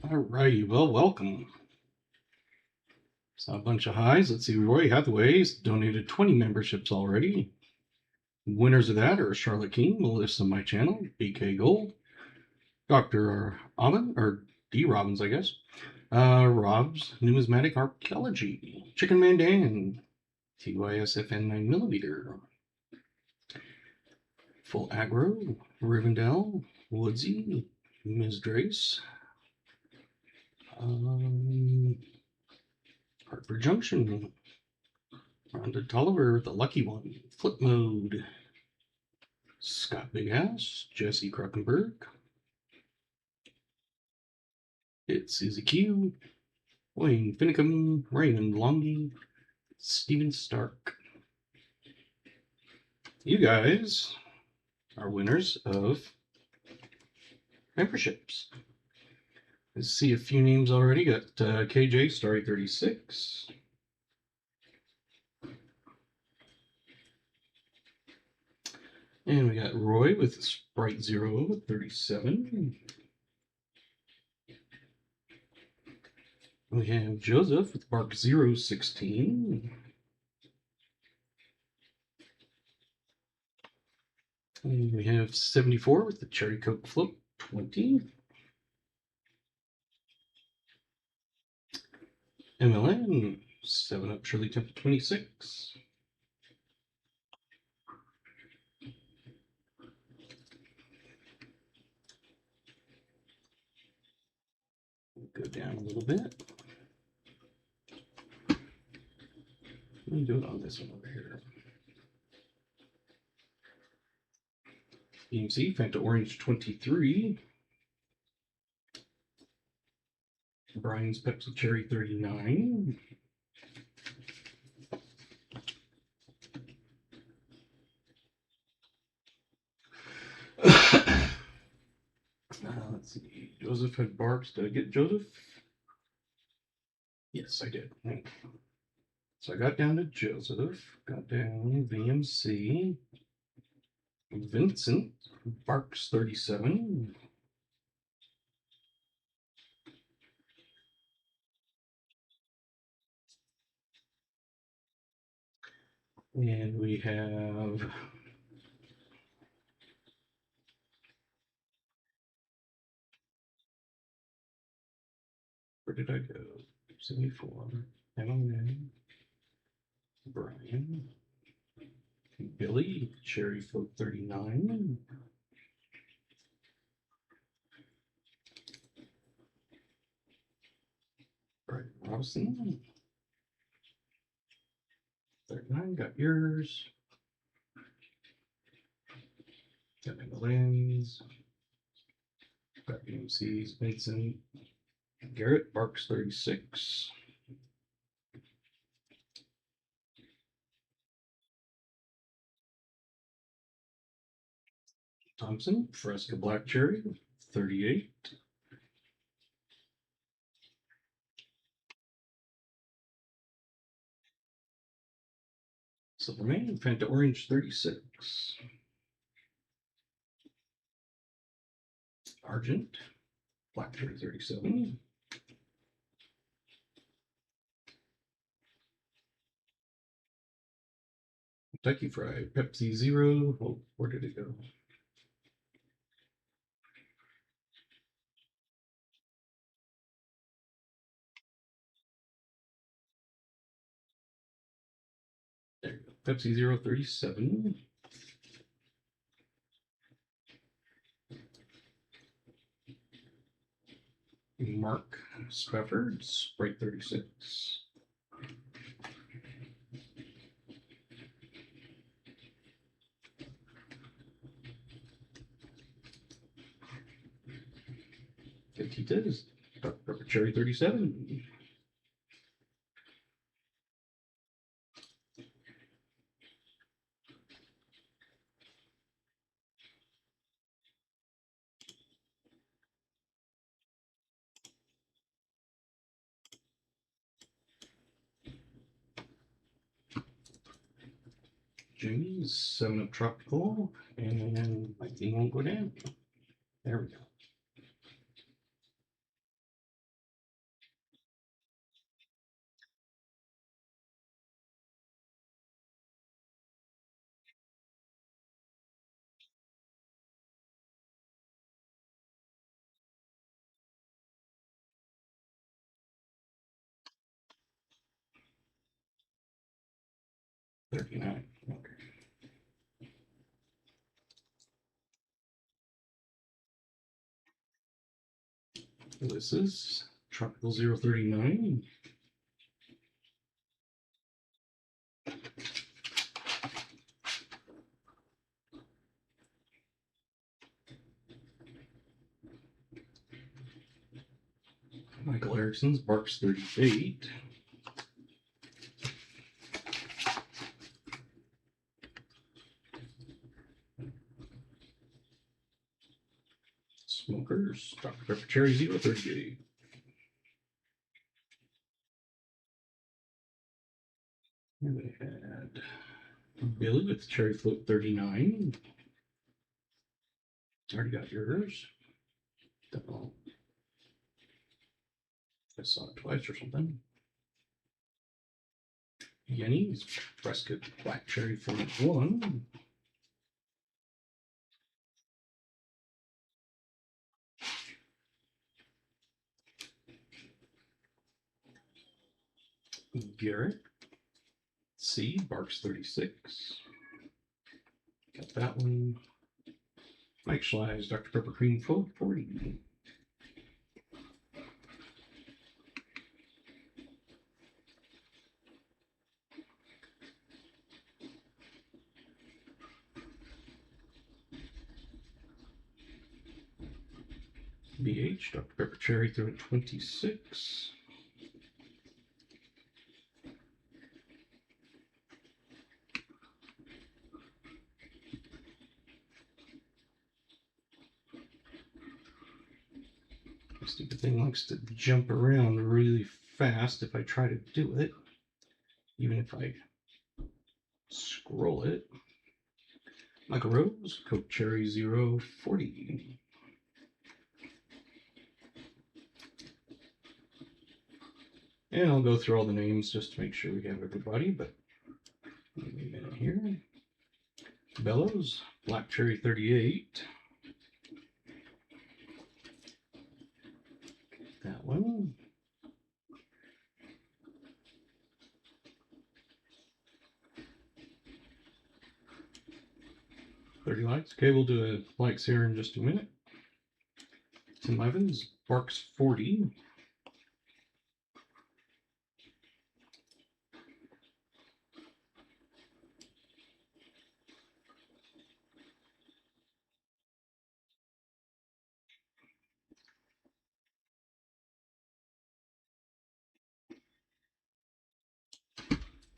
Alrighty, well, welcome. So a bunch of highs. Let's see, Roy Hathaway's donated 20 memberships already. Winners of that are Charlotte King, Melissa my channel, BK Gold, Dr. Aubin, or D. Robbins, I guess. Rob's Numismatic Archaeology, Chicken Man Dan, TYSFN 9mm, Full Aggro, Rivendell, Woodsy, Ms. Drace, Hartford Junction, Rhonda Tolliver, the lucky one, Flip Mode, Scott Big Ass, Jesse Kruckenberg, it's Susie Q, Wayne Finicum, Raymond Longy, Steven Stark. You guys are winners of memberships. I see a few names already. Got KJ Starry 36. And we got Roy with Sprite Zero 37. We have Joseph with Bark 016. And we have 74 with the Cherry Coke Float 20. MLN 7 Up Shirley Temple 26. Go down a little bit. Let me do it on this one over here. EMC Fanta Orange 23. Brian's Pepsi Cherry 39. Let's see. Joseph had Barbs. Did I get Joseph? Yes, I did. So I got down to Joseph, got down VMC, Vincent, Barks 37. And we have where did I go? 74. M&M, Brian, Billy, Cherry Float 39. Brian Robson. 39, got yours. Got Lens. Got BMC's, Vincent. Garrett, Barks 36. Thompson, Fresca Black Cherry, 38. Silverman, Fanta Orange, 36. Argent, Black Cherry, 37. Kentucky Fried, Pepsi Zero. Oh, where did it go? There you go. Pepsi Zero, 37. Mark Spafford, Sprite 36. Tita's, Dr. Pepper Cherry 37. Jimmy's 7 Up Tropical, and my thing won't go down. There we go. 39. Okay. This is Tropical 039. Michael Erickson's Barks 38. Smokers, Dr. Pepper Cherry 038. And we had Billy with Cherry Float 39. Already got yours. Oh, I saw it twice or something. Yenny's Prescott Black Cherry 41. Garrett C. Barks 36. Got that one. Mike Schlei's Dr. Pepper Cream Float 40. BH Dr. Pepper Cherry 26. This stupid thing likes to jump around really fast if I try to do it, even if I scroll it. Michael Rose, Coke Cherry 040. And I'll go through all the names just to make sure we have everybody, but give me a minute here. Bellows, Black Cherry 38. That one. $30 likes. Okay, we'll do a likes here in just a minute. Tim Evans, Barks 40.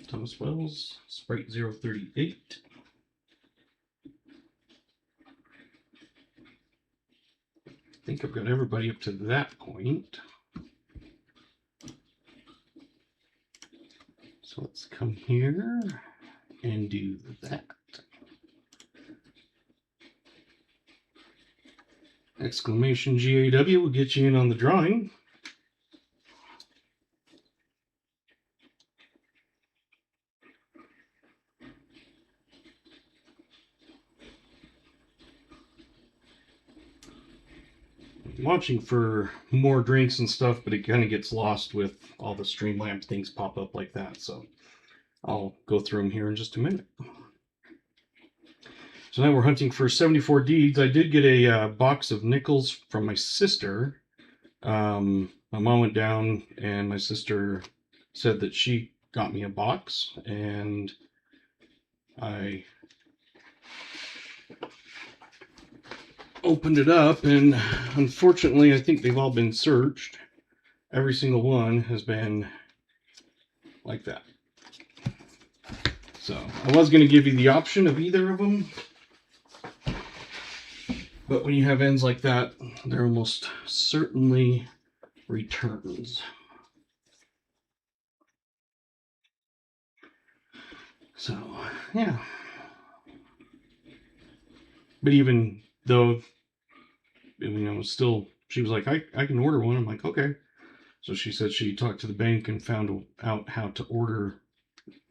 Thomas Wells, Sprite 038. I think I've got everybody up to that point. So let's come here and do that. Exclamation GAW will get you in on the drawing. I'm watching for more drinks and stuff, but it kind of gets lost with all the Streamlabs things pop up like that. So I'll go through them here in just a minute. So now we're hunting for 74 deeds. I did get a box of nickels from my sister. My mom went down and my sister said that she got me a box, and I opened it up, and unfortunately I think they've all been searched. Every single one has been like that. So I was going to give you the option of either of them, but when you have ends like that, they're almost certainly returns. So yeah, but even though, still, she was like, I can order one. I'm like, okay. So she said she talked to the bank and found out how to order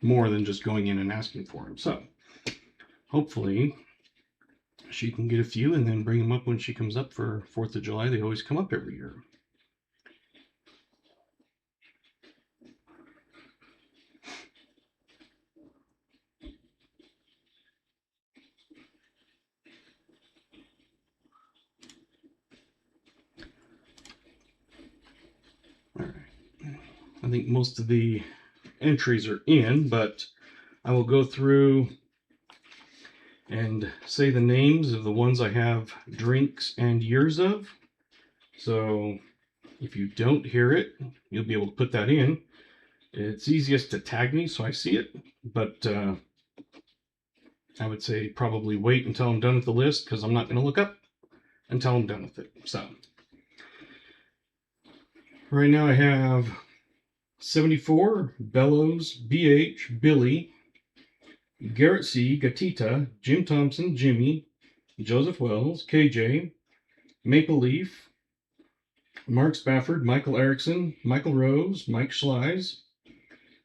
more than just going in and asking for them. So hopefully she can get a few and then bring them up when she comes up for 4th of July. They always come up every year. I think most of the entries are in, but I will go through and say the names of the ones I have drinks and years of. So if you don't hear it, you'll be able to put that in. It's easiest to tag me so I see it, but I would say probably wait until I'm done with the list, because I'm not going to look up until I'm done with it. So right now I have 74, Bellows, BH, Billy, Garrett C, Gatita, Jim Thompson, Jimmy, Joseph Wells, KJ, Maple Leaf, Mark Spafford, Michael Erickson, Michael Rose, Mike Schleiz,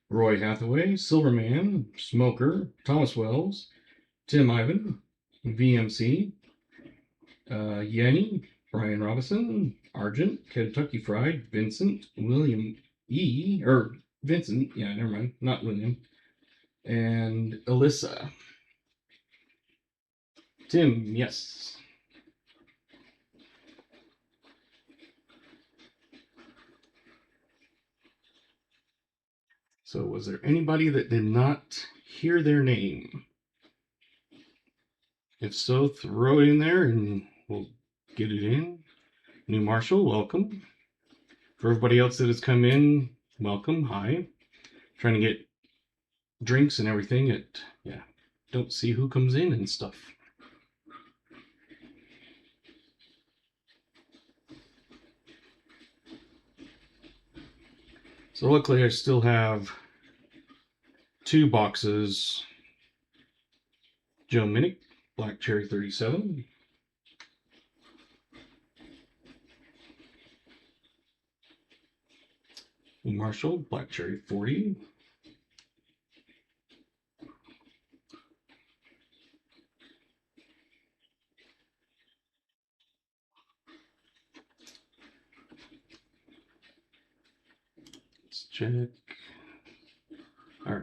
Roy Hathaway, Silverman, Smoker, Thomas Wells, Tim Ivan, VMC, Yenny, Brian Robinson, Argent, Kentucky Fried, Vincent, William E, or Vincent, yeah, never mind, not William, and Alyssa. Tim, yes. So was there anybody that did not hear their name? If so, throw it in there and we'll get it in. New Marshall, welcome. For everybody else that has come in, welcome, hi. Trying to get drinks and everything. Yeah, don't see who comes in and stuff. So luckily I still have 2 boxes. Joe Minnick, Black Cherry 37. Marshall, Black Cherry 40. Let's check. All right.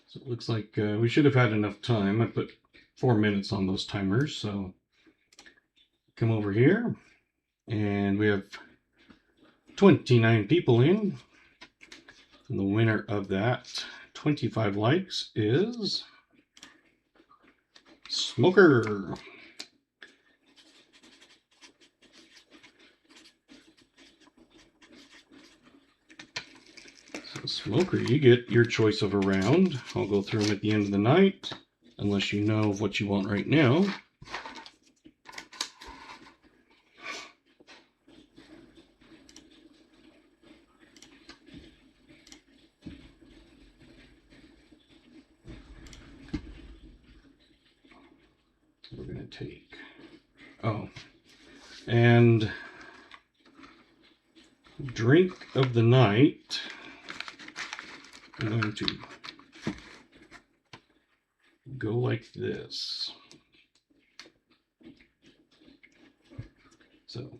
So it looks like we should have had enough time. I put 4 minutes on those timers. So come over here and we have 29 people in. And the winner of that 25 likes is Smoker. So Smoker, you get your choice of a round. I'll go through them at the end of the night, unless you know what you want right now. We're going to take, and drink of the night, I'm going to go like this. So,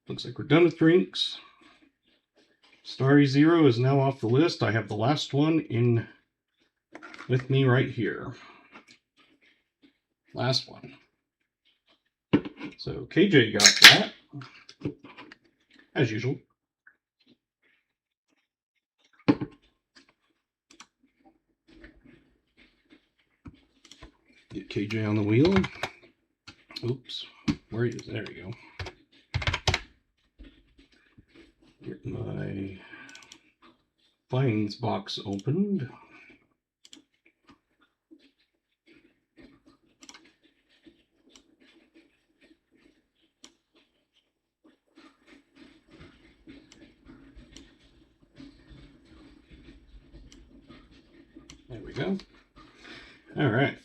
looks like we're done with drinks. Starry Zero is now off the list. I have the last one in with me right here. Last one. So KJ got that, as usual. Get KJ on the wheel. Oops, where is, there we go. Get my finds box opened. There we go. All right.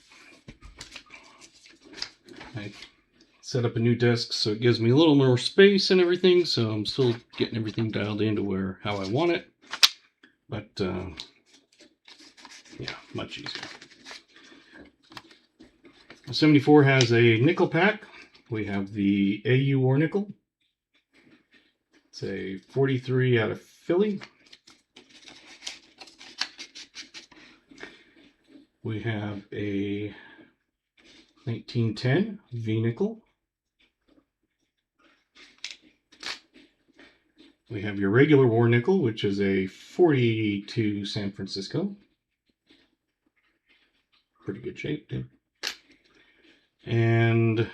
I set up a new desk so it gives me a little more space and everything, so I'm still getting everything dialed into how I want it. But yeah, much easier. 74 has a nickel pack. We have the AU War nickel. It's a 43 out of Philly. We have a 1910 V nickel. We have your regular war nickel, which is a 42 San Francisco. Pretty good shape, dude. And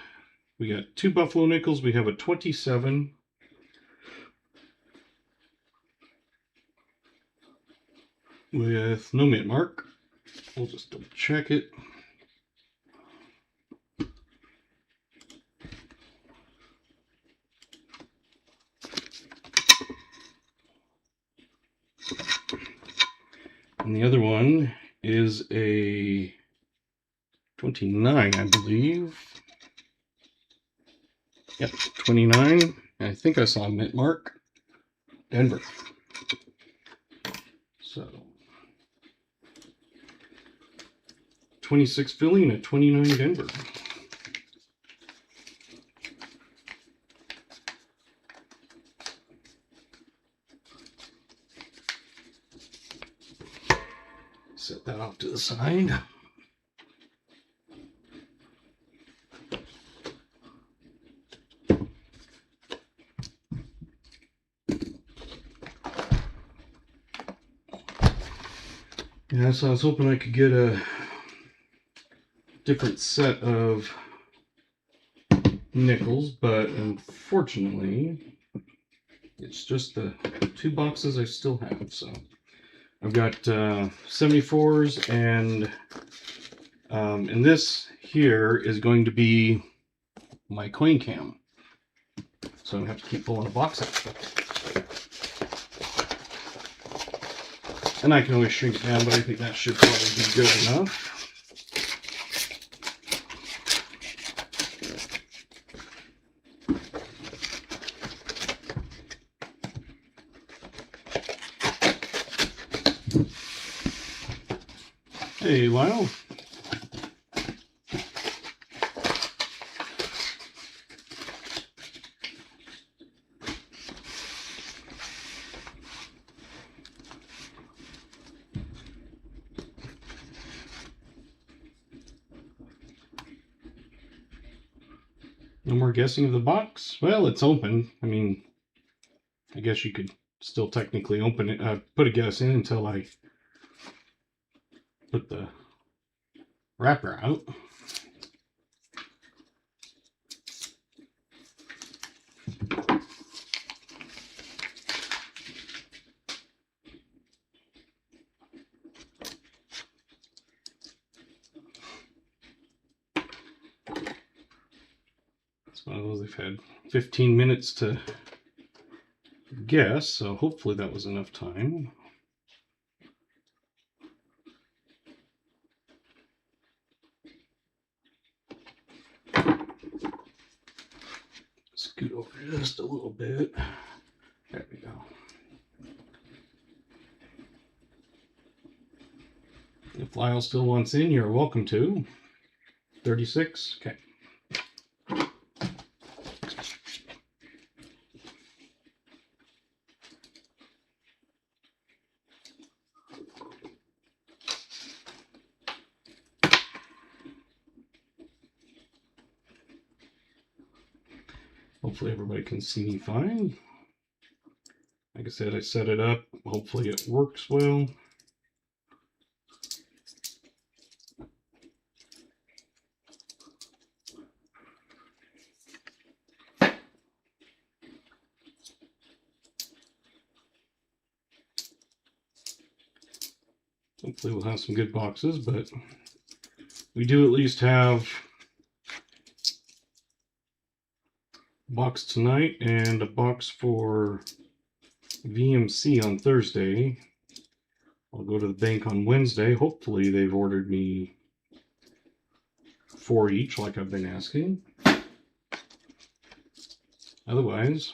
we got 2 buffalo nickels. We have a 27 with no mint mark. We'll just double check it. And the other one is a 29, I believe. Yep, 29. I think I saw mint mark. Denver. So 26 Philly and a 29 Denver. Set that off to the side. Yeah, so I was hoping I could get a different set of nickels, but unfortunately, it's just the 2 boxes I still have. So I've got 74s, and this here is going to be my coin cam. So I have to keep pulling a box out. And I can always shrink it down, but I think that should probably be good enough. Hey, Lyle. No more guessing of the box? Well, it's open. I mean, I guess you could still technically open it, put a guess in until I put the wrapper out. It's one of those they've had 15 minutes to guess, so hopefully that was enough time. Scoot over just a little bit. There we go. If Lyle still wants in, you're welcome to. 36? Okay. Hopefully everybody can see me fine. Like I said, I set it up. Hopefully it works well. Hopefully we'll have some good boxes, but we do at least have a box tonight and a box for VMC on Thursday. I'll go to the bank on Wednesday. Hopefully they've ordered me 4 each like I've been asking. Otherwise,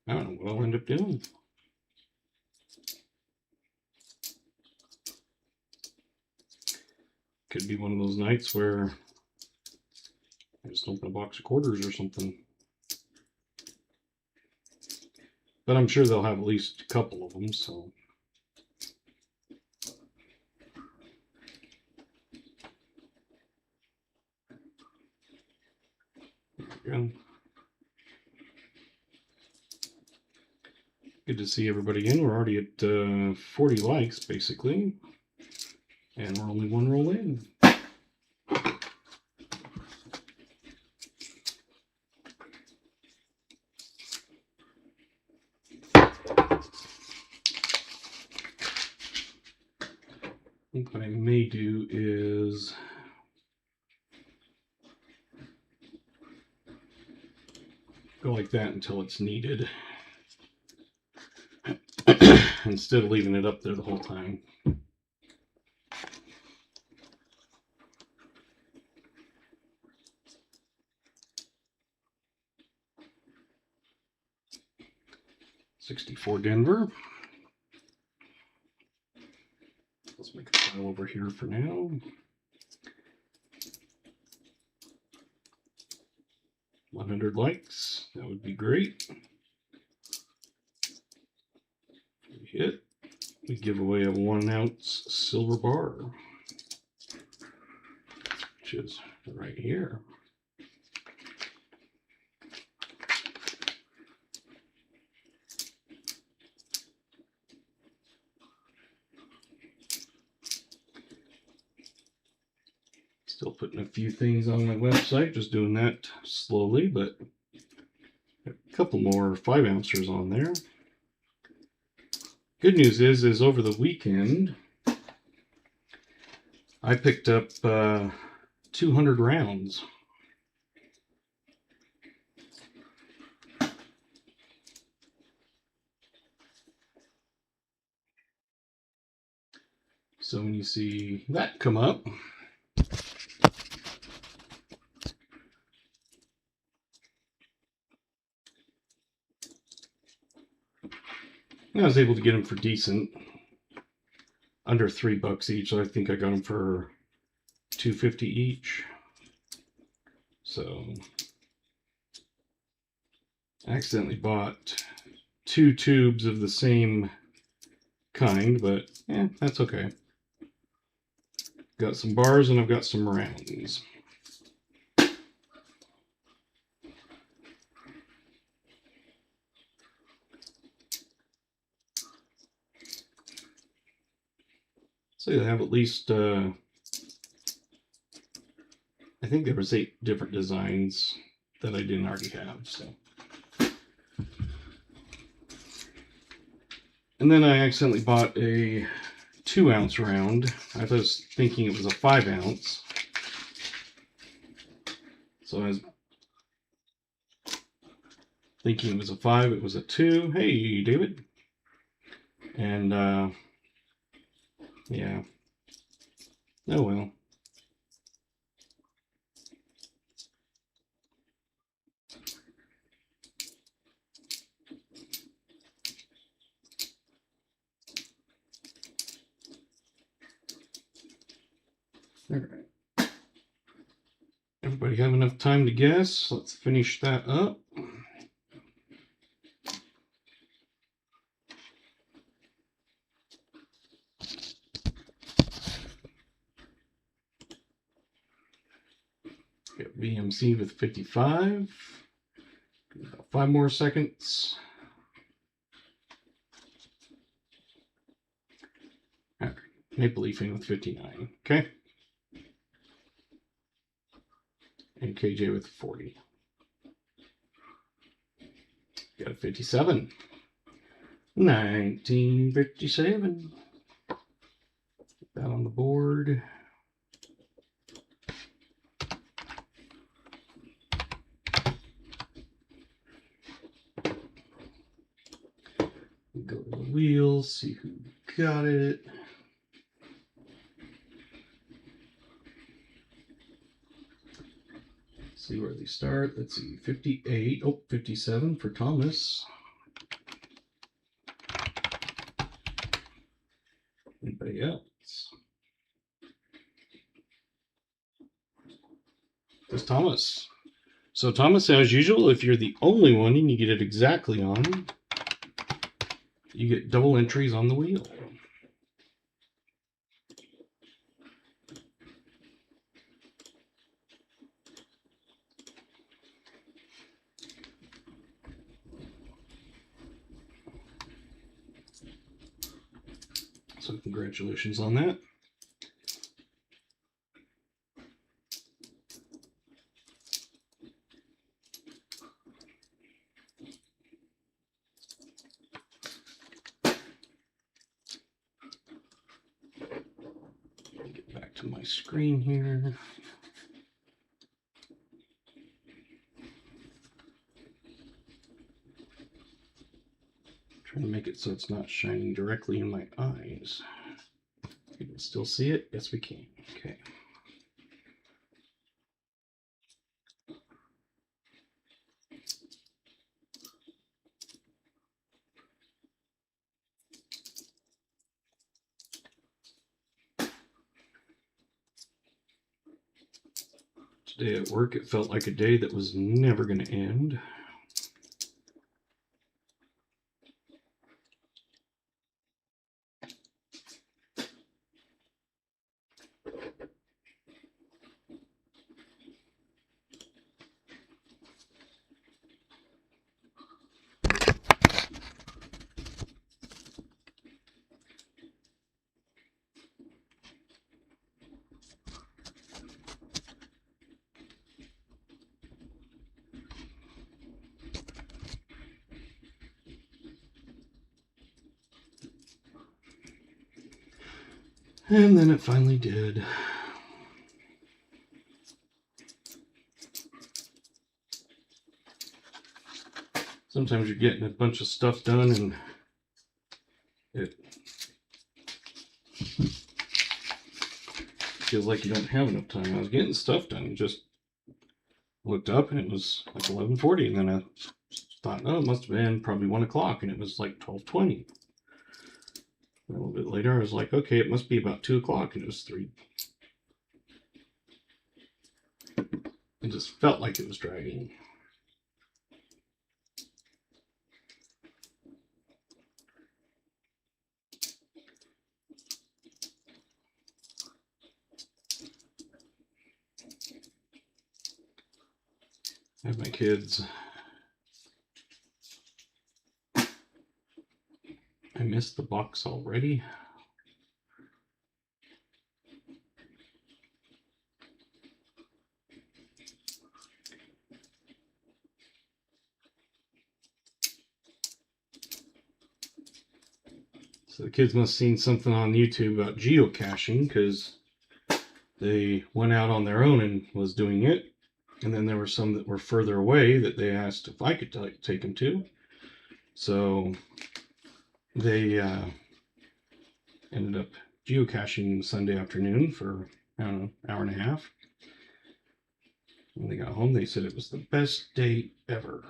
I don't know what I'll end up doing. Could be one of those nights where I just open a box of quarters or something. But I'm sure they'll have at least a couple of them, so. There we go. Good to see everybody again. We're already at 40 likes, basically. And we're only one roll in. I think what I may do is go like that until it's needed. Instead of leaving it up there the whole time. $64 Denver. Let's make a file over here for now. $100 likes. That would be great. We hit. We give away a 1 ounce silver bar, which is right here. Still putting a few things on my website, just doing that slowly, but a couple more 5 ouncers on there. Good news is over the weekend, I picked up 200 rounds. So when you see that come up, I was able to get them for decent, under $3 each. So I think I got them for $2.50 each. So I accidentally bought 2 tubes of the same kind, but that's okay. Got some bars and I've got some rounds. So you have at least, I think there was 8 different designs that I didn't already have. So, and then I accidentally bought a 2 ounce round. I was thinking it was a 5 ounce. So I was thinking it was a 5, it was a 2. Hey, David. And, yeah. Oh well. All right. Everybody have enough time to guess? Let's finish that up. Got BMC with 55. About 5 more seconds. All right. Maple Leafing with 59. Okay. And KJ with 40. Got a 57. 1957. Put that on the board. Go to the wheel, see who got it. See where they start. Let's see, 58. Oh, 57 for Thomas. Anybody else? Just Thomas. So Thomas, as usual, if you're the only one and you get it exactly on, you get double entries on the wheel. So congratulations on that. Get back to my screen here. Trying to make it so it's not shining directly in my eyes. You can still see it? Yes, we can. Okay. Today at work, it felt like a day that was never going to end. And then it finally did. Sometimes you're getting a bunch of stuff done and it feels like you don't have enough time. I was getting stuff done, just looked up and it was like 11:40, and then I thought, oh, it must have been probably 1 o'clock, and it was like 12:20. A little bit later, I was like, okay, it must be about 2 o'clock, and it was 3. It just felt like it was dragging. I have my kids. I missed the box already. So the kids must have seen something on YouTube about geocaching, because they went out on their own and was doing it. And then there were some that were further away that they asked if I could take them to. So they ended up geocaching Sunday afternoon for, I don't know, hour and a half. When they got home, they said it was the best day ever.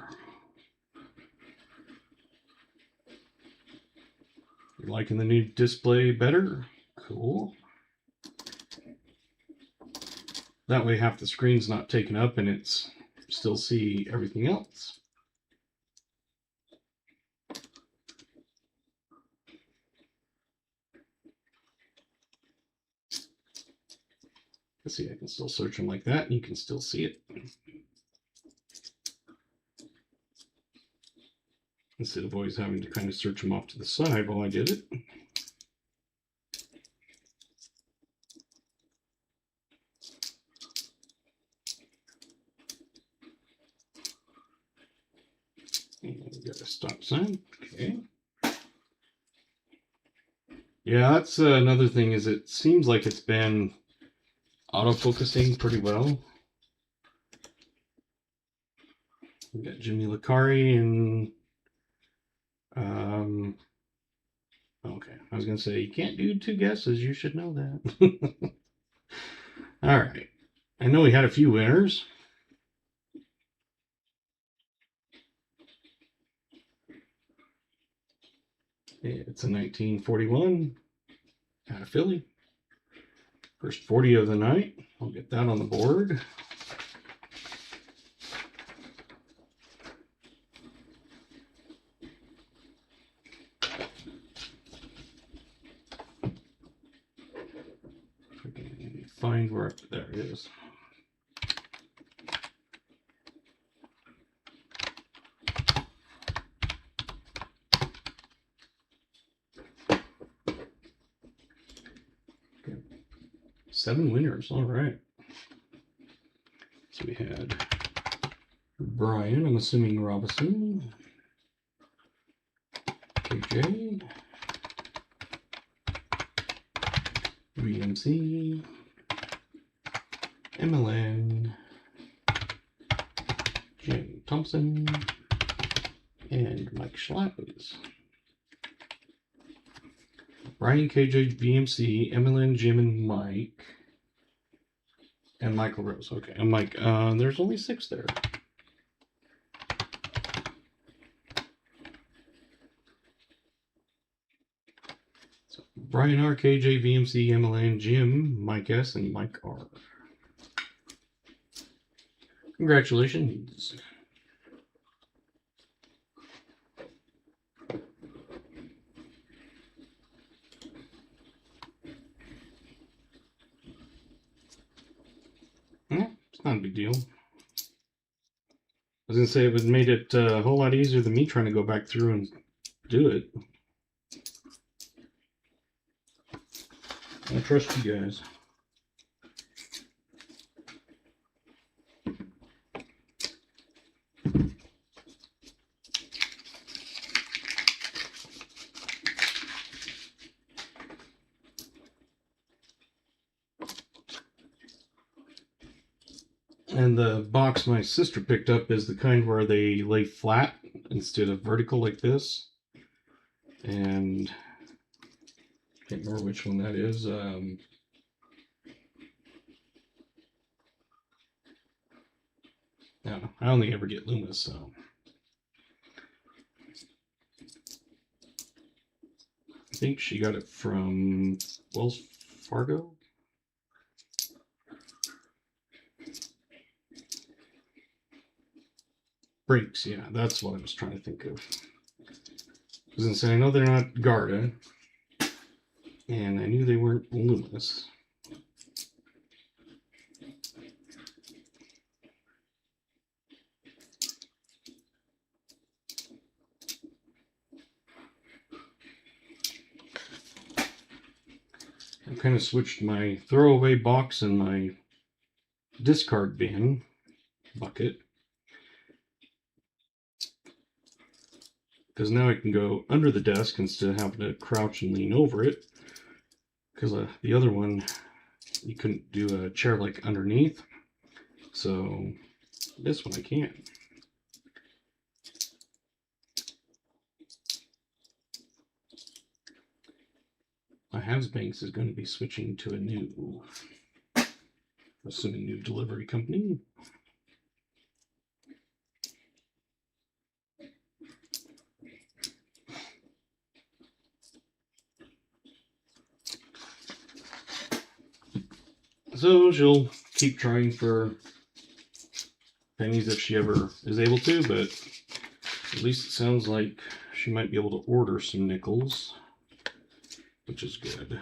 You liking the new display better? Cool. That way half the screen's not taken up and it's still see everything else. Let's see, I can still search them like that and you can still see it. Instead of always having to kind of search them off to the side while I did it. And we got a stop sign. Okay. Yeah, that's another thing, is it seems like it's been auto-focusing pretty well. We got Jimmy Licari and okay, I was gonna say you can't do 2 guesses, you should know that. All right, I know we had a few winners. It's a 1941 out of Philly. First 40 of the night. I'll get that on the board. If I can find where, there it is. 7 winners. All right. So we had Brian, I'm assuming Robinson, KJ, VMC, MLN, Jim Thompson, and Mike Schlappers. Brian, KJ, VMC, MLN, Jim, and Mike. And Michael Rose. Okay, I'm like, there's only 6 there. So Brian R, KJ, VMC, MLN, Jim, Mike S, and Mike R. Congratulations. It's not a big deal. I was going to say it would have made it a whole lot easier than me trying to go back through and do it. I trust you guys. And the box my sister picked up is the kind where they lay flat instead of vertical like this. And I can't remember which one that is. No, I only ever get Loomis, so. I think she got it from Wells Fargo. Brakes, yeah, that's what I was trying to think of. I was gonna say, I know they're not Garda, and I knew they weren't Loomis. I kind of switched my throwaway box and my discard bin bucket, because now I can go under the desk instead of having to crouch and lean over it, because the other one you couldn't do a chair like underneath, so this one I can. My Banks is going to be switching to a new, assuming new delivery company. So she'll keep trying for pennies if she ever is able to, but at least it sounds like she might be able to order some nickels, which is good.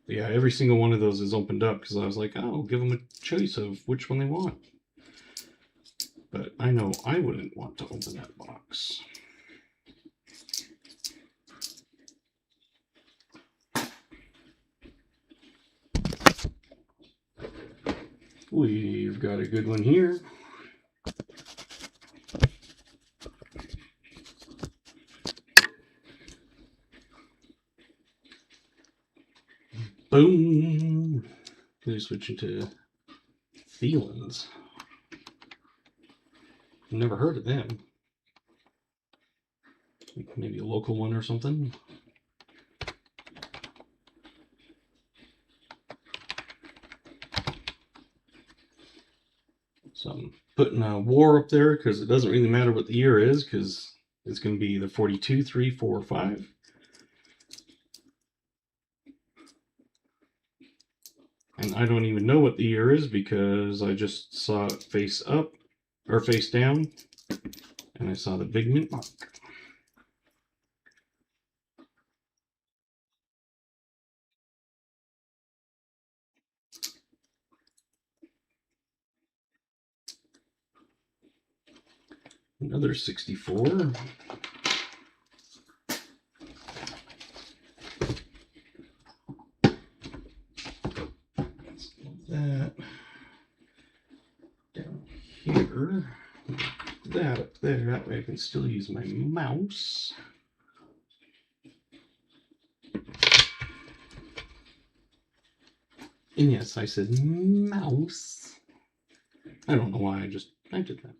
But yeah, every single one of those is opened up because I was like, oh, I'll give them a choice of which one they want. But I know I wouldn't want to open that box. We've got a good one here. Boom! We're switching to Thielens. Never heard of them. Maybe a local one or something. So I'm putting a war up there because it doesn't really matter what the year is, because it's going to be the 42, 3, 4, 5. And I don't even know what the year is because I just saw it face up or face down, and I saw the big mint mark. Another 64. here. Put that up there. That way I can still use my mouse. And yes, I said mouse. I don't know why I did that.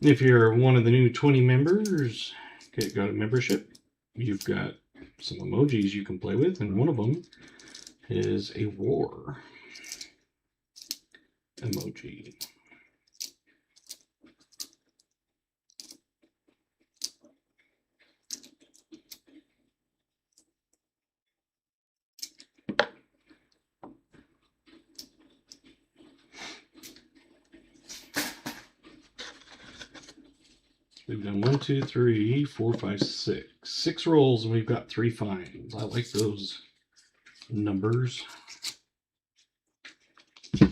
If you're one of the new 20 members, okay, got a membership, you've got some emojis you can play with, and one of them is a war emoji. We've done 1, 2, 3, 4, 5, 6. 6 rolls, and we've got 3 finds. I like those numbers. I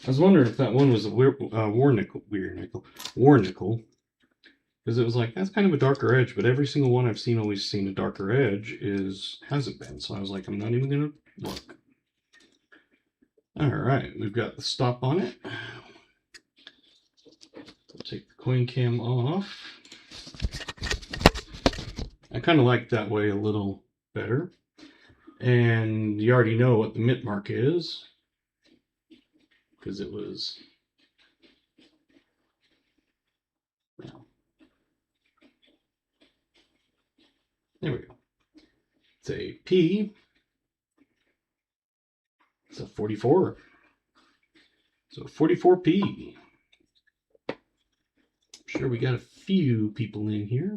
was wondering if that one was a war nickel, because it was like, that's kind of a darker edge, but every single one I've always seen a darker edge hasn't been. So I was like, I'm not even gonna look. All right, we've got the stop on it. I'll take the coin cam off. I kind of like that way a little better. And you already know what the mint mark is, because it was, well, there we go. It's a P. It's a 44. So 44P. I'm sure we got a few people in here.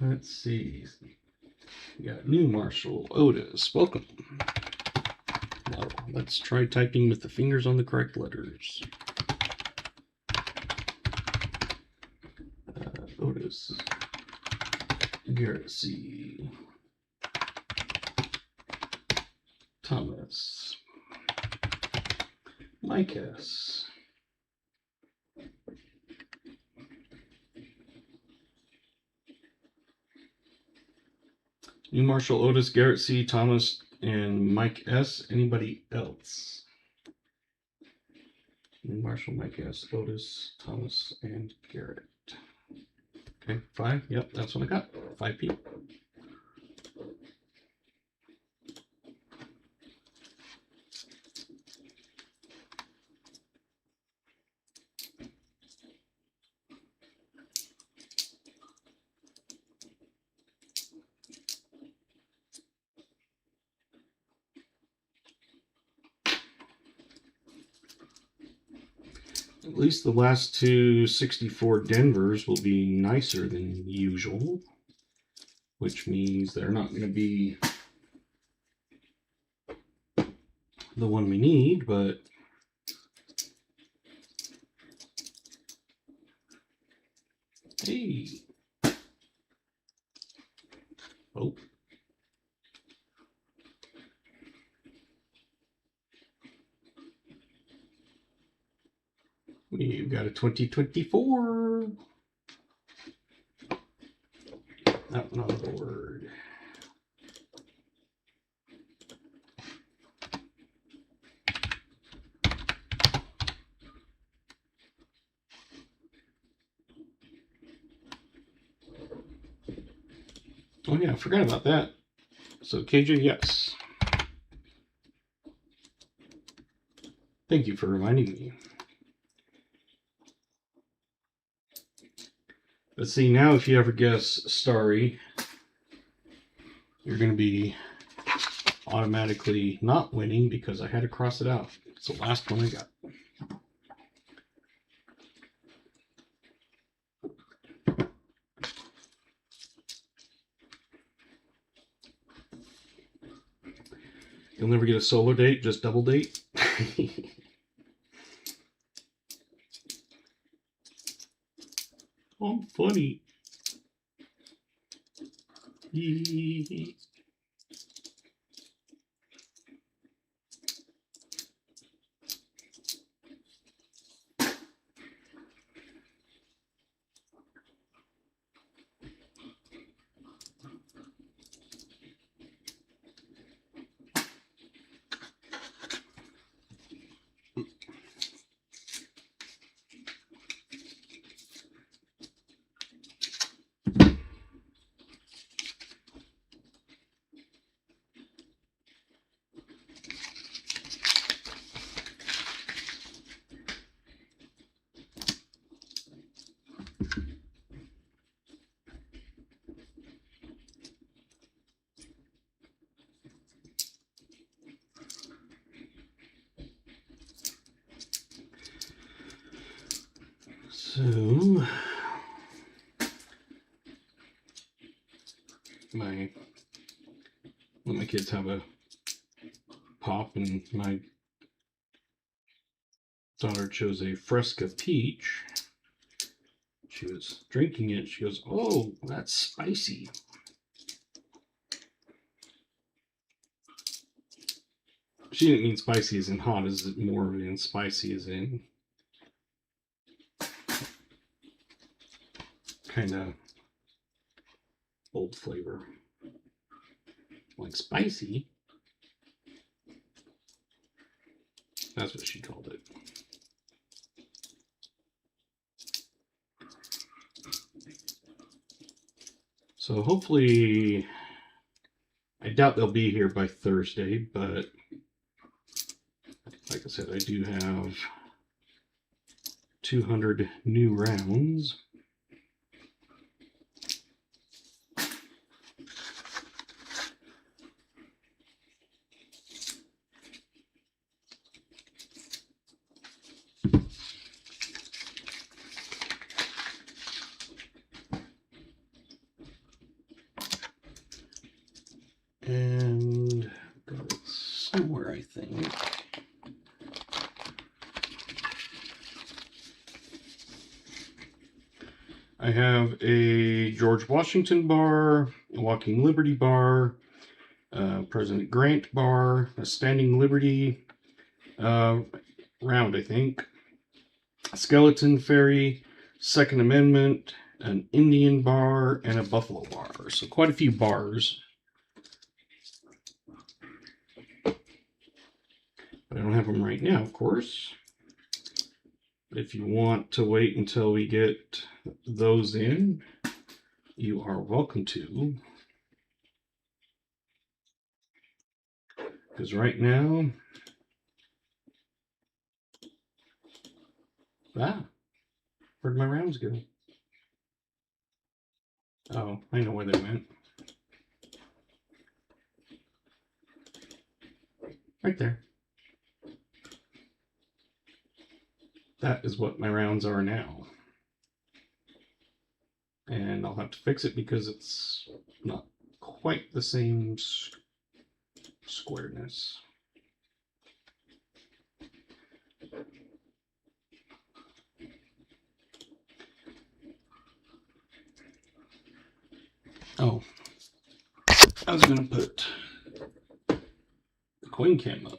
Let's see. We got new Marshall Otis. Welcome. Now, let's try typing with the fingers on the correct letters. Otis. Garrett C. Thomas. Mike S. New Marshall Otis, Garrett C, Thomas, and Mike S. Anybody else? New Marshall, Mike S, Otis, Thomas, and Garrett. Okay, 5. Yep, that's what I got. 5P. At least the last two 64 Denvers will be nicer than usual, which means they're not going to be the one we need, but hey. Oh. We've got a 2024. That one on the board. Oh yeah, I forgot about that. So KJ, yes. Thank you for reminding me. But see, now if you ever guess Starry, you're going to be automatically not winning because I had to cross it out. It's the last one I got. You'll never get a solo date, just double date. Oh, I'm funny. So let my kids have a pop, and my daughter chose a Fresca peach. She was drinking it. She goes, "Oh, that's spicy." She didn't mean spicy as in hot, as it more than spicy as in kind of old flavor. Like spicy. That's what she called it. So hopefully, I doubt they'll be here by Thursday, but like I said, I do have 200 new rounds. And got it somewhere, I think. I have a George Washington bar, a Walking Liberty bar, President Grant bar, a Standing Liberty round, I think, a Skeleton Fairy, Second Amendment, an Indian bar, and a Buffalo bar. So quite a few bars. But I don't have them right now, of course. But if you want to wait until we get those in, you are welcome to. Because right now, where'd my rounds go? Oh, I know where they went. Right there. That is what my rounds are now. And I'll have to fix it because it's not quite the same squareness. Oh, I was going to put the coin cam up.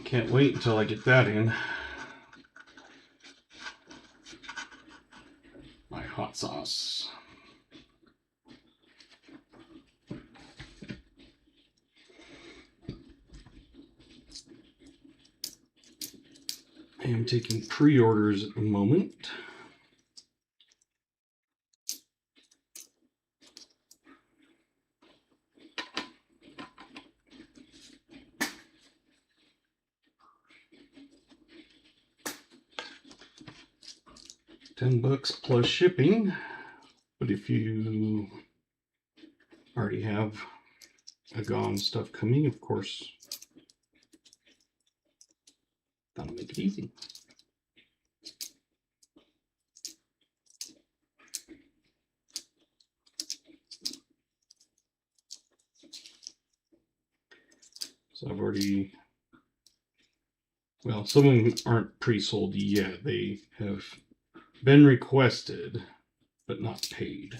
Can't wait until I get that in. My hot sauce. I am taking pre-orders at the moment. $10 plus shipping. But if you already have a gone stuff coming, of course, that'll make it easy. So I've already, well, some of them aren't pre-sold yet. They have been requested, but not paid.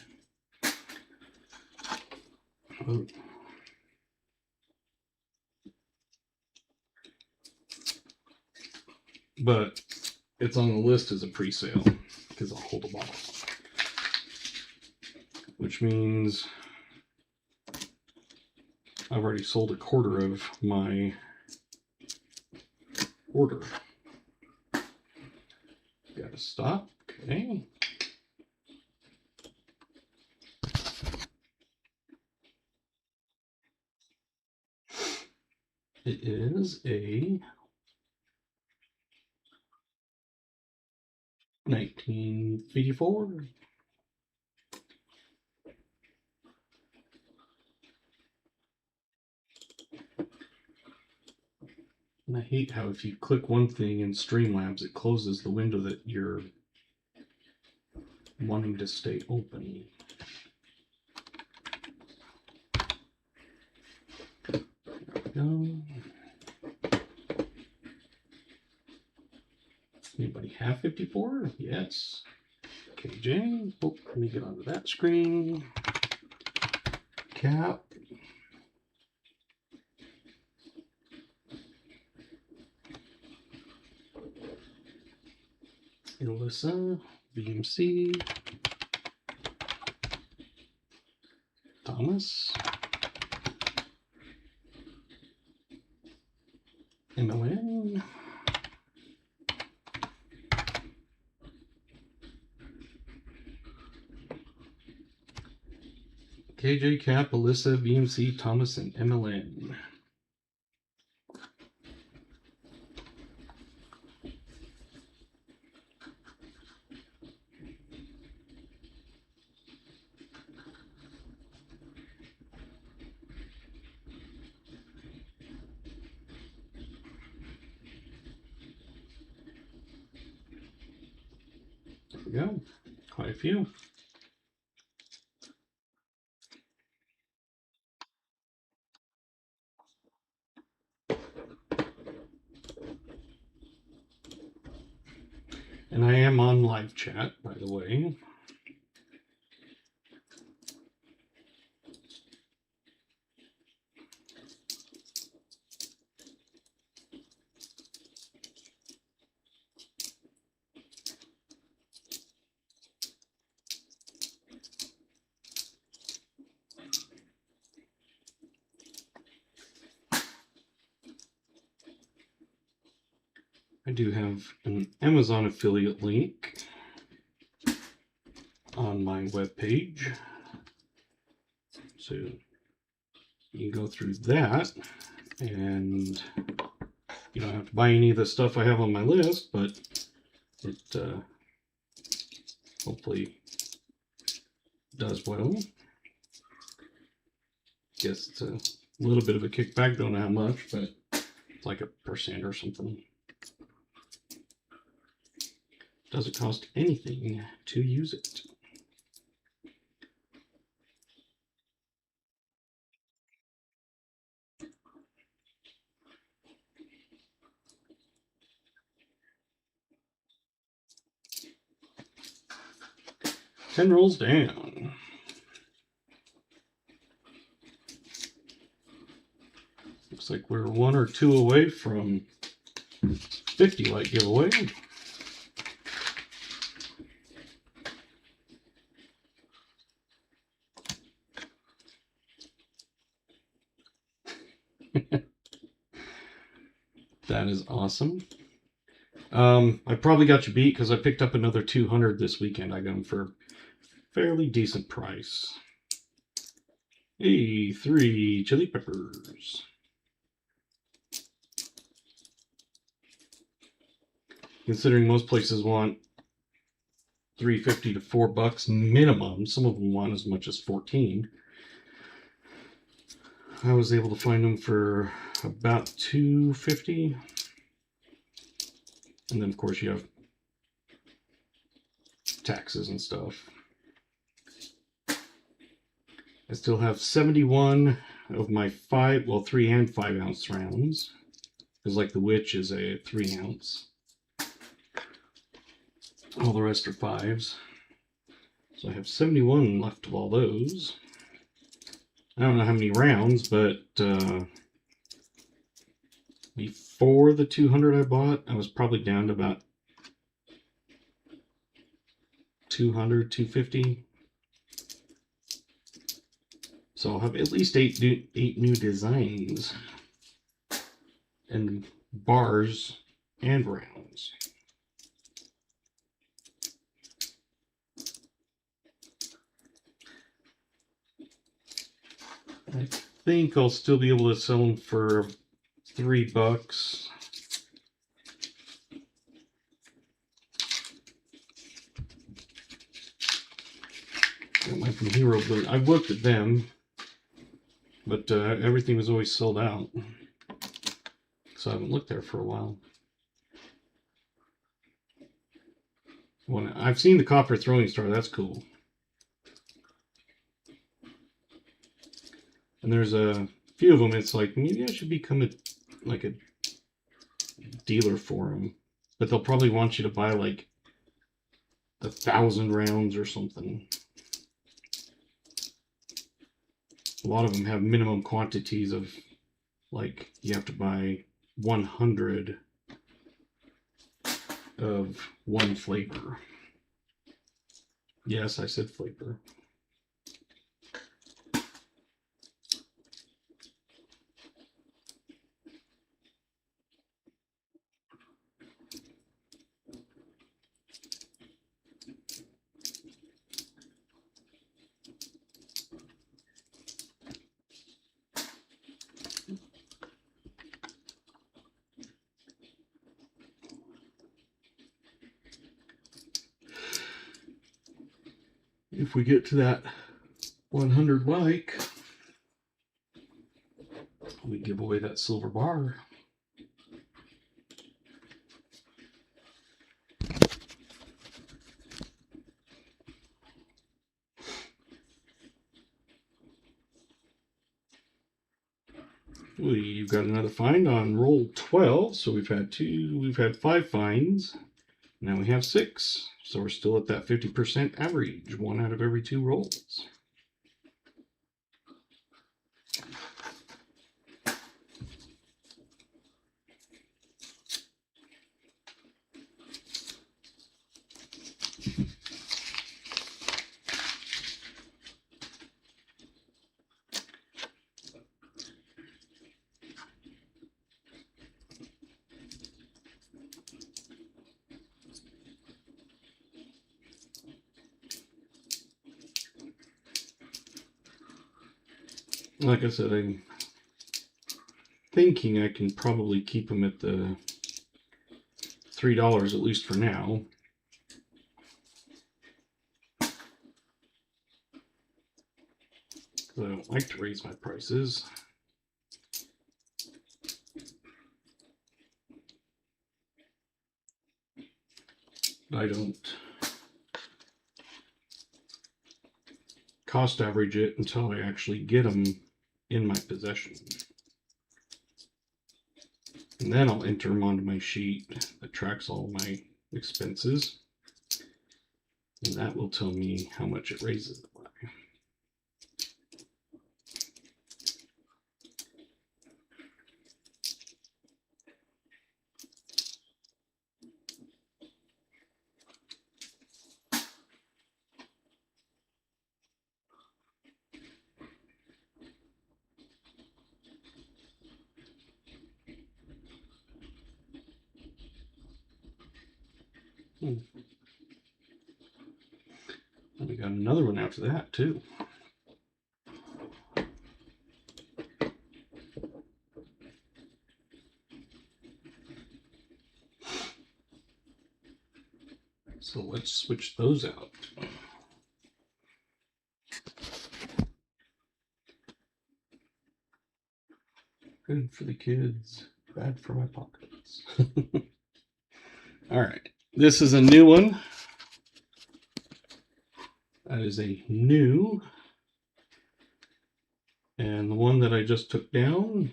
Oh. But it's on the list as a pre-sale because I'll hold a bottle. Which means I've already sold a quarter of my order. Gotta stop. Okay. It is a 1954. And I hate how if you click one thing in Streamlabs, it closes the window that you're wanting to stay open. There we go. Anybody have 54? Yes. KJ. Oh, let me get onto that screen. Cap. Alyssa. BMC. Thomas. MLN. KJ, Cap, Alyssa, BMC, Thomas, and MLN. There we go. Quite a few. And I am on live chat, by the way. I do have an Amazon affiliate link on my webpage. So you can go through that, and you don't have to buy any of the stuff I have on my list, but it hopefully does well. Guess it's a little bit of a kickback, don't know how much, but it's like 1% or something. Doesn't cost anything to use it. Ten rolls down. Looks like we're 1 or 2 away from 50 light giveaway. That is awesome. I probably got you beat because I picked up another 200 this weekend. I got them for a fairly decent price. Hey, 3 chili peppers. Considering most places want $3.50 to $4 minimum, some of them want as much as 14. I was able to find them for about $2.50. And then, of course, you have taxes and stuff. I still have 71 of my 3 and 5 ounce rounds. Because, like, the Witch is a 3 ounce. All the rest are 5s. So I have 71 left of all those. I don't know how many rounds, but before the 200 I bought, I was probably down to about 200, 250. So I'll have at least 8 new designs and bars and rounds. I think I'll still be able to sell them for $3. Got mine from Hero, but I've looked at them, but everything was always sold out, so I haven't looked there for a while. When I've seen the copper throwing star, that's cool. And there's a few of them. It's like maybe I should become a dealer for them, but they'll probably want you to buy like 1,000 rounds or something. A lot of them have minimum quantities of, like, you have to buy 100 of one flavor. Yes, I said flavor. If we get to that 100 like, we give away that silver bar. We've got another find on roll 12, so we've had 5 finds. Now we have 6, so we're still at that 50% average, 1 out of every 2 rolls. Like I said, I'm thinking I can probably keep them at the $3 at least for now. I don't like to raise my prices. I don't cost average it until I actually get them in my possession. And then I'll enter them onto my sheet that tracks all my expenses. And that will tell me how much it raises it by. And we got another one after that too. So let's switch those out. Good for the kids, bad for my pockets. All right, this is a new one. That is a new. And the one that I just took down,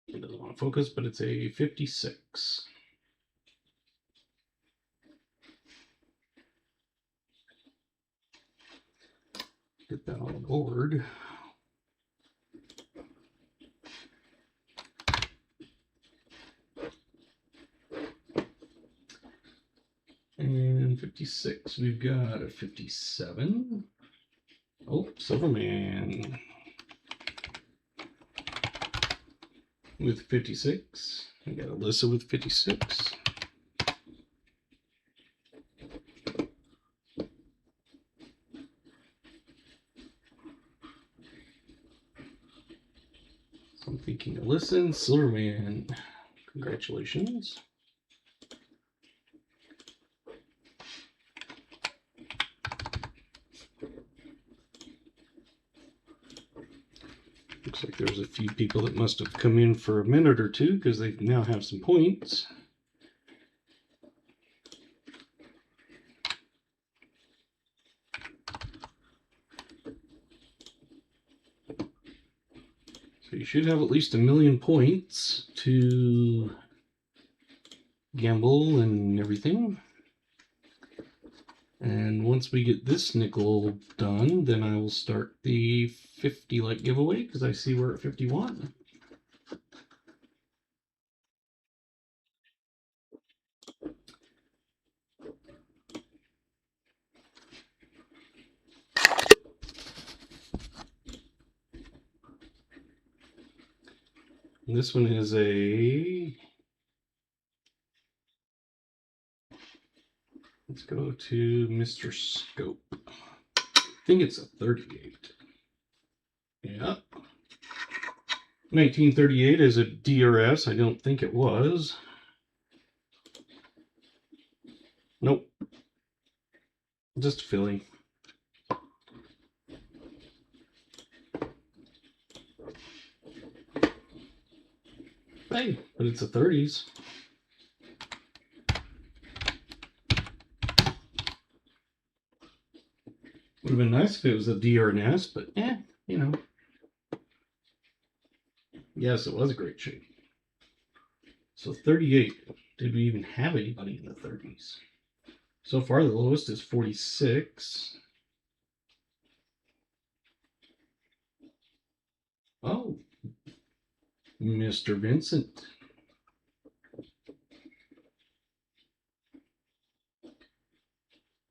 it doesn't want to focus, but it's a 56. Get that on the board. And 56, we've got a 57. Oh, Silverman. with 56. I got Alyssa with 56. So I'm thinking Alyssa and Silverman. Congratulations. Looks like there's a few people that must have come in for a minute or two because they now have some points. So you should have at least 1,000,000 points to gamble and everything. And once we get this nickel done, then I will start the 50 like giveaway because I see we're at 51. And this one is a, let's go to Mr. Scope. I think it's a 38. Yeah. 1938 is a DRS. I don't think it was. Nope. Just a Philly. Hey, but it's a 30s. Would have been nice if it was a DRS, but you know. Yes, it was a great shape. So 38. Did we even have anybody in the 30s? So far, the lowest is 46. Oh, Mr. Vincent.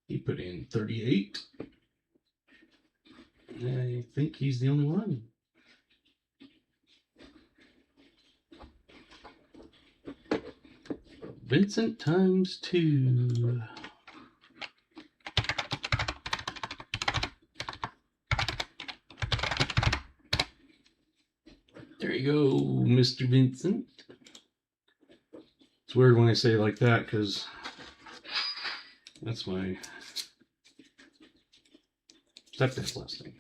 He put in 38. I think he's the only one. Vincent times 2. There you go, Mr. Vincent. It's weird when I say it like that because that's my stepdad's last name.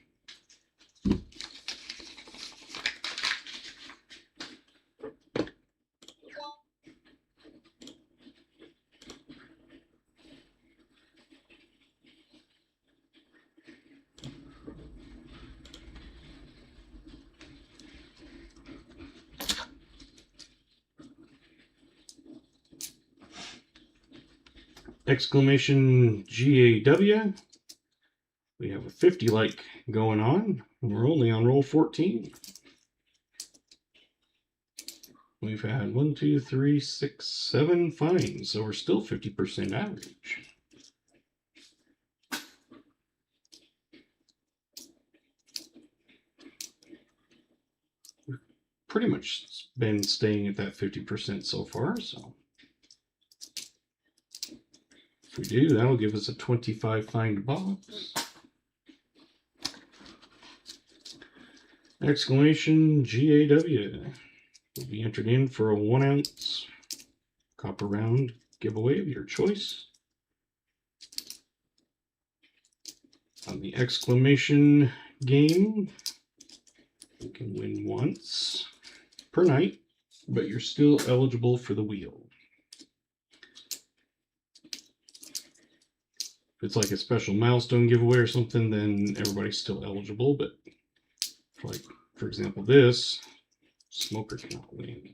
Exclamation GAW. We have a 50 like going on. We're only on roll 14. We've had 1, 2, 3, 6, 7 finds, so we're still 50% average. We've pretty much been staying at that 50% so far, so if we do, that'll give us a 25 find box. Exclamation GAW will be entered in for a 1 ounce copper round giveaway of your choice. On the exclamation game, you can win once per night, but you're still eligible for the wheel. If it's like a special milestone giveaway or something, then everybody's still eligible, but for example, this smoker cannot win.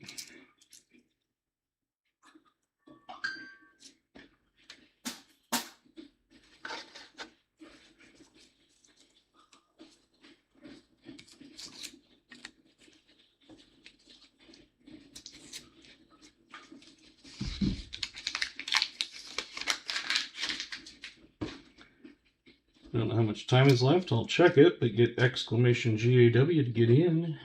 I don't know how much time is left. I'll check it, but get exclamation GAW to get in.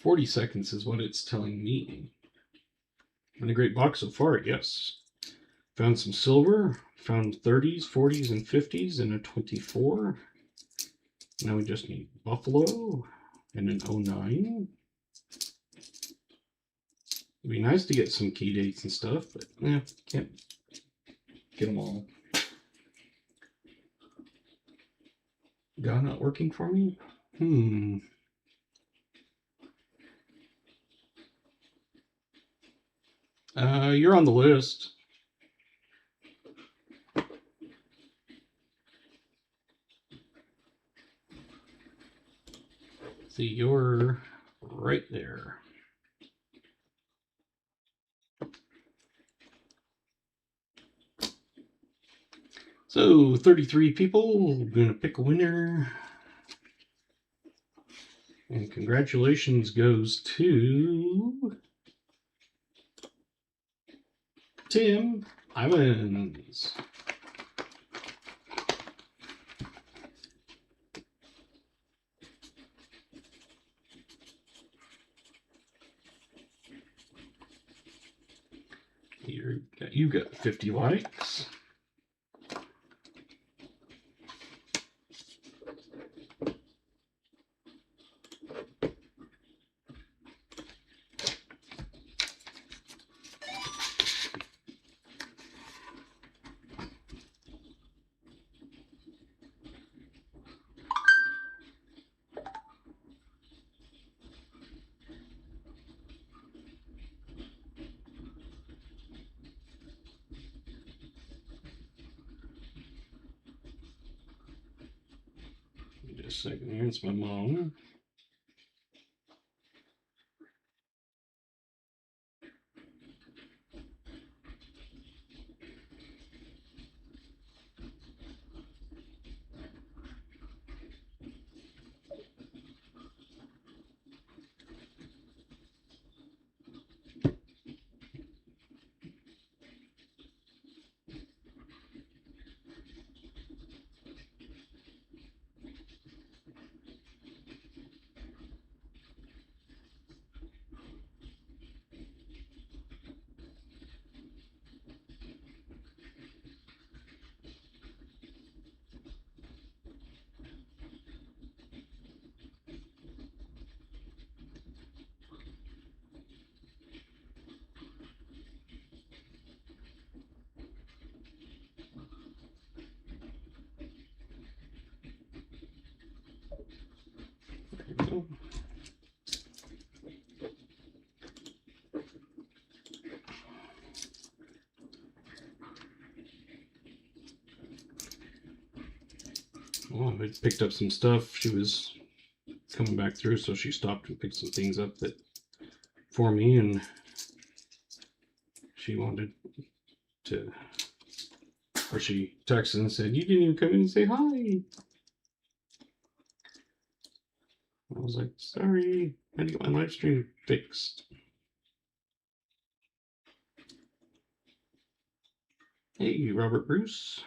40 seconds is what it's telling me. Been a great box so far, yes. Found some silver, found 30s, 40s, and 50s, and a 24. Now we just need Buffalo and an 09. It'd be nice to get some key dates and stuff, but can't get them all. God not working for me? You're on the list. See, you're right there. So 33 people, gonna pick a winner. And congratulations goes to Tim Ivans. You got 50 likes. Just a second here, it's my mom. Well, I picked up some stuff. She was coming back through, so she stopped and picked some things up that for me, and she wanted to, or she texted and said, "You didn't even come in and say hi." I was like, "Sorry, I had to get my live stream fixed." Hey, Robert Bruce.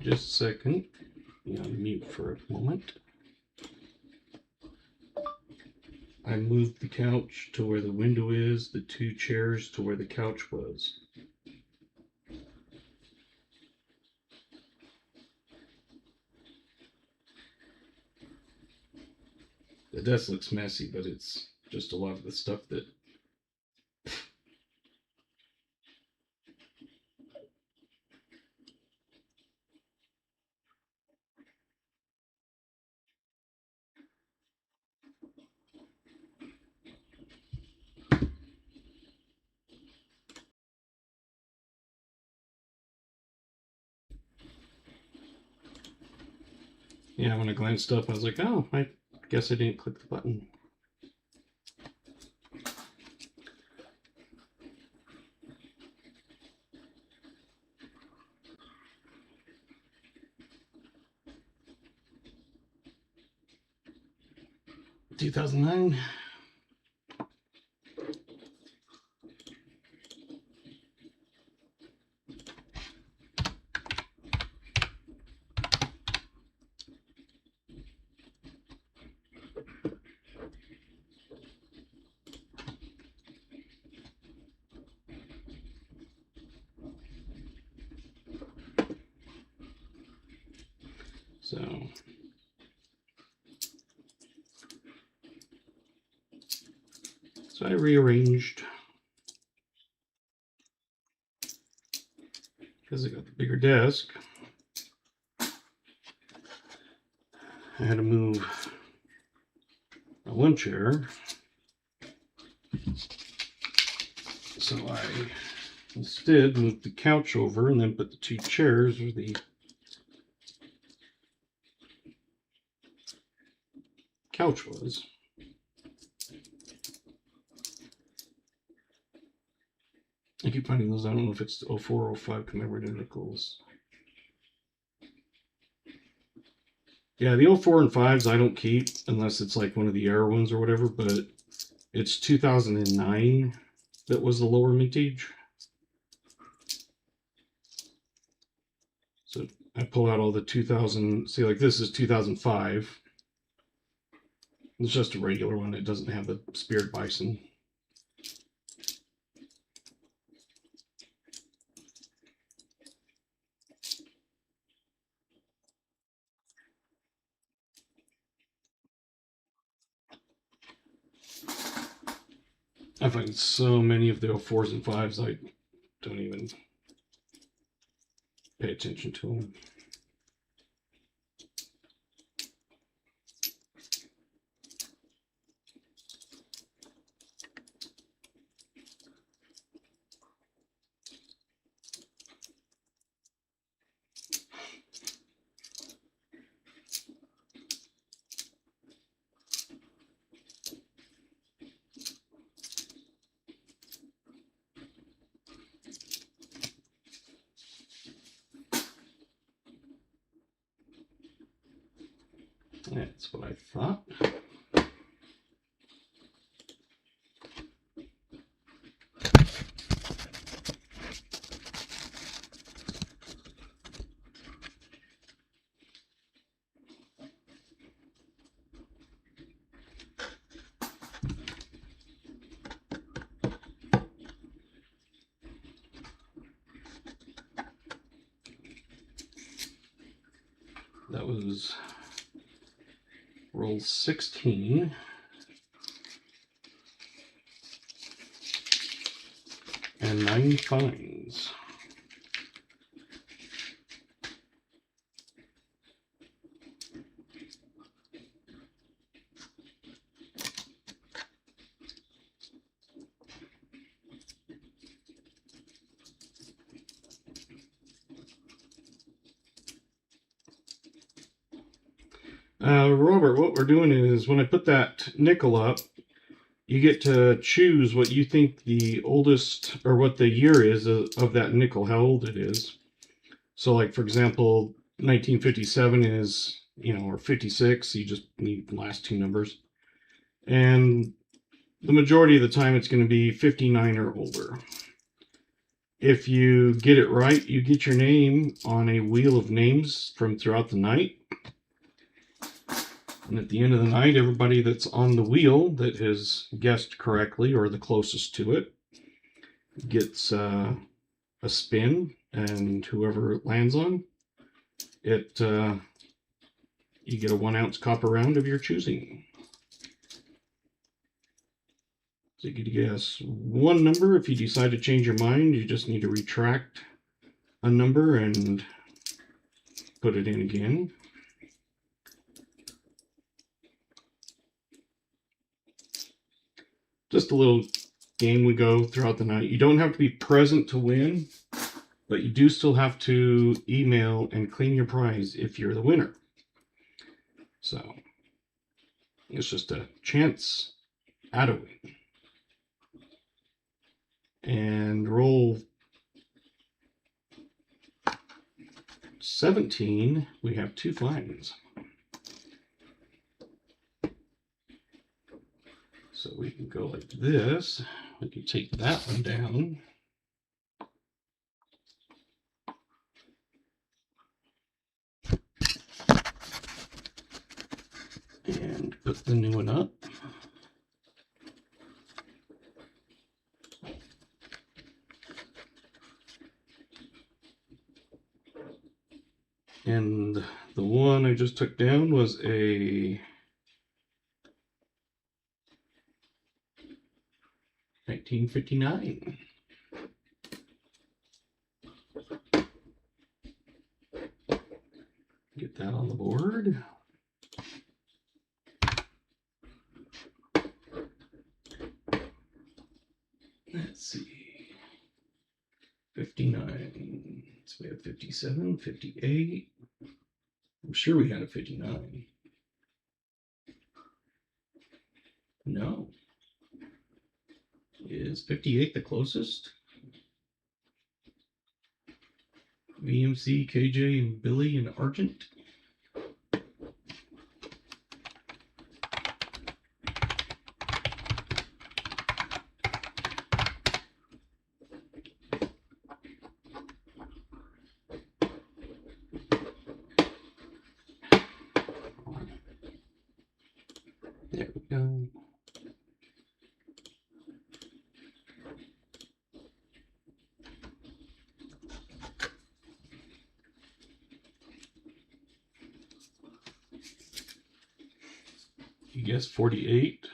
Just a second. On mute for a moment. I moved the couch to where the window is, the two chairs to where the couch was. The desk looks messy, but it's just a lot of the stuff that when I glanced up, I was like, oh, I guess I didn't click the button. $2,009. So I rearranged because I got the bigger desk. I had to move one chair, so I instead moved the couch over and then put the 2 chairs where the couch was. I keep finding those. I don't know if it's 04 or 05 commemorative nickels. Yeah, the 04 and 5s I don't keep unless it's like one of the error ones or whatever, but it's 2009 that was the lower mintage. So I pull out all the 2000, see, like this is 2005. It's just a regular one. It doesn't have the speared bison. I find so many of the 04s and 5s, I don't even pay attention to them. That's what I thought. That was roll 16. And 9 fines. Robert, what we're doing is when I put that nickel up, you get to choose what you think the oldest, or what the year is of that nickel, how old it is. So like, for example, 1957 is, or 56, you just need the last 2 numbers. And the majority of the time it's going to be 59 or older. If you get it right, you get your name on a wheel of names from throughout the night. And at the end of the night, everybody that's on the wheel that has guessed correctly or the closest to it gets a spin, and whoever it lands on, you get a 1 ounce copper round of your choosing. So you get to guess 1 number. If you decide to change your mind, you just need to retract a number and put it in again. Just a little game we go throughout the night. You don't have to be present to win, but you do still have to email and claim your prize if you're the winner. So It's just a chance add-a-wing. And roll 17, we have 2 finds. So we can go like this. We can take that one down. And put the new one up. And the one I just took down was a 1959. Get that on the board. Let's see. 59. So we have 57, 58. I'm sure we had a 59. No. Is 58 the closest? VMC, KJ, and Billy and Argent. There we go. You guess 48.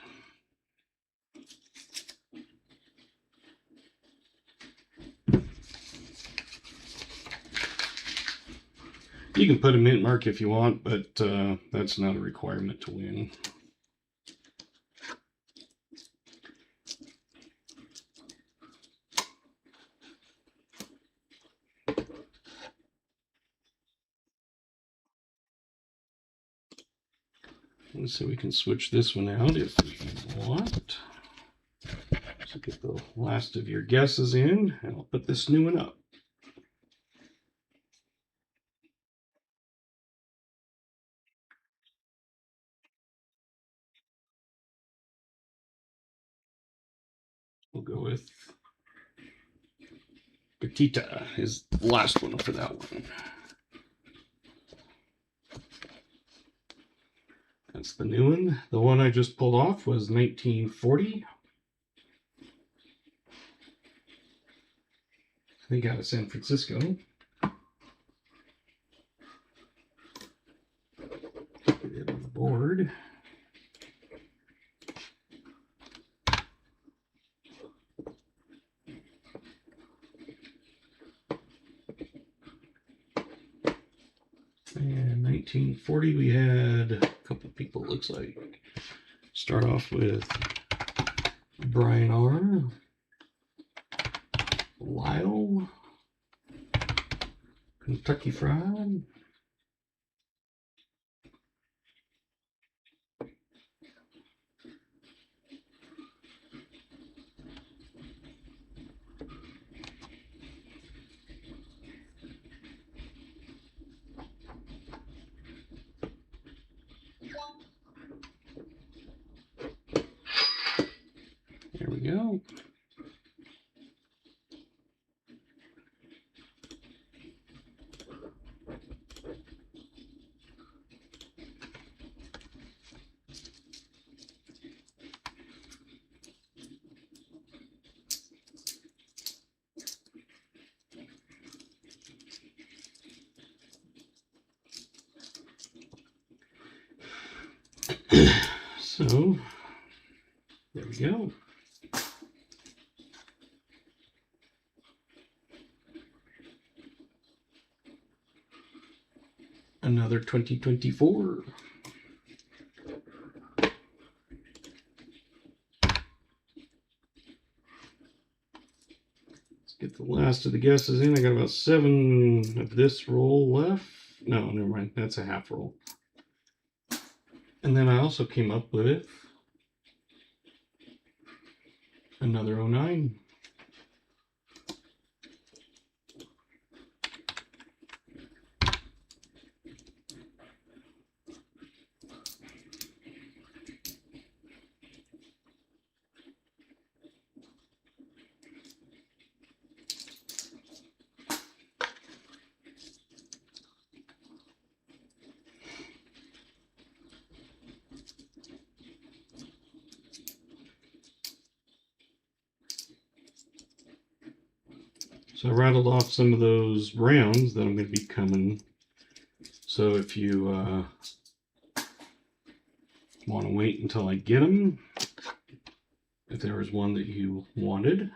You can put a mint mark if you want, but that's not a requirement to win. So we can switch this one out if we want. So get the last of your guesses in, and I'll put this new one up. We'll go with Petita is the last one for that one. That's the new one. The one I just pulled off was 1940. I think out of San Francisco. Put it on the board. And 1940, we had a couple people, looks like. Start off with Brian R. Lyle. Kentucky Fried. There we go. So, there we go. Another 2024. Let's get the last of the guesses in. I got about 7 of this roll left. No, never mind. That's a half roll. And then I also came up with another 09. So I rattled off some of those rounds that I'm going to be coming. So if you want to wait until I get them, if there was one that you wanted.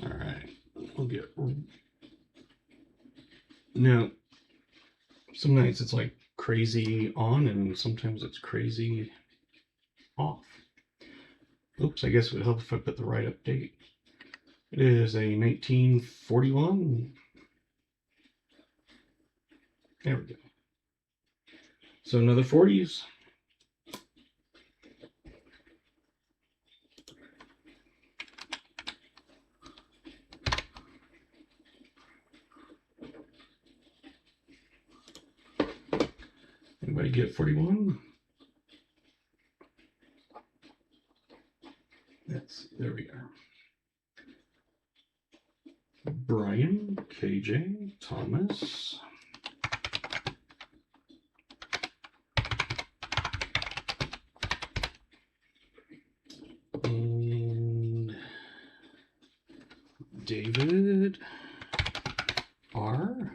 All right, we'll get. Now, some nights it's like crazy on, and sometimes it's crazy off. Oops, I guess it would help if I put the right update. It is a 1941. There we go. So another 40s. Anybody get 41? There we are. Brian, KJ, Thomas. And David, R,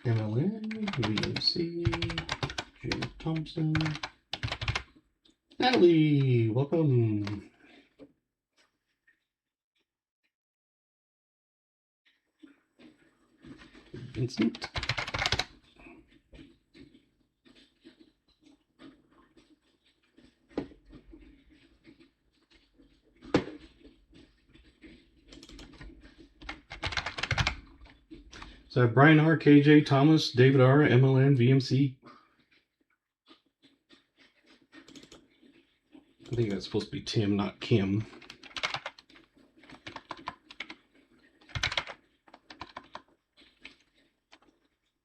MLN, VMC, Jim Thompson, Natalie, welcome. Vincent. So I have Brian R, KJ, Thomas, David R, MLN, VMC. I think that's supposed to be Tim, not Kim.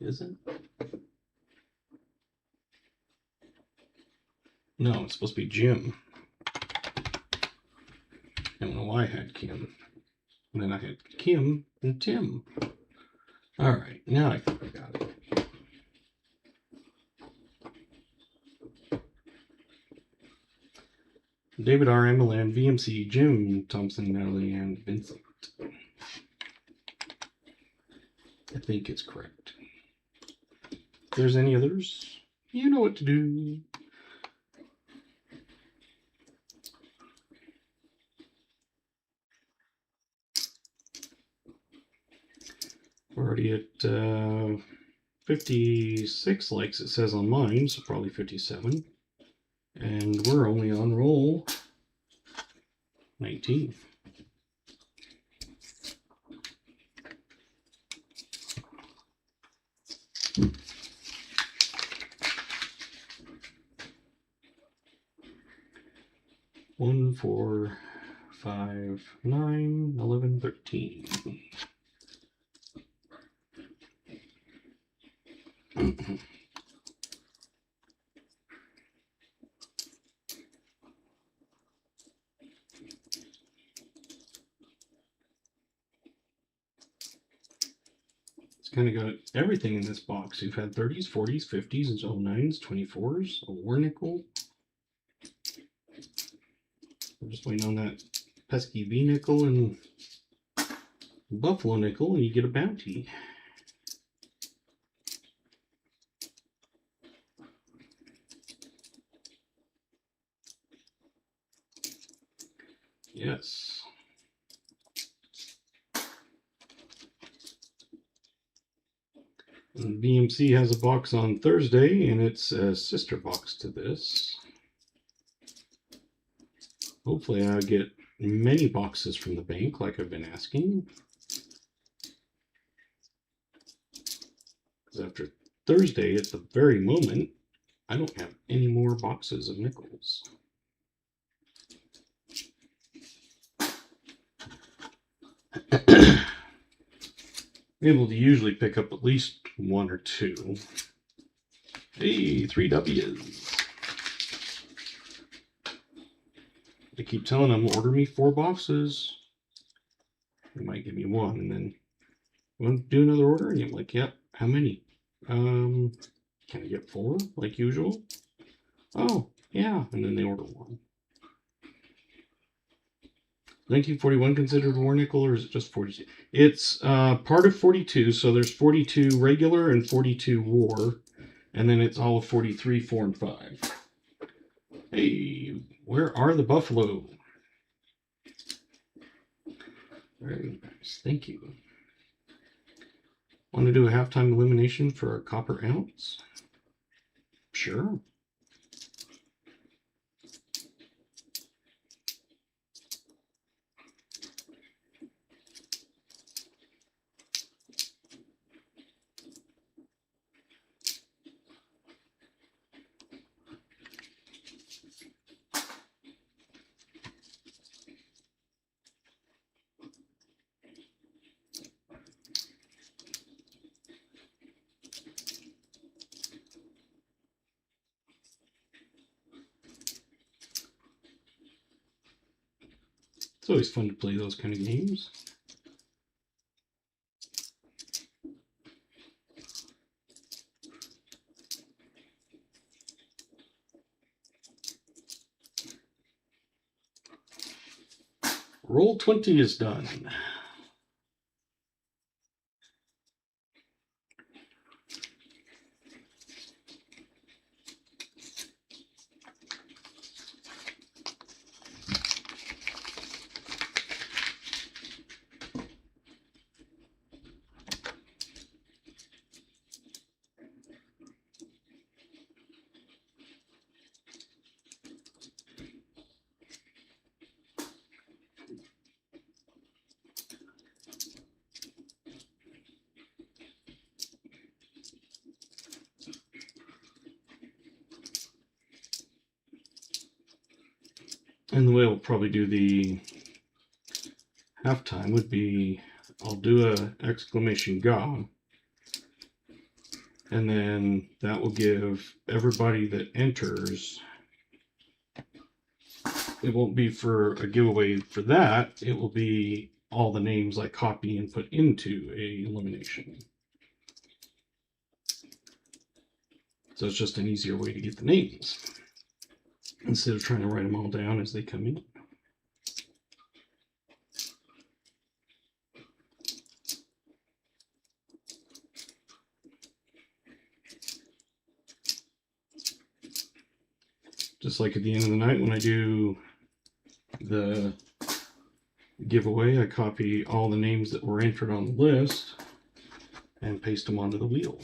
Is it? No, it's supposed to be Jim. I don't know why I had Kim. And then I had Kim and Tim. All right, now I think I got it. David R, MLN, VMC, Jim Thompson, Natalie, and Vincent. I think it's correct. If there's any others, you know what to do. We're already at 56 likes, it says on mine, so probably 57. And we're only on roll 19. One, 4, 5, 9, 11, 13. It's kind of got everything in this box. You've had 30s, 40s, 50s, and 09s, 24s, a war nickel. I'm just waiting on that pesky V nickel and buffalo nickel, and you get a bounty. Yes. And BMC has a box on Thursday, and it's a sister box to this. Hopefully I'll get many boxes from the bank like I've been asking. Because after Thursday, at the very moment, I don't have any more boxes of nickels. Able to usually pick up at least one or two. Hey, 3 W's. I keep telling them, order me 4 boxes. They might give me one, and then want to do another order? And I'm like, yep. How many? Can I get 4 like usual? Oh, yeah. And then they order one. 1941 considered war nickel, or is it just 42? It's part of 42, so there's 42 regular and 42 war, and then it's all of 43, 4, and 5. Hey, where are the buffalo? Very nice, thank you. Want to do a halftime elimination for a copper ounce? Sure. It's always fun to play those kind of games. Roll 20 is done. And the way I'll probably do the halftime would be, I'll do a exclamation "Ga," and then that will give everybody that enters, it won't be for a giveaway for that, it will be all the names I copy and put into a elimination. So it's just an easier way to get the names, instead of trying to write them all down as they come in. Just like at the end of the night when I do the giveaway, I copy all the names that were entered on the list and paste them onto the wheel.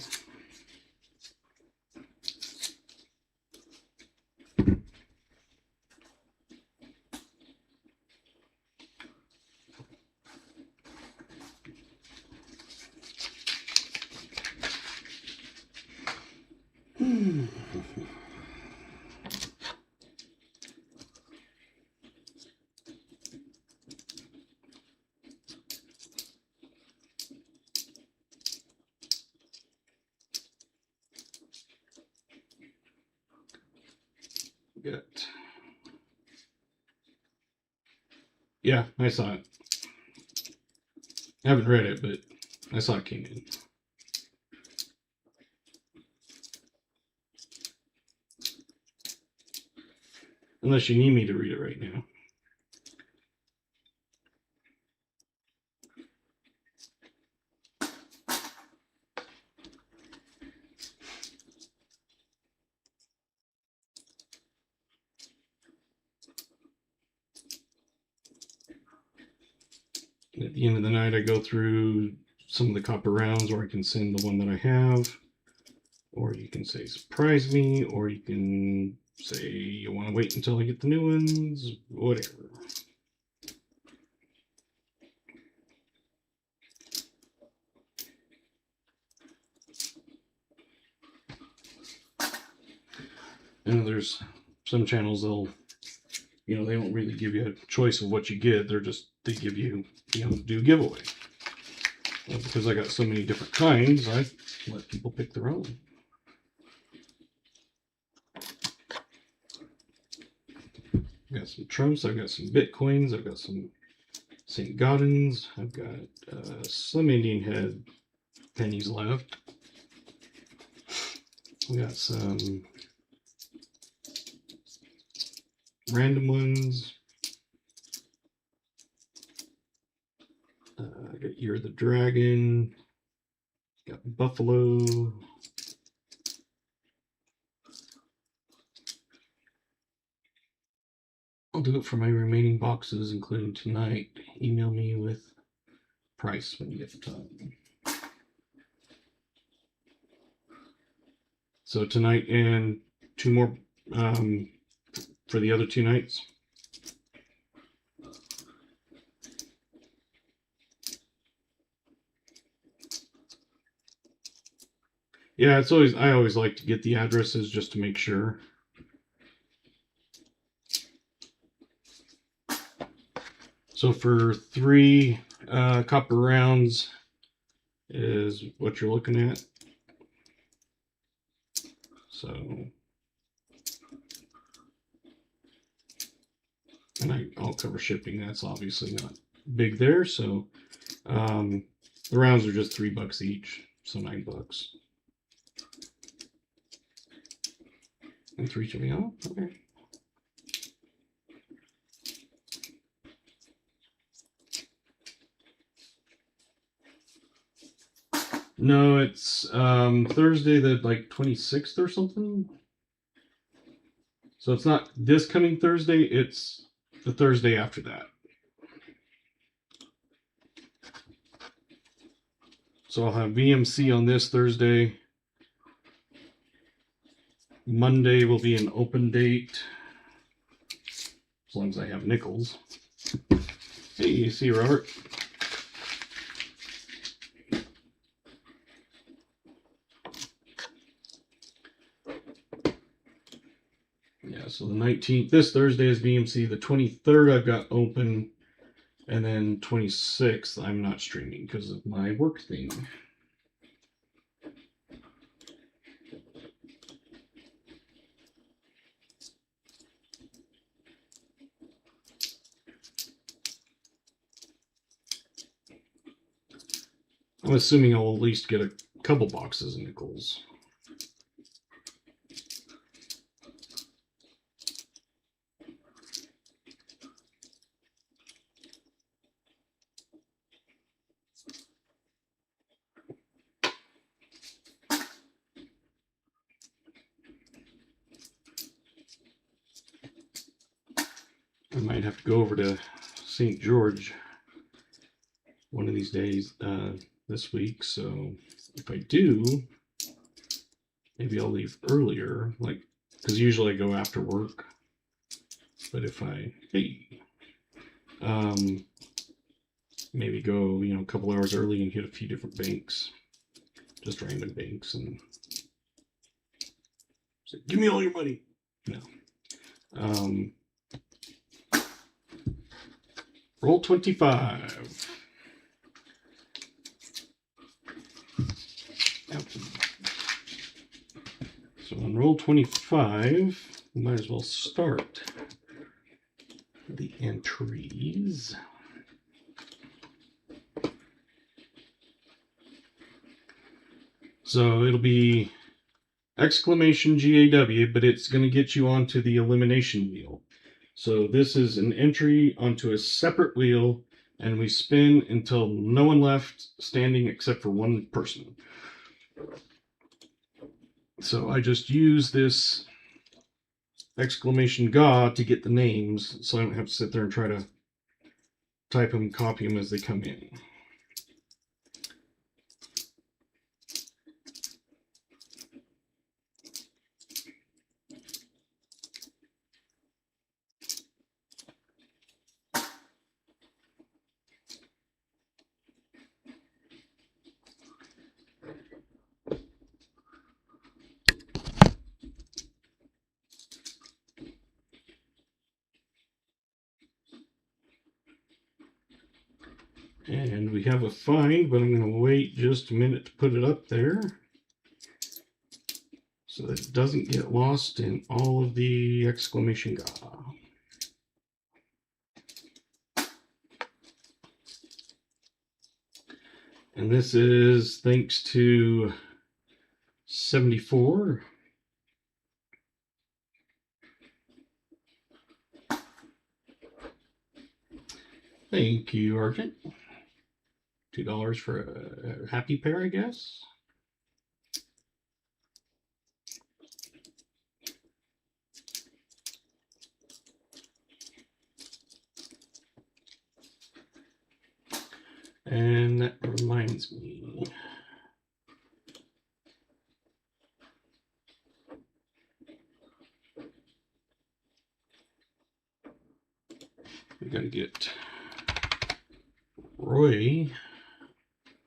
Good. Yeah, I saw it. I haven't read it, but I saw it came in. Unless you need me to read it right now. At the end of the night, I go through some of the copper rounds, or I can send the one that I have, or you can say surprise me, or you can say you want to wait until I get the new ones, whatever. And there's some channels they don't really give you a choice of what you get. They give you, do giveaway. Well, because I got so many different kinds, I let people pick their own. I've got some Trumps, I've got some Bitcoins, I've got some St. Gaudens, I've got some Indian Head pennies left. We got some random ones. I got Year of the Dragon. Got Buffalo. I'll do it for my remaining boxes, including tonight. Email me with price when you get the time. So tonight and two more for the other 2 nights. Yeah, I always like to get the addresses just to make sure. So for 3 copper rounds is what you're looking at. So, and I'll cover shipping. That's obviously not big there. So the rounds are just $3 each, so $9. And 3 to me. Oh, okay. No, it's Thursday the 26th or something. So it's not this coming Thursday, it's the Thursday after that. So I'll have VMC on this Thursday. Monday will be an open date, as long as I have nickels. Hey, you see Robert? Yeah, so the 19th, this Thursday is VMC. The 23rd I've got open, and then 26th I'm not streaming because of my work thing. I'm assuming I'll at least get a couple boxes of nickels. I might have to go over to St. George one of these days this week, so if I do, maybe I'll leave earlier, because usually I go after work. But if I maybe go a couple hours early and hit a few different banks, just random banks, and say, give me all your money. No. Roll 25. So on roll 25, we might as well start the entries. So it'll be exclamation GAW, but it's going to get you onto the elimination wheel. So this is an entry onto a separate wheel, and we spin until no one left standing except for one person. So I just use this exclamation GAW to get the names, so I don't have to sit there and try to type them, copy them as they come in. And we have a find, but I'm going to wait just a minute to put it up there so that it doesn't get lost in all of the exclamation ga. And this is thanks to 74. Thank you, Argent. $2 for a happy pair, I guess. And that reminds me. We gotta get Roy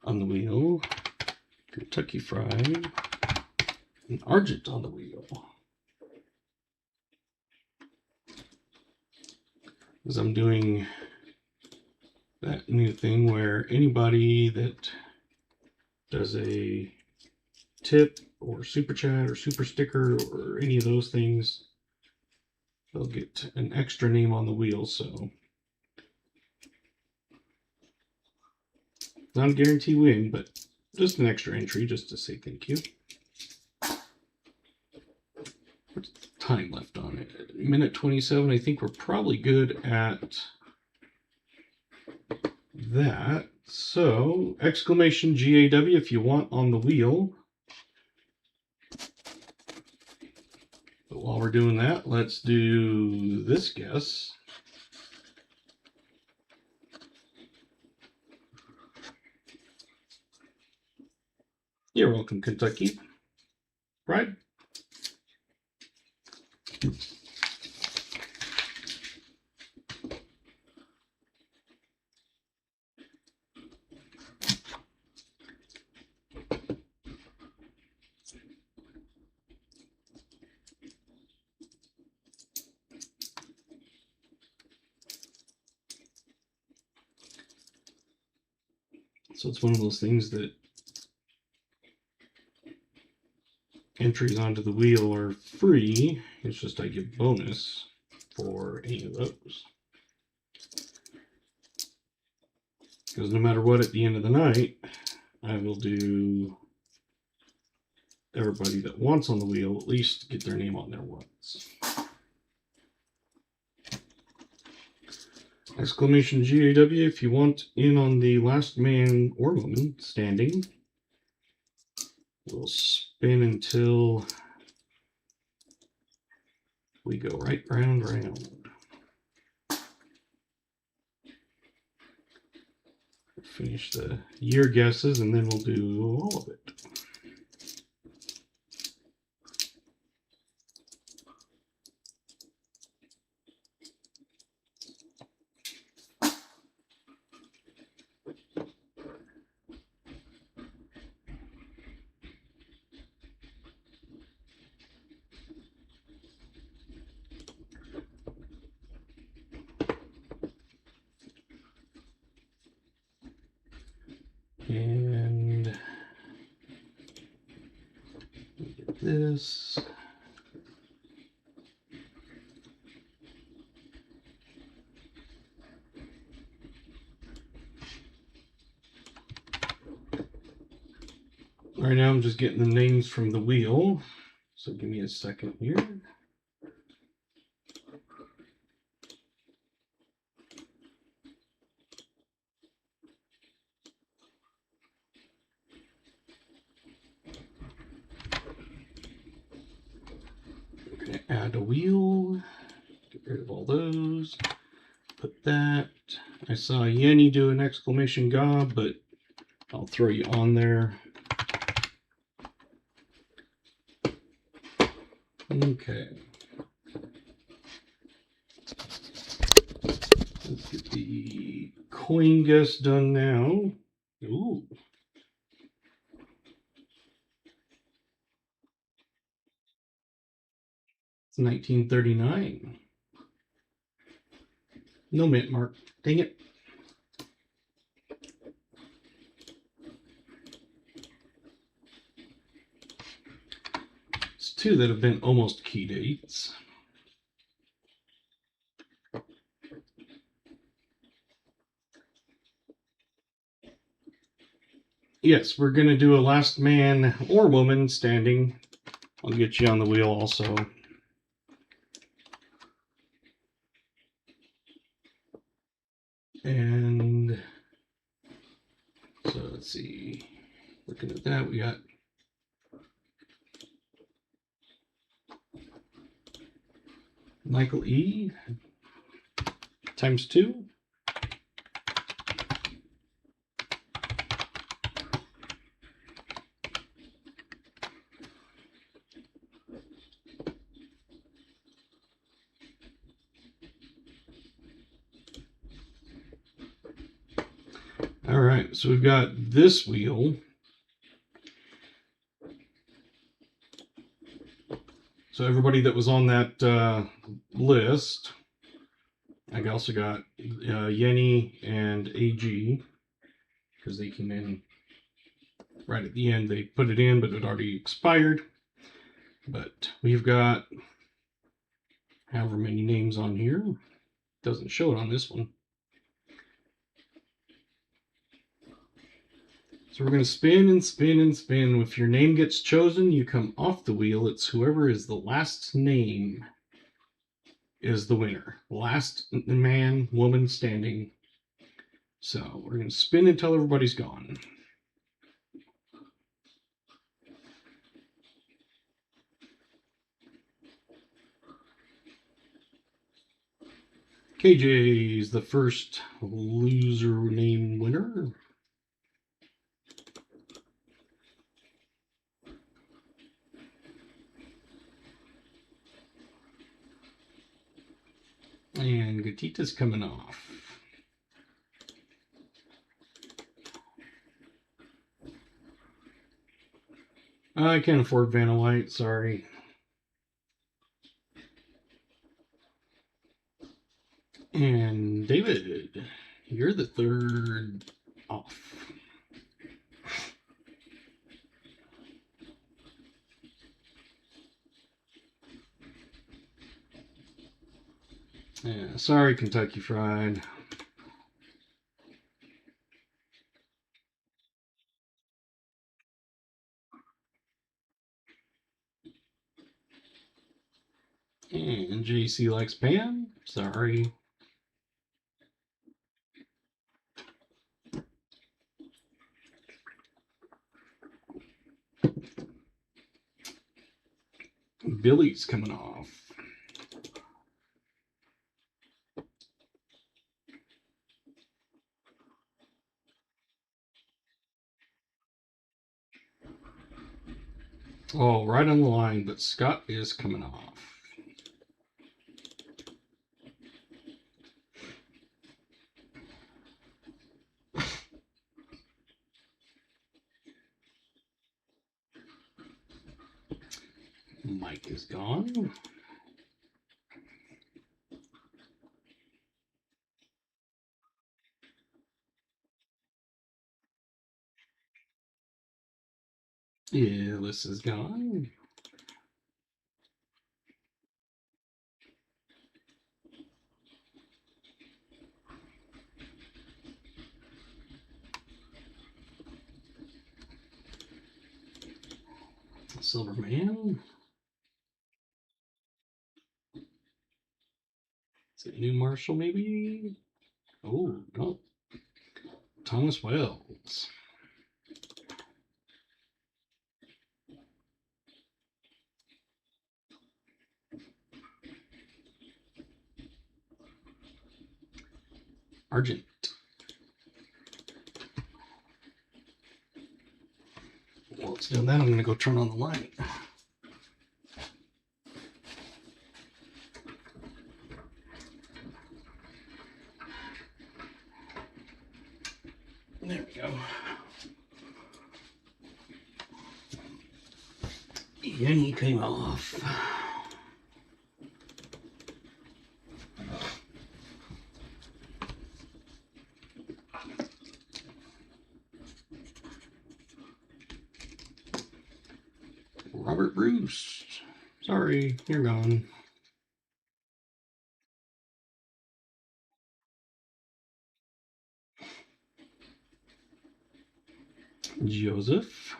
on the wheel, Kentucky Fried, and Argent on the wheel. Because I'm doing that new thing where anybody that does a tip or super chat or super sticker or any of those things, they'll get an extra name on the wheel. So not a guarantee win, but just an extra entry just to say thank you. What's the time left on it? Minute 27. I think we're probably good at that. So exclamation GAW if you want on the wheel. But while we're doing that, let's do this guess. You're welcome, Kentucky. Right? So it's one of those things that entries onto the wheel are free. It's just I give bonus for any of those. Because no matter what, at the end of the night, I will do everybody that wants on the wheel at least get their name on there once. Exclamation GAW if you want in on the last man or woman standing. We'll spin until we go right round. Finish the year guesses and then we'll do all of it. And get this. Right now I'm just getting the names from the wheel. So give me a second here. We're going to add a wheel. Get rid of all those. Put that. I saw Yenny do an exclamation gob, but I'll throw you on there. Okay. Let's get the coin guess done now. Ooh. It's 1939. No mint mark. Dang it. two that have been almost key dates. Yes, we're going to do a last man or woman standing. I'll get you on the wheel also. And so let's see. Looking at that, we got Michael E. times 2. All right, so we've got this wheel. So everybody that was on that list, I also got Yenny and AG, because they came in right at the end. They put it in, but it already expired. But we've got however many names on here. Doesn't show it on this one. So we're going to spin and spin and spin. If your name gets chosen, you come off the wheel. It's whoever is the last name is the winner. Last man, woman standing. So we're going to spin until everybody's gone. KJ is the first loser name winner. And Gatita's coming off. I can't afford Vanna White, sorry. And David, you're the third off. Yeah, sorry, Kentucky Fried. And JC likes Pam. Sorry. Billy's coming off. Oh, right on the line, but Scott is coming off. Mike is gone. Ellis is gone. Silverman. Is it New Marshall, maybe? Oh, no. Thomas Wells. Argent. While it's doing that, I'm going to go turn on the light. There we go. Yenny came off. Robert Bruce. Sorry, you're gone. Joseph.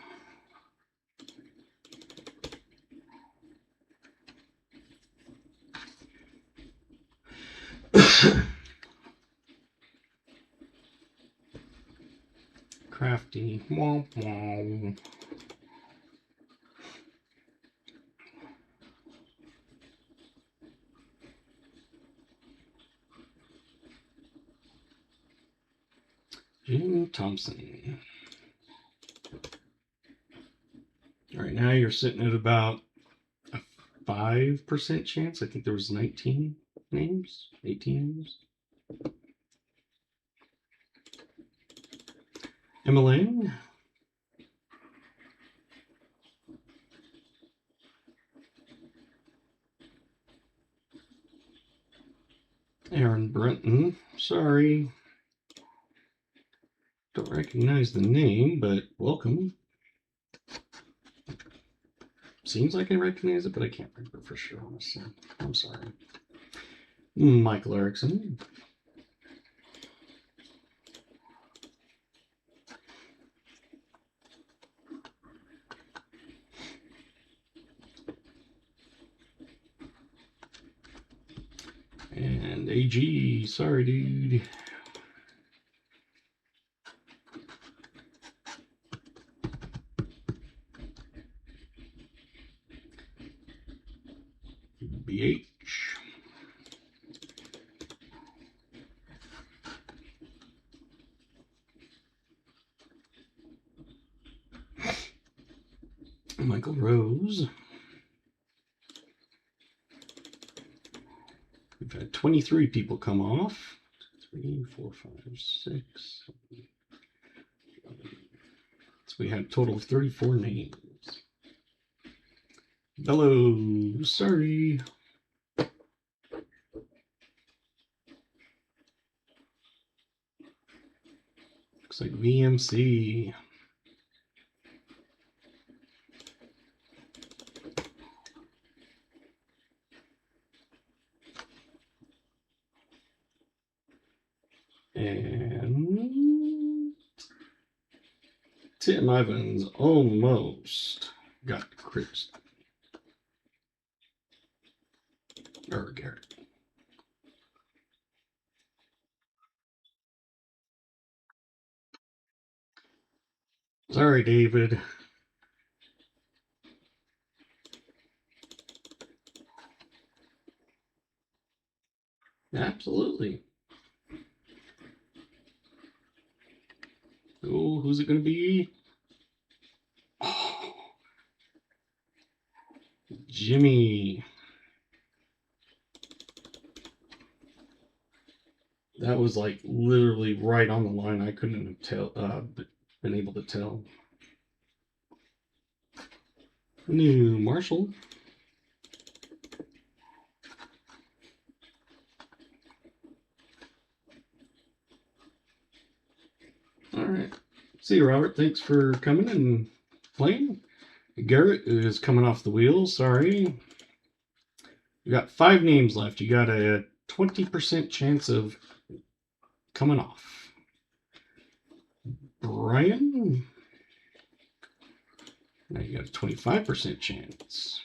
Crafty. Womp womp. Jim Thompson. All right, now you're sitting at about a 5% chance. I think there was 19 names, 18 names. Emmeline. Aaron Brunton. Sorry. Don't recognize the name, but welcome. Seems like I recognize it, but I can't remember for sure, honestly. I'm sorry. Michael Erickson. And AG. Sorry, dude. BH. Michael Rose. We've had 23 people come off. 3, 4, 5, 6. So we had a total of 34 names. Hello, sorry. Looks like VMC. And Tim Evans almost got Chris or Garrett. Sorry, David. Absolutely. Oh, who's it going to be? Oh, Jimmy. That was like literally right on the line. I couldn't have been able to tell. New Marshall. All right. See you, Robert. Thanks for coming and playing. Garrett is coming off the wheel. Sorry. You got 5 names left. You got a 20% chance of coming off. Brian. Now you got a 25% chance.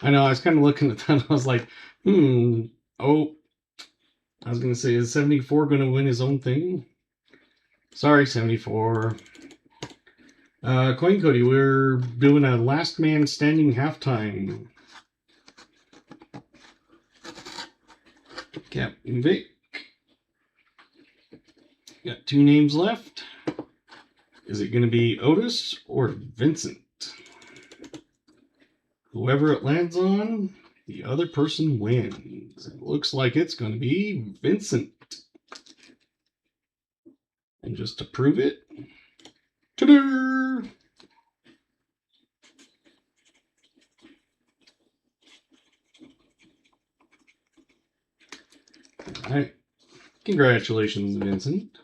I know, I was kind of looking at that. I was like, oh, I was going to say, is 74 going to win his own thing? Sorry, 74. Coin Cody, we're doing a last man standing halftime. Captain Vic. Got 2 names left. Is it going to be Otis or Vincent? Whoever it lands on, the other person wins. It looks like it's going to be Vincent. And just to prove it, ta-da! All right. Congratulations, Vincent.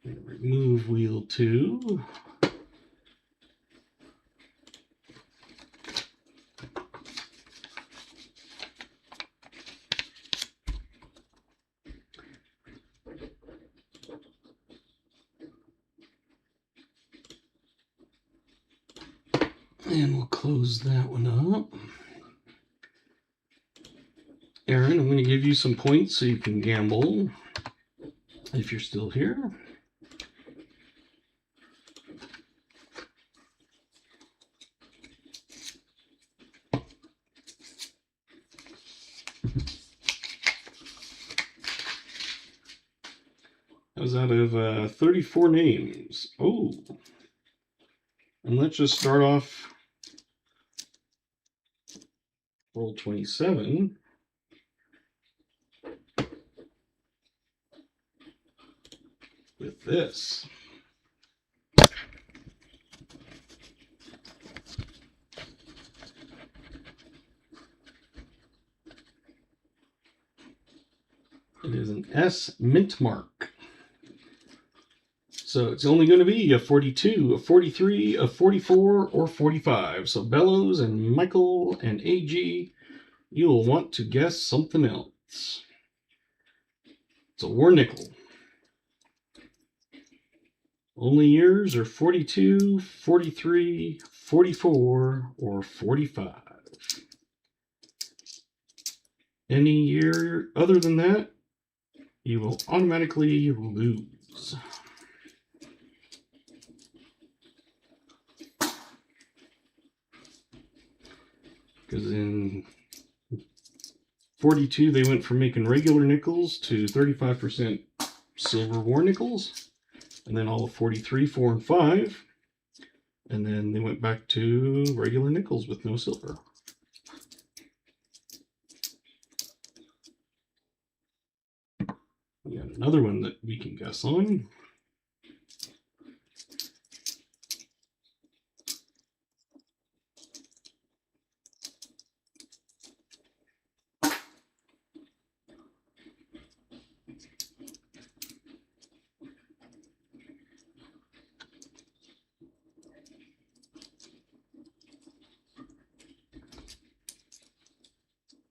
Remove move wheel 2. And we'll close that one up. Aaron, I'm going to give you some points so you can gamble if you're still here. That was out of 34 names. Oh. And let's just start off roll 27. With this. It is an S mint mark. So it's only going to be a 42, a 43, a 44, or 45. So Bellows and Michael and AG, you'll want to guess something else. It's a war nickel. Only years are 42, 43, 44, or 45. Any year other than that, you will automatically lose. Because in 42, they went from making regular nickels to 35% silver war nickels. And then all of 43, 4, and 5. And then they went back to regular nickels with no silver. We got another one that we can guess on.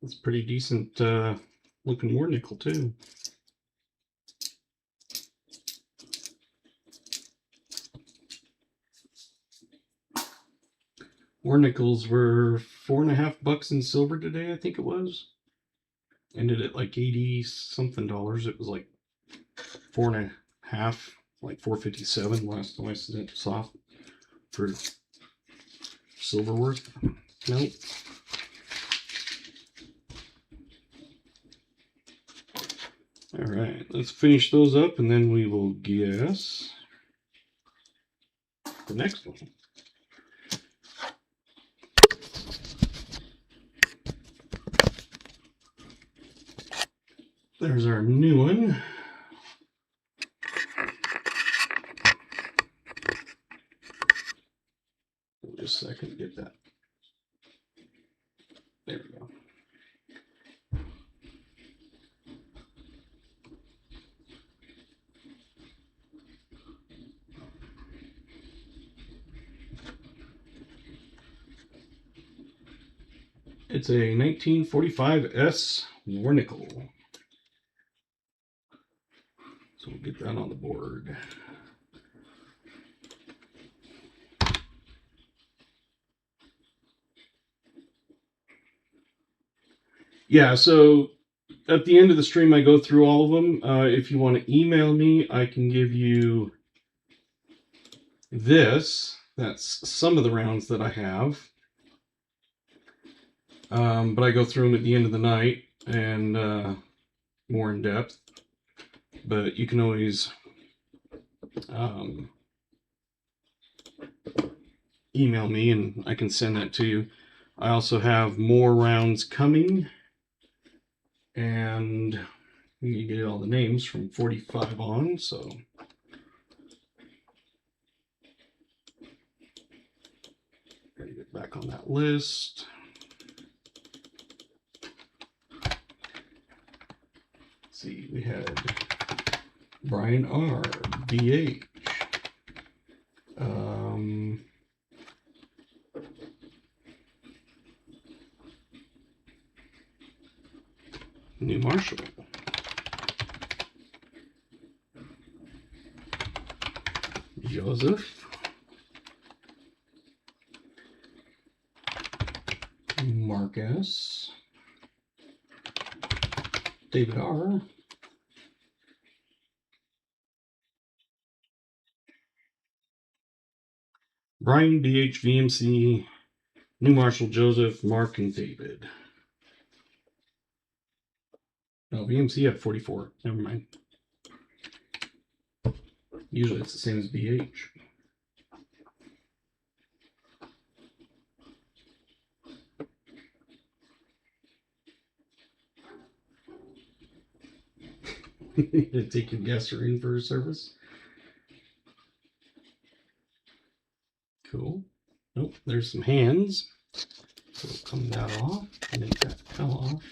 It's pretty decent looking war nickel too. War nickels were $4.50 in silver today, I think it was. Ended at like 80 something dollars. It was like 4.50, like 4.57 last time I saw for silver worth. Nope. All right, let's finish those up and then we will guess the next one. There's our new one. Just a second to get that. There we go. It's a 1945 S war nickel. So we'll get that on the board. Yeah, so at the end of the stream, I go through all of them. If you want to email me, I can give you this. That's some of the rounds that I have. But I go through them at the end of the night and more in depth. But you can always email me and I can send that to you. I also have more rounds coming. And you get all the names from 45 on, so gotta get back on that list. Let's see, we had Brian R, BH, New Marshall. Joseph. Marcus. David R. Brian, DH, VMC, New Marshall, Joseph, Mark, and David. No, VMC had 44. Never mind. Usually it's the same as BH. Take your gasoline for a service. Cool. Nope, there's some hands. So we'll come that off, make that come off.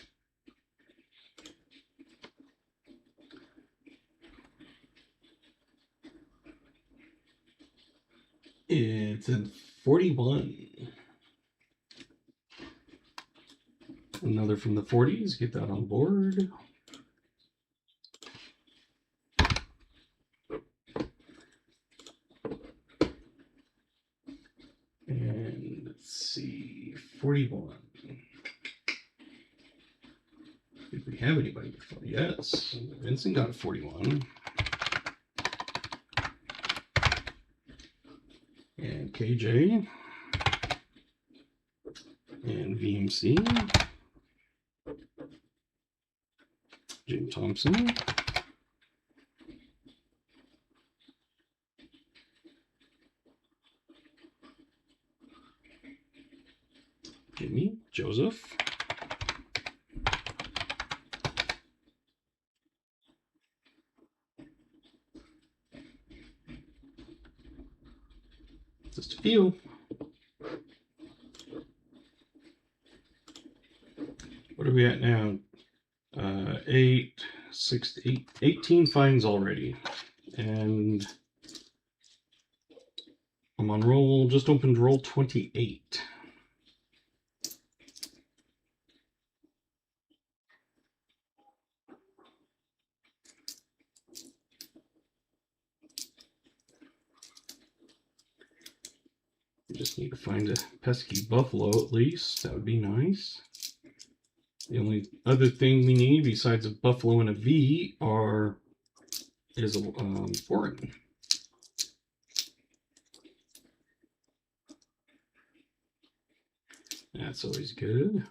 It's at 41. Another from the 40s. Get that on board. And let's see, 41. Did we have anybody before? Yes, Vincent got a 41. And KJ. And VMC. Jim Thompson. Jimmy. Joseph. Just a few. What are we at now? 18 finds already. And I'm on roll, just opened roll 28. We just need to find a pesky buffalo at least. That would be nice. The only other thing we need besides a buffalo and a V is a foreign. That's always good.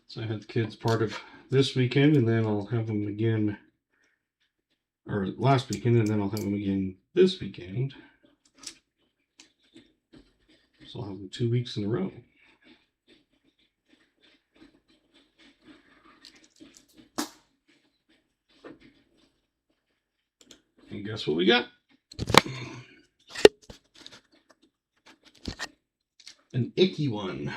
So I had the kids part of this weekend, and then I'll have them again, or last weekend, and then I'll have them again this weekend. So I'll have them 2 weeks in a row. And guess what we got? An icky one.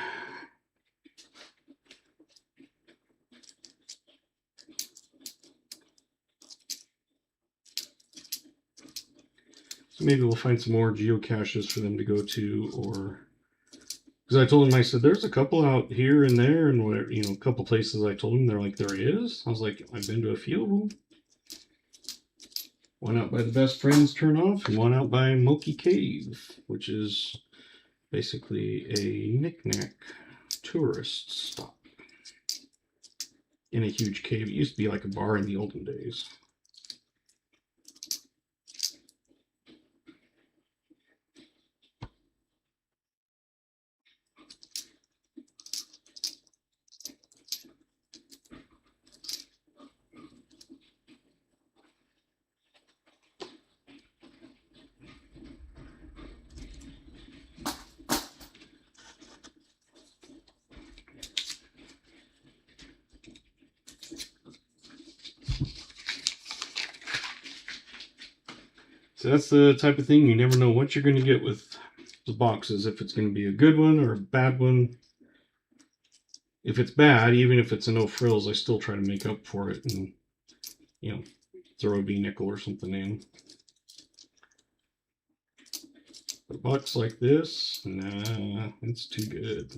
So maybe we'll find some more geocaches for them to go to, or because I told them, I said, there's a couple out here and there, and whatever, you know, a couple places I told them, they're like, there is. I was like, I've been to a few of them. One out by the Best Friends Turnoff, and one out by Moki Cave, which is basically a knick-knack tourist stop in a huge cave. It used to be like a bar in the olden days. So that's the type of thing you never know what you're going to get with the boxes. If it's going to be a good one or a bad one. If it's bad, even if it's a no frills, I still try to make up for it and, you know, throw a V-nickel or something in. A box like this, nah, it's too good.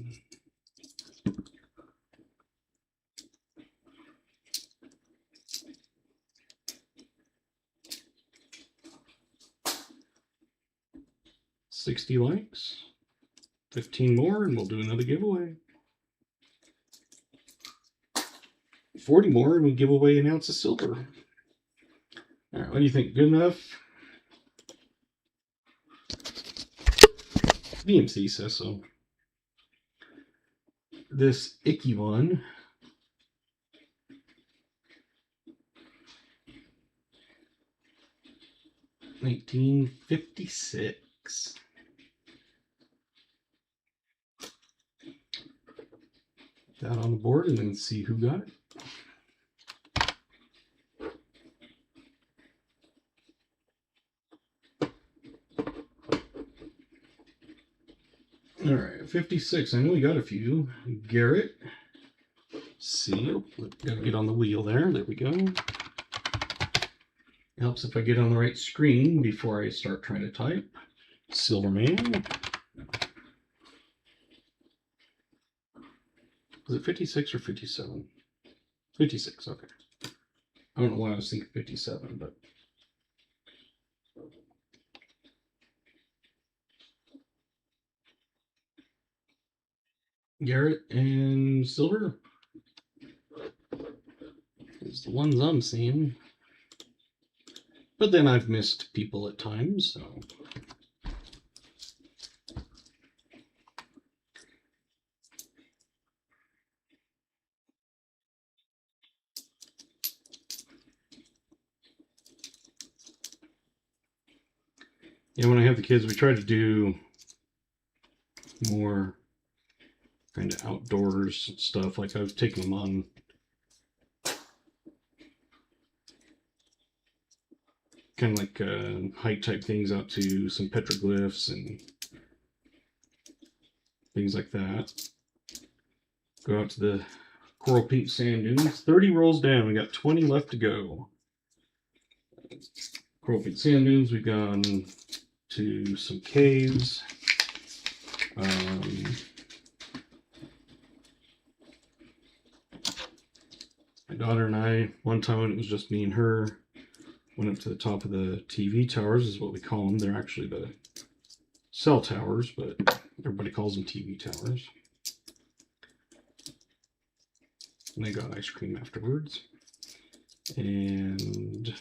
$60 likes, 15 more, and we'll do another giveaway. 40 more, and we'll give away an ounce of silver. All right, what do you think? Good enough? VMC says so. This icky one, $19.56. That on the board and then see who got it. All right, 56. I know we got a few. Garrett, seal. Gotta get on the wheel there. There we go. Helps if I get on the right screen before I start trying to type. Silverman. Was it 56 or 57? 56, okay. I don't know why I was thinking 57, but. Garrett and Silver is the ones I'm seeing. But then I've missed people at times, so. Yeah, when I have the kids, we try to do more kind of outdoors stuff. Like I've taken them on kind of like hike type things out to some petroglyphs and things like that. Go out to the coral pink sand dunes. 30 rolls down. We got 20 left to go. Coral pink sand dunes. We've gone to some caves. My daughter and I, one time when it was just me and her, went up to the top of the TV towers, is what we call them. They're actually the cell towers, but everybody calls them TV towers. And they got ice cream afterwards. And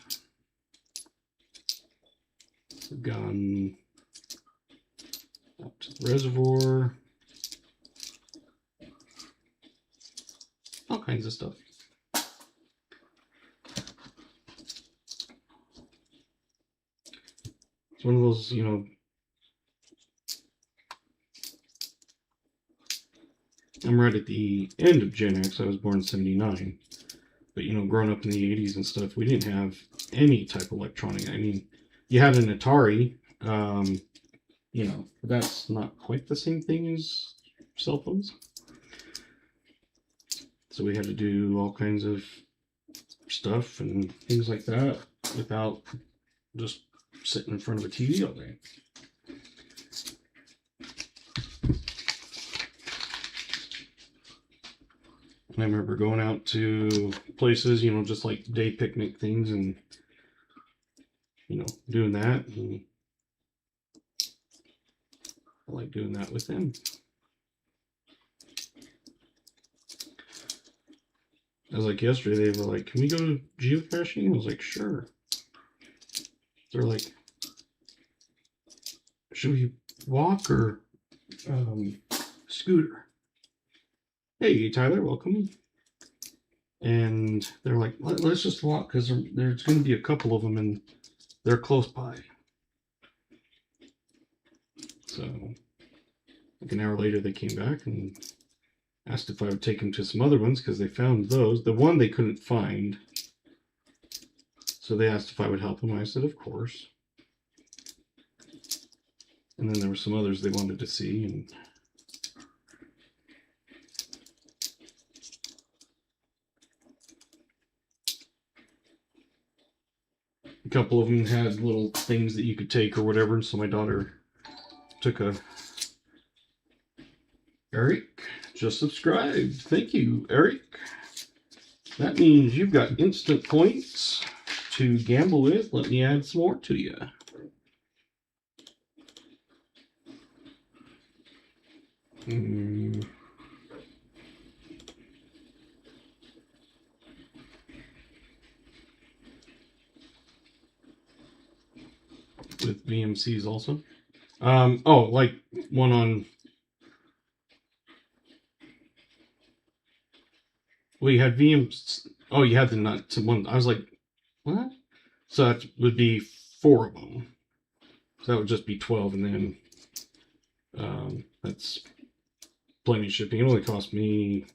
we've gone up to the reservoir. All kinds of stuff. It's one of those, you know, I'm right at the end of Gen X. I was born in 79. But, you know, growing up in the 80s and stuff, we didn't have any type of electronic. I mean, you had an Atari, you know, but that's not quite the same thing as cell phones. So we had to do all kinds of stuff and things like that without just sitting in front of a TV all day. And I remember going out to places, you know, just like day picnic things and, you know, doing that. And I like doing that with them. I was like, yesterday, they were like, can we go geocaching? I was like, sure. They're like, should we walk or scooter? Hey, Tyler, welcome. And they're like, let's just walk because there's going to be a couple of them and they're close by. So, like an hour later, they came back and asked if I would take them to some other ones because they found those. The one they couldn't find. So they asked if I would help them. I said, of course. And then there were some others they wanted to see, and a couple of them had little things that you could take or whatever. And so my daughter took a. Eric just subscribed. Thank you, Eric. That means you've got instant points to gamble with. Let me add some more to you. With VMCs also. Oh, like one on. Well, you had VMs. Oh, you had the nuts one. I was like, what? So that would be 4 of them. So that would just be 12, and then that's plenty of shipping. It only cost me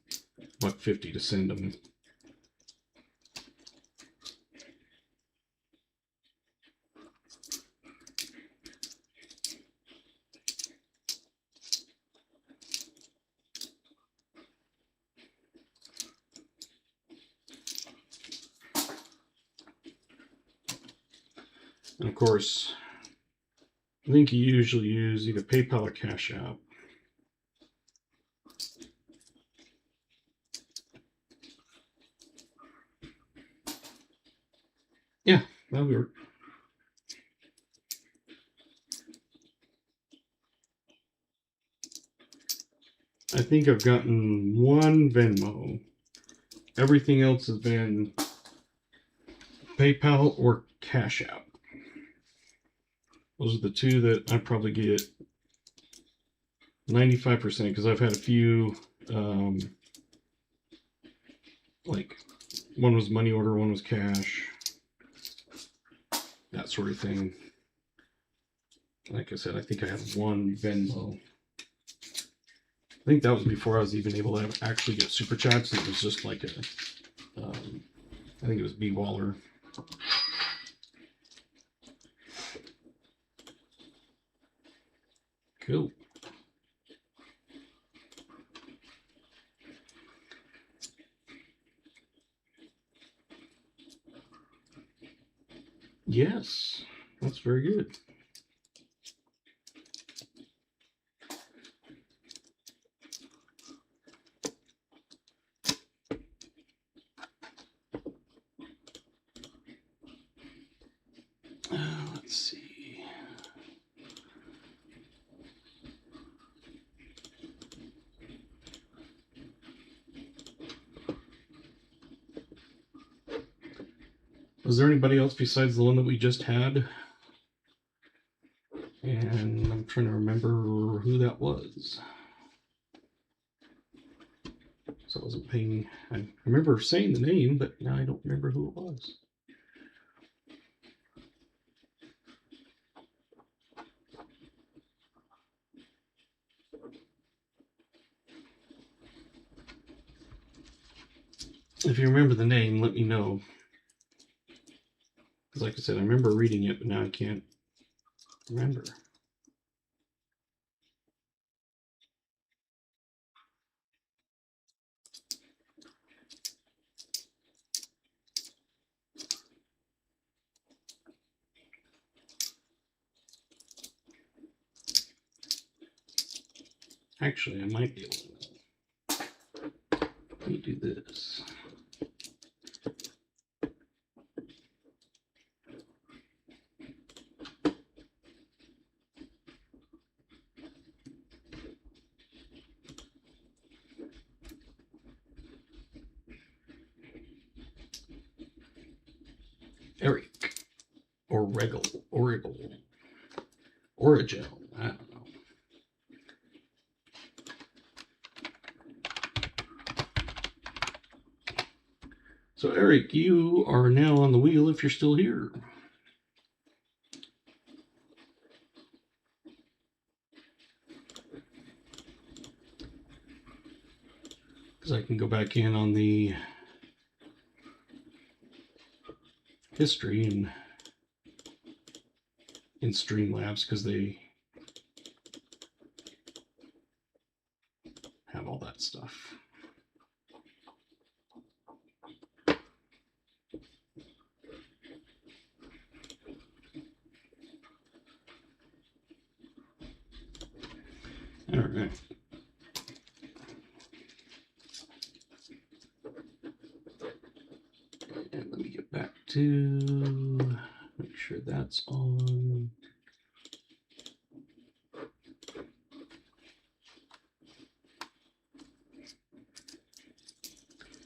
$1.50 to send them. And of course, I think you usually use either PayPal or Cash App. Yeah, that'll work. I think I've gotten one Venmo. Everything else has been PayPal or Cash App. Those are the two that I probably get 95%, because I've had a few, like one was money order, one was cash, that sort of thing. Like I said, I think I had one Venmo. I think that was before I was even able to actually get super chats. It was just like a, I think it was B Waller. Cool. Yes, that's very good. Let's see. Was there anybody else besides the one that we just had? And I'm trying to remember who that was. So I wasn't paying. I remember saying the name, but now I don't remember who it was. If you remember the name, let me know. Because like I said, I remember reading it, but now I can't remember. Actually, I might be able to. Let me do this. Eric. Or Regal. Origel. Origel. I don't know. So, Eric, you are now on the wheel if you're still here. Because I can go back in on the history and in Streamlabs, because they that stuff. All right. And let me get back to make sure that's on.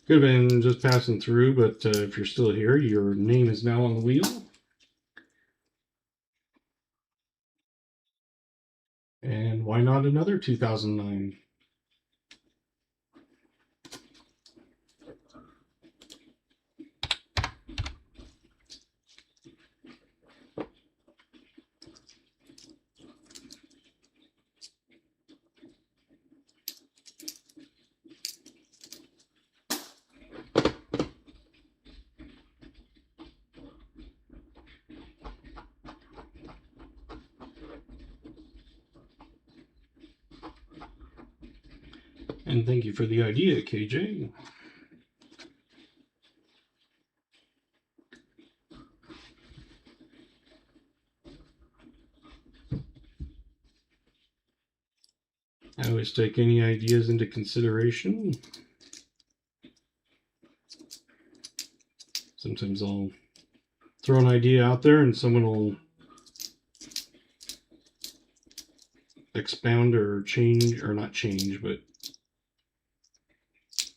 Could have been just passing through, but if you're still here, your name is now on the wheel. And why not another 2009? And thank you for the idea, KJ. I always take any ideas into consideration. Sometimes I'll throw an idea out there and someone will expound or change, or not change, but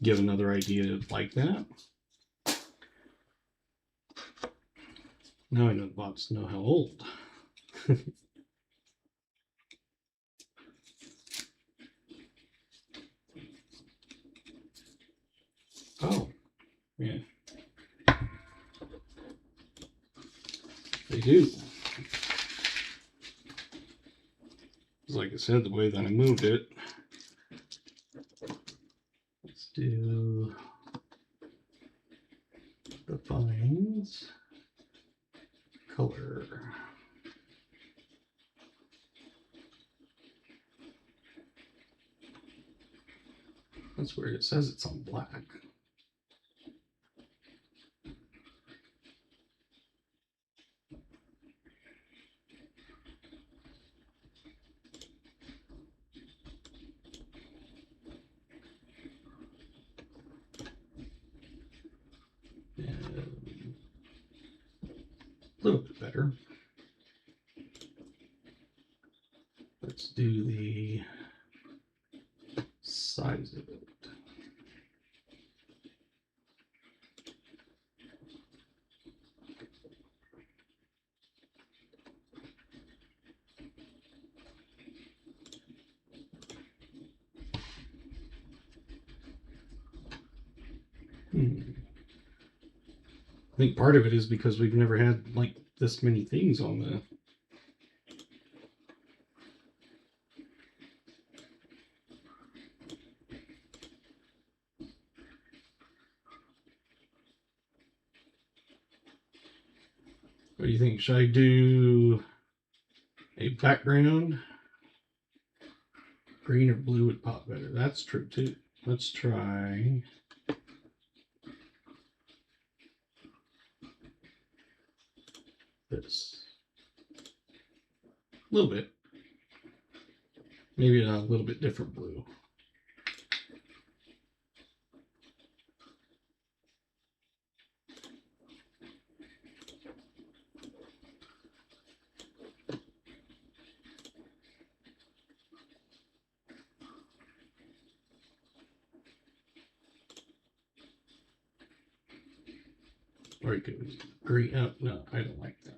give another idea like that. Now I know the bots know how old. Oh, yeah. They do. Like I said, the way that I moved it. Let's do defines color. That's where it says it's on black. A little bit better. Let's do the size of it. I think part of it is because we've never had like this many things on the. What do you think? Should I do a background? Green or blue would pop better. That's true too. Let's try. This. A little bit. Maybe a little bit different blue. Or you could green. Oh, no, I don't like that.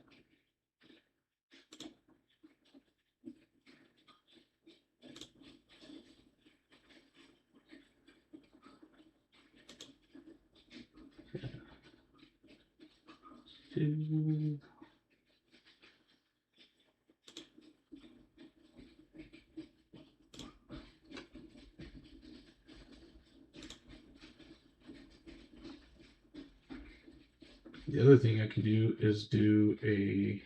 The other thing I can do is do a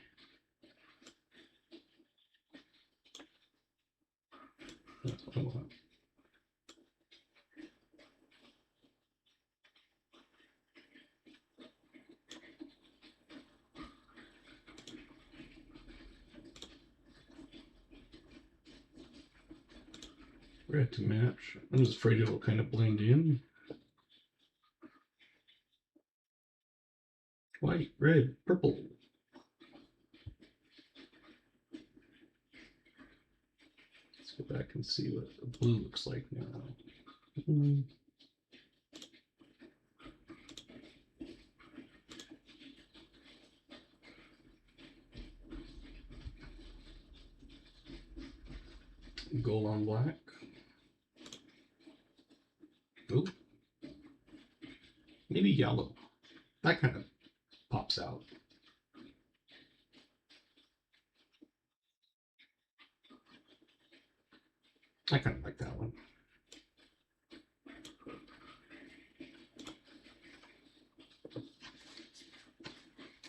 red to match. I'm just afraid it'll kind of blend in. White, red, purple. Let's go back and see what the blue looks like now. Gold on black. Oh, maybe yellow. That kind of pops out. I kind of like that one.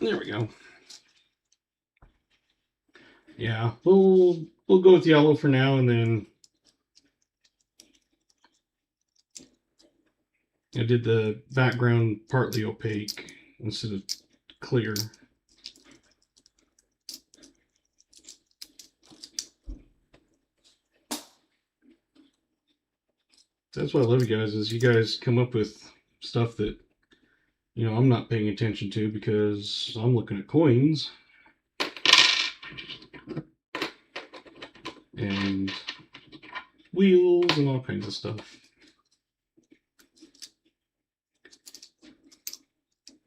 There we go. Yeah, we'll go with yellow for now, and then I did the background partly opaque instead of clear. That's what I love, you guys, is you guys come up with stuff that, you know, I'm not paying attention to because I'm looking at coins and wheels and all kinds of stuff.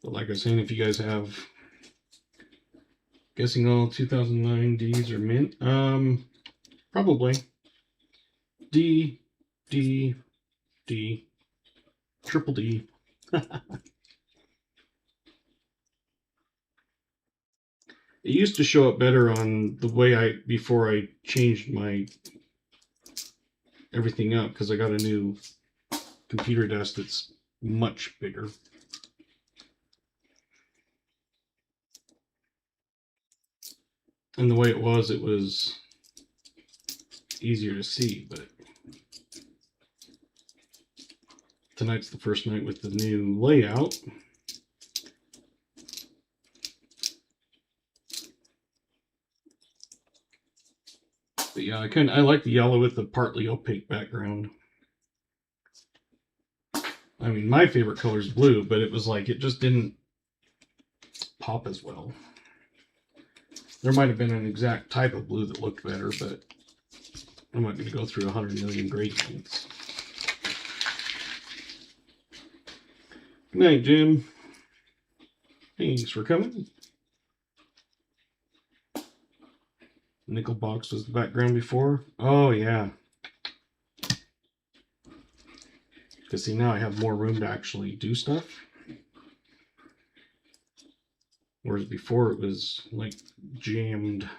But like I was saying, if you guys have, guessing all 2009 Ds are mint, probably D, D, D, triple D. It used to show up better on the way before I changed my everything up, because I got a new computer desk that's much bigger. And the way it was easier to see, but tonight's the first night with the new layout. But yeah, I like the yellow with the partly opaque background. I mean, my favorite color is blue, but it was like, it just didn't pop as well. There might have been an exact type of blue that looked better, but I'm not going to go through 100 million gradients. Good night, Jim. Thanks for coming. Nickel box was the background before. Oh, yeah. Because see, now I have more room to actually do stuff. Whereas before it was like jammed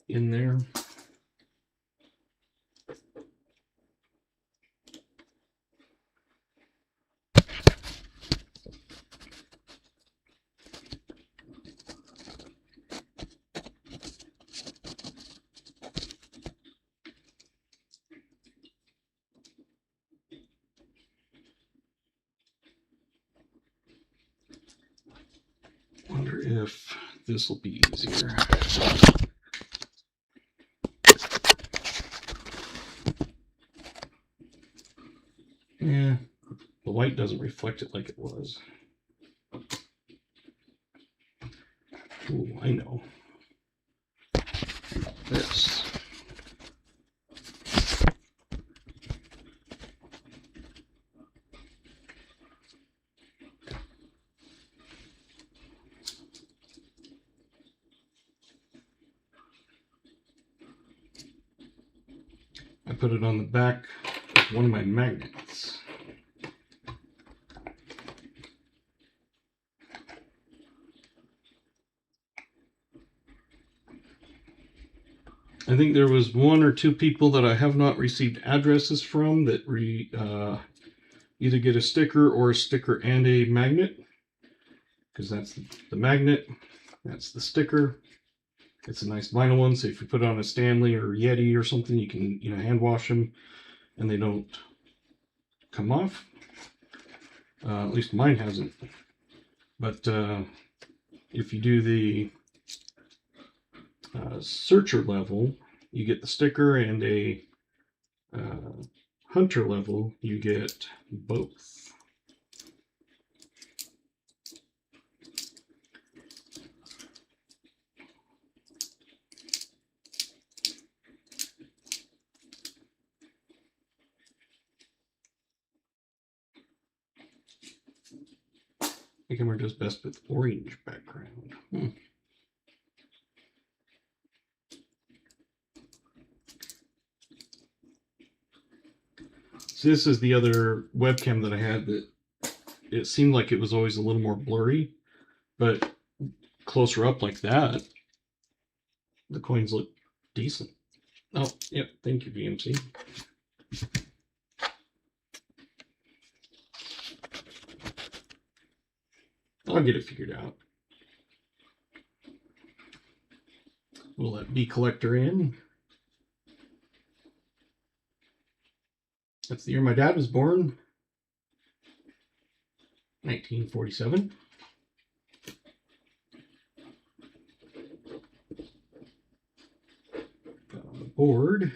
in there. Wonder if this will be easier. Yeah, the light doesn't reflect it like it was. Ooh, I know. This. I put it on the back of one of my magnets. I think there was one or two people that I have not received addresses from that either get a sticker or a sticker and a magnet, because that's the magnet, that's the sticker. It's a nice vinyl one, so if you put it on a Stanley or Yeti or something, you can, you know, hand wash them and they don't come off. At least mine hasn't. But if you do the searcher level, you get the sticker and a hunter level, you get both. The camera does best with orange background. So this is the other webcam that I had that it seemed like it was always a little more blurry, but closer up like that, the coins look decent. Oh, yep. Thank you, VMC. I'll get it figured out. We'll let B collector in. That's the year my dad was born. 1947. Got on the board.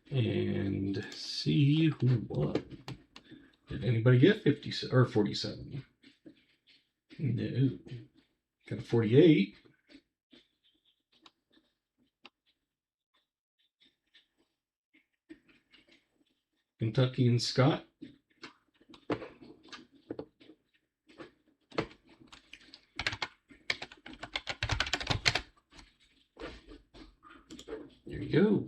And see who won. Did anybody get 50 or 47? No. Got a 48. Kentucky and Scott. There you go.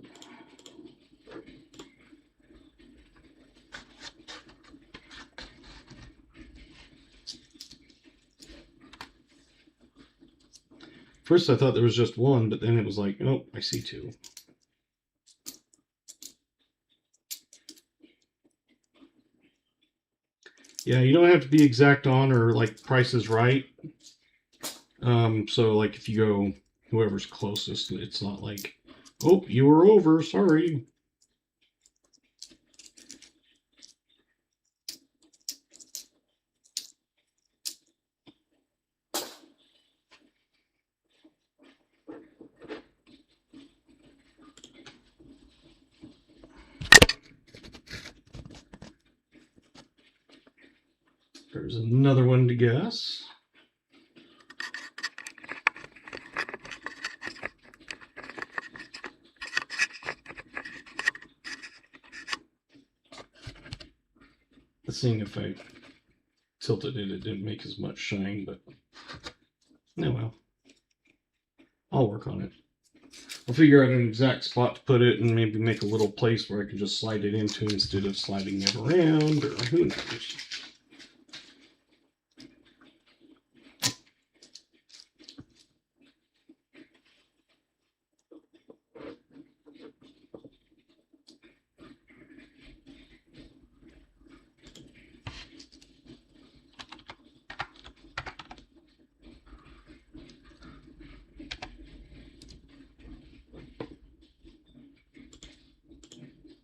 First I thought there was just one, but then it was like, oh, I see two. Yeah, you don't have to be exact on or like Price is Right. So like if you go whoever's closest, it's not like, oh, you were over, sorry. There's another one to guess. Seeing if I tilted it, it didn't make as much shine, but oh well. I'll work on it. I'll figure out an exact spot to put it and maybe make a little place where I can just slide it into instead of sliding it around, or who knows.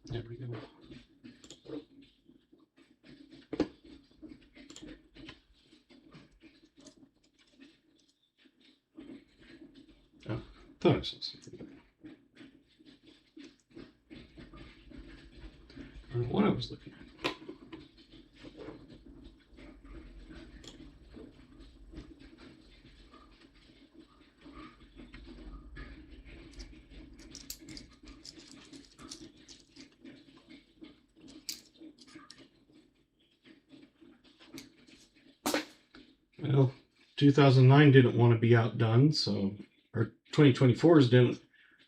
There we go. Oh, thought I saw something. I don't know what I was looking at. Well, 2009 didn't want to be outdone, so, or 2024s didn't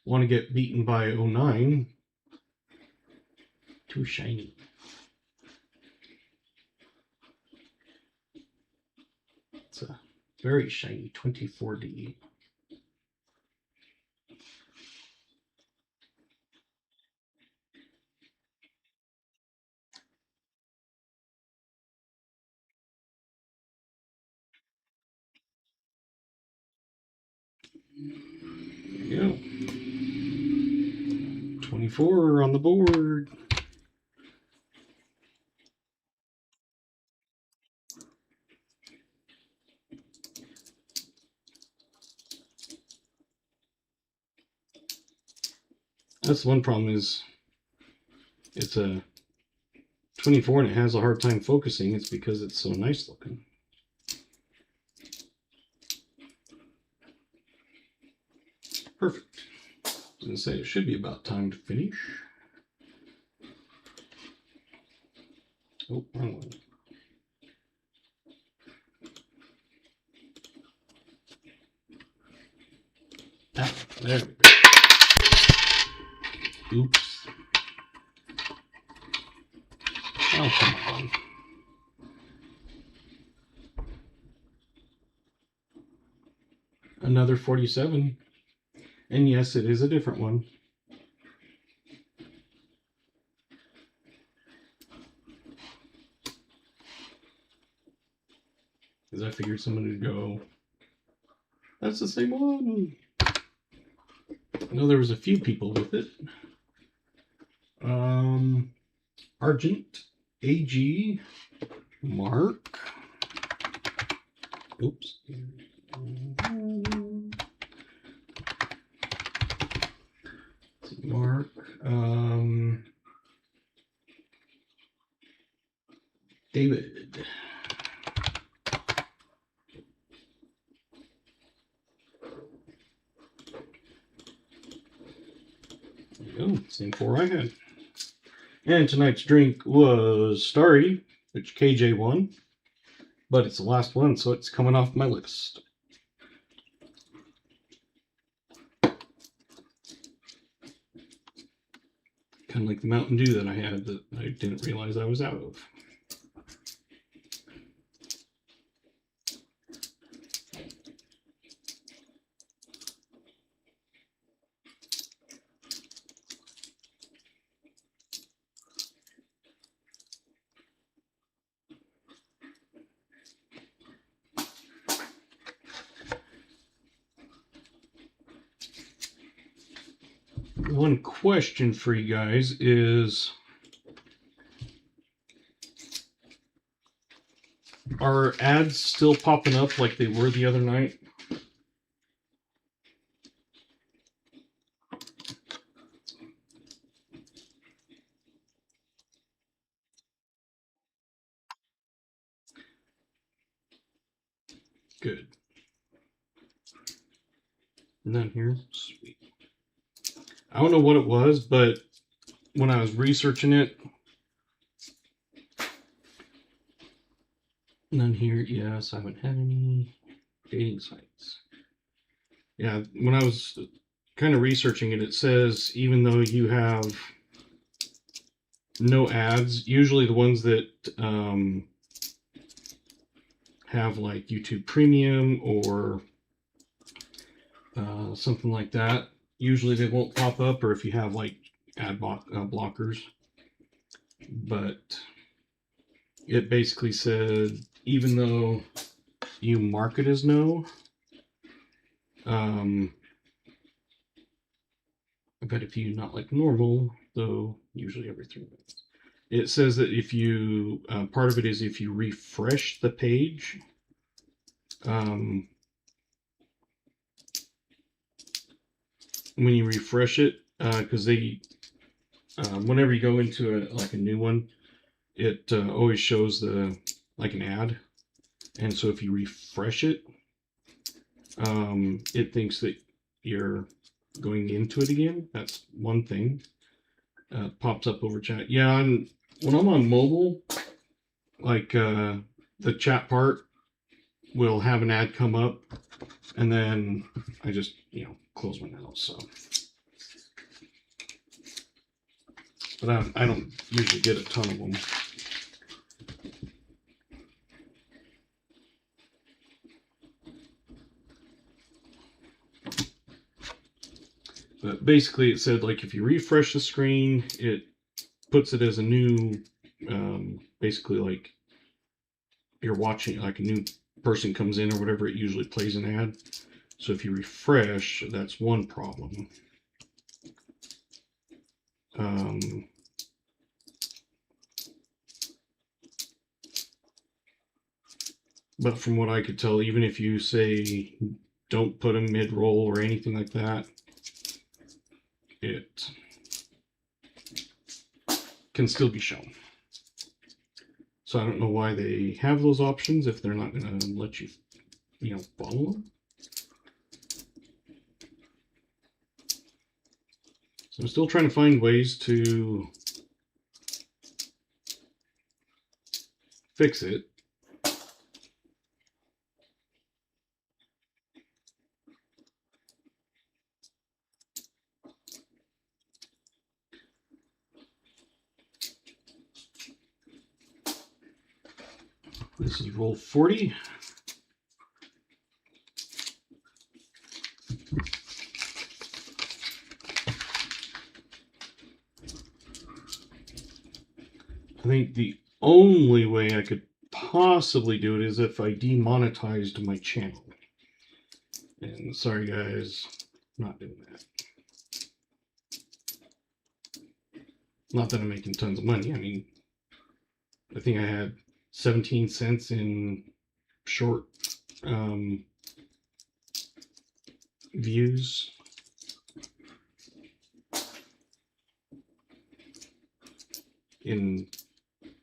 want to get beaten by 09. Too shiny. It's a very shiny 24D. There you go. 24 on the board. That's the one problem, is it's a 24 and it has a hard time focusing. It's because it's so nice looking. Perfect. I was going to say it should be about time to finish. Oh, wrong one. Ah, there we go. Oops. Oh, come on. Another 47. And yes, it is a different one. Because I figured someone would go, that's the same one. I know there was a few people with it. Argent, AG, Mark. Oops. Mark. David. There you go. Same 4 I had. And tonight's drink was Starry, which KJ won. But it's the last one, so it's coming off my list. Kind of like the Mountain Dew that I had that I didn't realize I was out of. One question for you guys is, are ads still popping up like they were the other night? Good. None here? Sweet. I don't know what it was, but when I was researching it, none here. Yes, I haven't had any dating sites. Yeah, when I was kind of researching it, it says even though you have no ads, usually the ones that have like YouTube Premium or something like that, usually they won't pop up, or if you have like ad blockers. But it basically said even though you mark it as no, but if you not like normal, though usually every 3 minutes, it says that if you part of it is if you refresh the page, when you refresh it, because they whenever you go into a new one, it always shows like an ad, and so if you refresh it, it thinks that you're going into it again. That's one thing. Pops up over chat. Yeah, and when I'm on mobile, like the chat part will have an ad come up, and then I just close my mouse. So, but I don't usually get a ton of them. But basically, it said like if you refresh the screen, it puts it as a new, basically like you're watching, like a new person comes in or whatever. It usually plays an ad. So if you refresh, that's one problem. But from what I could tell, even if you say don't put a mid-roll or anything like that, it can still be shown. So I don't know why they have those options if they're not going to let you, follow them. So I'm still trying to find ways to fix it. This is roll 40. I think the only way I could possibly do it is if I demonetized my channel. And sorry guys, not doing that. Not that I'm making tons of money. I mean, I think I had 17 cents in short views. In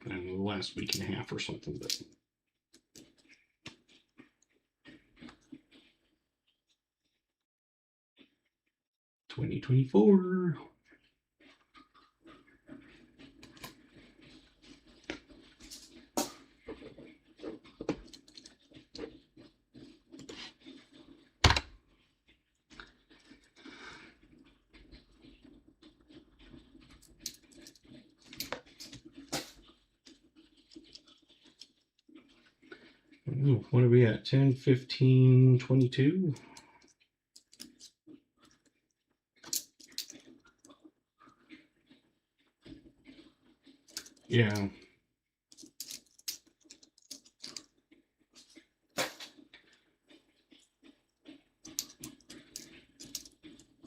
I don't know, the last week and a half or something, but 2024. Ooh, what are we at? 10, 15, 22? Yeah.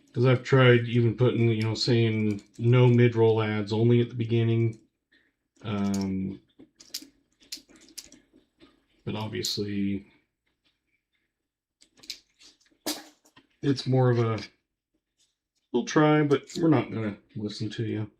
Because I've tried even putting, saying no mid-roll ads, only at the beginning. But obviously, it's more of a, we'll try, but we're not going to listen to you.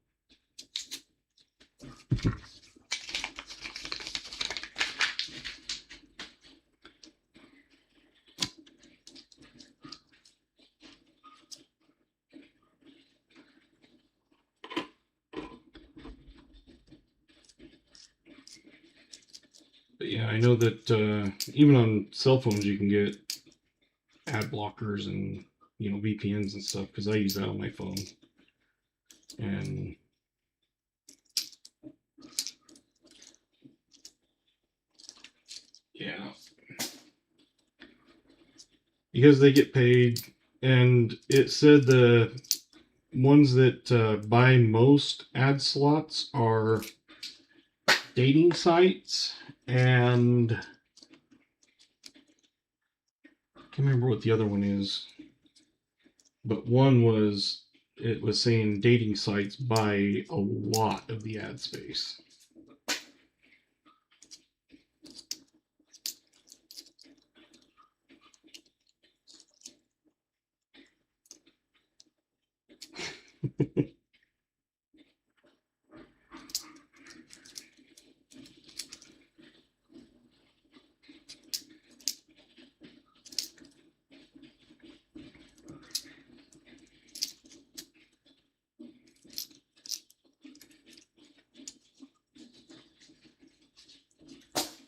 But yeah, I know that even on cell phones you can get ad blockers and VPNs and stuff, because I use that on my phone. And yeah, because they get paid, and it said the ones that buy most ad slots are dating sites, and I can't remember what the other one is, but one was, it was saying dating sites buy a lot of the ad space.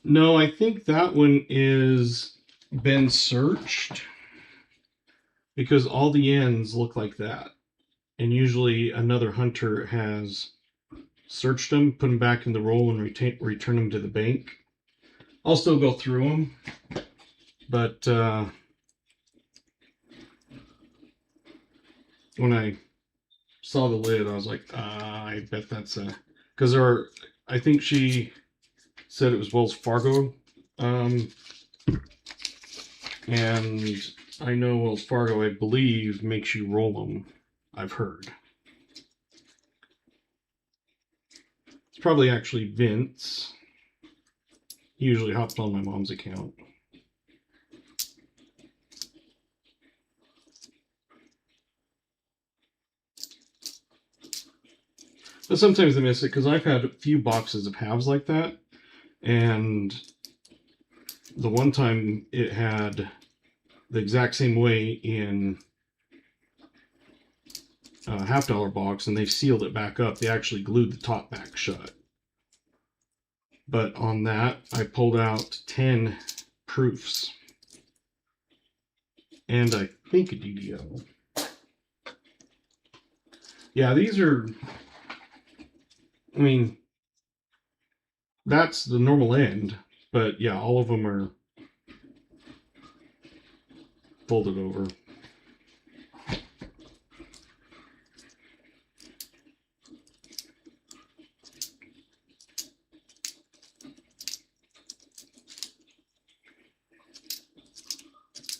No, I think that one is been searched, because all the ends look like that. And usually another hunter has searched them, put them back in the roll, and return them to the bank. I'll still go through them, but when I saw the lid, I was like, I bet that's because I think she said it was Wells Fargo, and I know Wells Fargo, I believe, makes you roll them. I've heard. It's probably actually Vince. He usually hops on my mom's account. But sometimes I miss it because I've had a few boxes of halves like that, and the one time it had the exact same way in a $50 box, and they sealed it back up. They actually glued the top back shut. But on that, I pulled out 10 proofs and I think a DDO. Yeah, these are, I mean, that's the normal end, but yeah, all of them are folded over.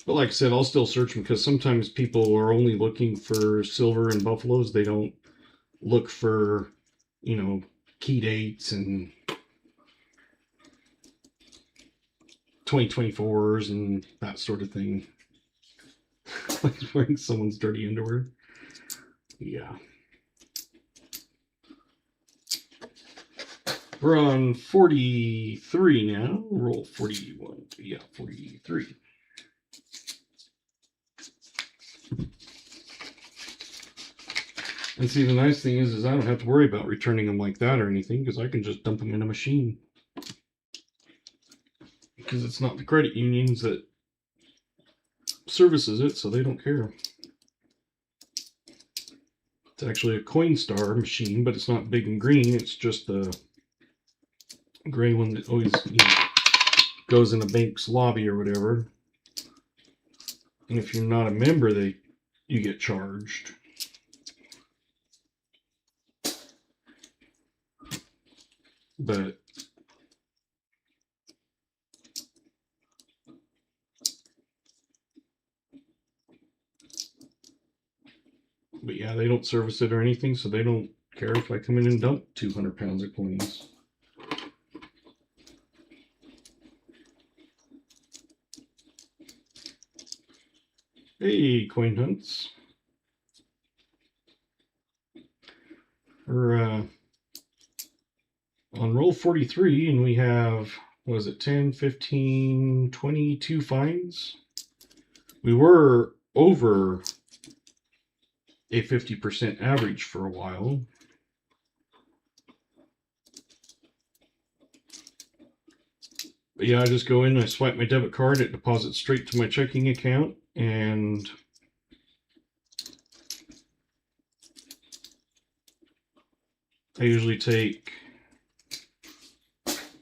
But like I said, I'll still search them because sometimes people are only looking for silver and buffaloes. They don't look for, you know, key dates and 2024s and that sort of thing. Like wearing someone's dirty underwear. Yeah. We're on 43 now. Roll 41. Yeah, 43. And see, the nice thing is I don't have to worry about returning them like that or anything because I can just dump them in a machine. Because it's not the credit unions that services it, so they don't care. It's actually a Coinstar machine, but it's not big and green. It's just the gray one that always, you know, goes in a bank's lobby or whatever. And if you're not a member, you get charged. But yeah, they don't service it or anything, so they don't care if I come in and dump 200 pounds of coins. Hey, coin hunts. We're on roll 43, and we have, what was it, 10, 15, 22 finds? We were over a 50% average for a while. But yeah, I just go in, I swipe my debit card, it deposits straight to my checking account, and I usually take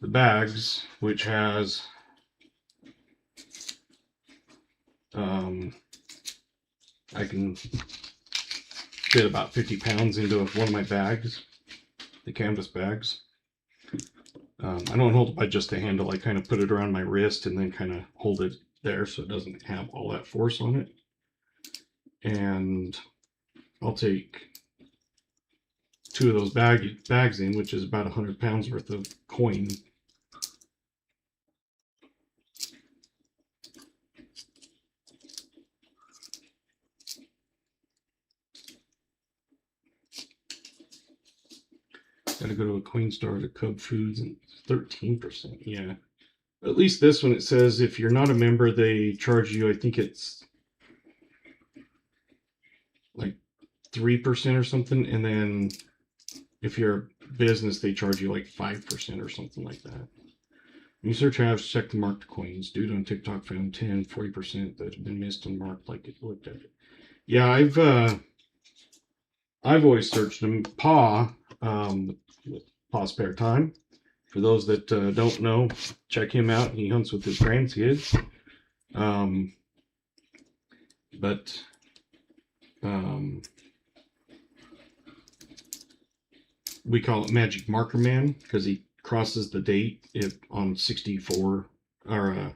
the bags, which has I can fit about 50 pounds into one of my bags, the canvas bags. I don't hold it by just the handle. I kind of put it around my wrist and then kind of hold it there so it doesn't have all that force on it. And I'll take 2 of those bags in, which is about 100 pounds worth of coin. Got to go to a Coinstar to Cub Foods and 13%. Yeah. At least this one, it says if you're not a member, they charge you, I think it's like 3% or something. And then if you're a business, they charge you like 5% or something like that. When you search halves, check the marked coins. Dude on TikTok found 10, 40% that have been missed and marked like it looked at it. Yeah, I've always searched them. Paw Spare Time. For those that don't know, check him out. He hunts with his grandkids. We call it Magic Marker Man because he crosses the date on 64 or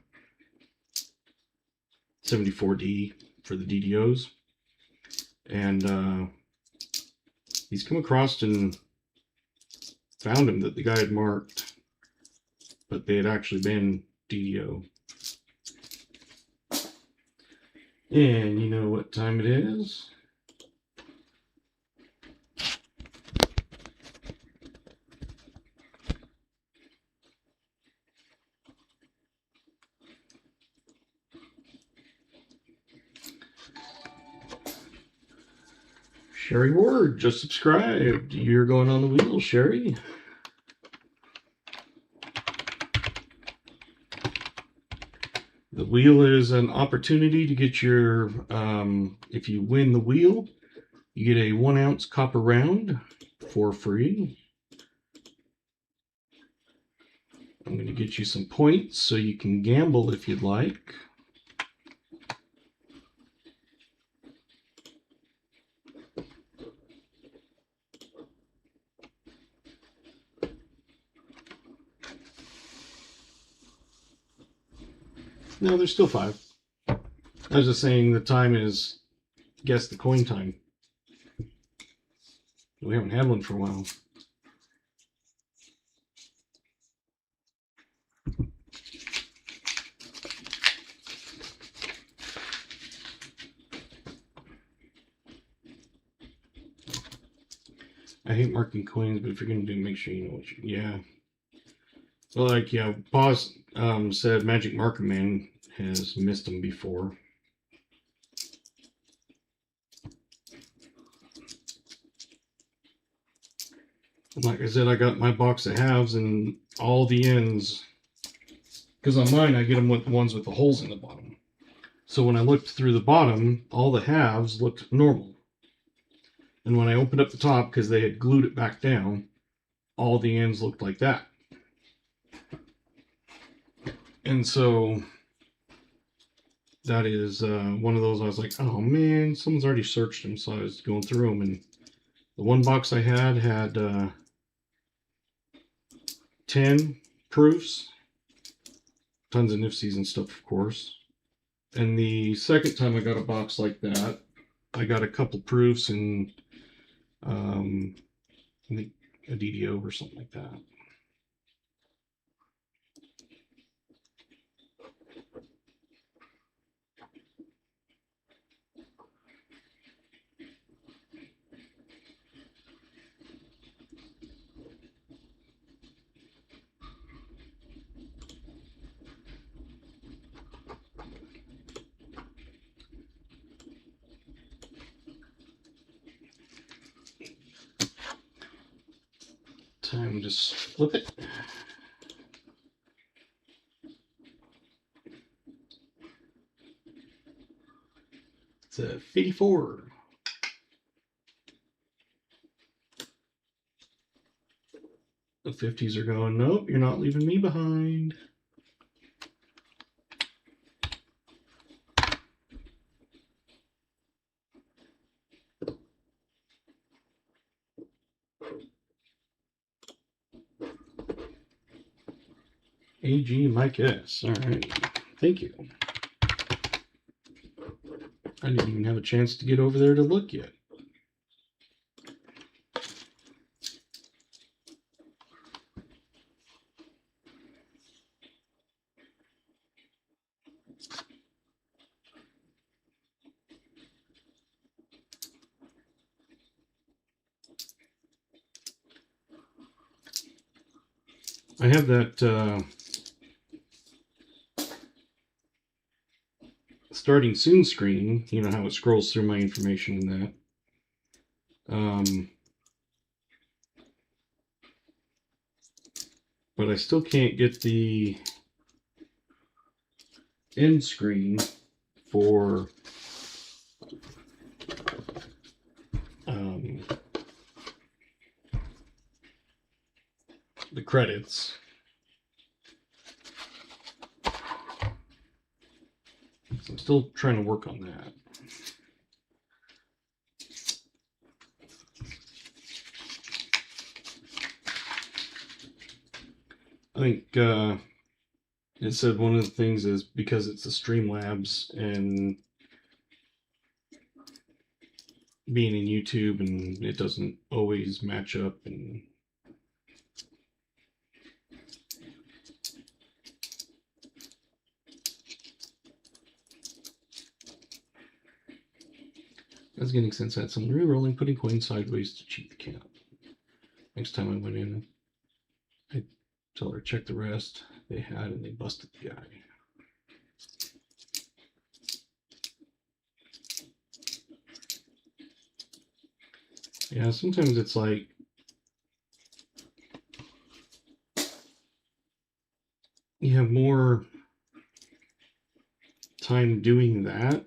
74D for the DDOs. And he's come across and found him that the guy had marked, but they had actually been DDO. And you know what time it is? Sherry Ward just subscribed. You're going on the wheel, Sherry. The wheel is an opportunity to get your, if you win the wheel, you get a 1 ounce copper round for free. I'm going to get you some points so you can gamble if you'd like. No, there's still 5. I was just saying the time is guess the coin time. We haven't had one for a while. I hate marking coins, but if you're going to do it, make sure you know what you... Yeah. Well, like, yeah, Boss said Magic Marker Man has missed them before. Like I said, I got my box of halves and all the ends, because on mine I get them with ones with the holes in the bottom. So when I looked through the bottom, all the halves looked normal. And when I opened up the top, because they had glued it back down, all the ends looked like that. And so that is one of those I was like, oh man, someone's already searched them. So I was going through them, and the one box I had 10 proofs, tons of nifsies and stuff, of course. And the second time I got a box like that, I got a couple proofs and I think a DDO or something like that. Time to flip it. It's a 54. The 50s are going, nope, you're not leaving me behind. AG Mike S. All right. Thank you. I didn't even have a chance to get over there to look yet. I have that starting soon screen, you know how it scrolls through my information in that. But I still can't get the end screen for the credits. So I'm still trying to work on that. I think it said one of the things is because it's a Streamlabs and being in YouTube, and it doesn't always match up. And I was getting sense that someone re-rolling, putting coins sideways to cheat the count. Next time I went in, I told her check the rest they had, and they busted the guy. Yeah, sometimes it's like you have more time doing that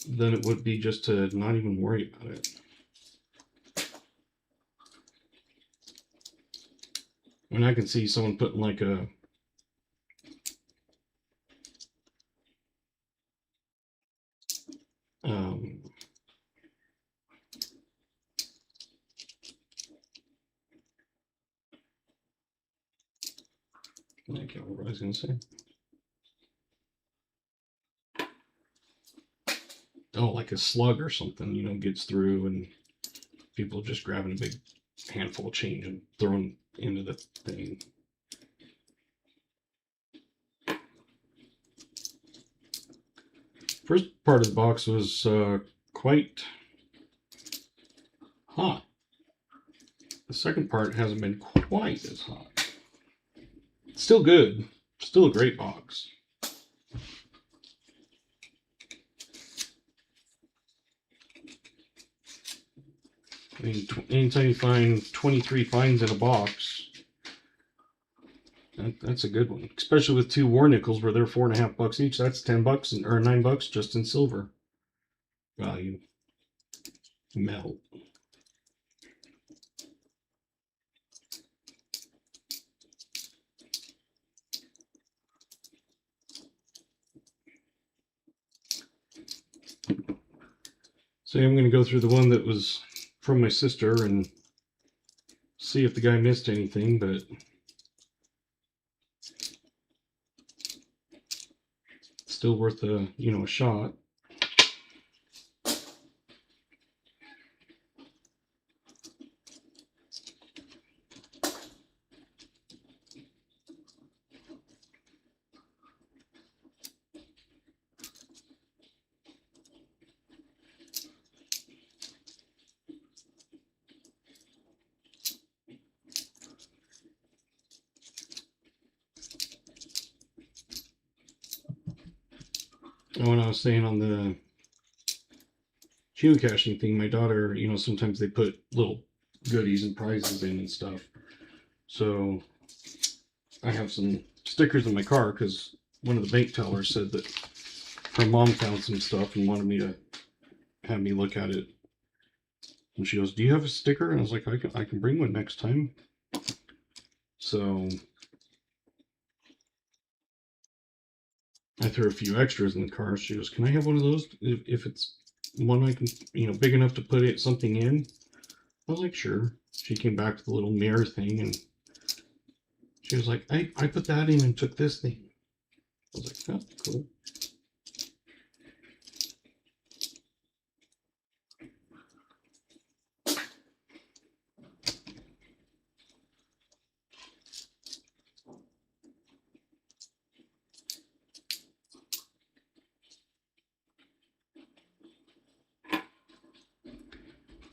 than it would be just to not even worry about it. And I can see someone putting like a um, I can't remember what I was going to say. Oh, like a slug or something, you know, gets through and people just grabbing a big handful of change and throwing into the thing. First part of the box was quite hot. The second part hasn't been quite as hot. Still good. Still a great box. I mean, anytime you find 23 finds in a box, that's a good one. Especially with 2 war nickels where they're $4.50 each. That's $10 or $9 just in silver value. Melt. So I'm going to go through the one that was from my sister and see if the guy missed anything, but still worth a, you know, a shot. And when I was saying on the geocaching thing, my daughter, you know, sometimes they put little goodies and prizes in and stuff. So I have some stickers in my car because one of the bank tellers said that her mom found some stuff and wanted me to have me look at it. And she goes, "Do you have a sticker?" And I was like, I can bring one next time." So I threw a few extras in the car. She goes, "Can I have one of those if it's one I can, you know, big enough to put it something in?" I was like, "Sure." She came back to the little mirror thing and she was like, I put that in and took this thing. I was like, "Oh, cool."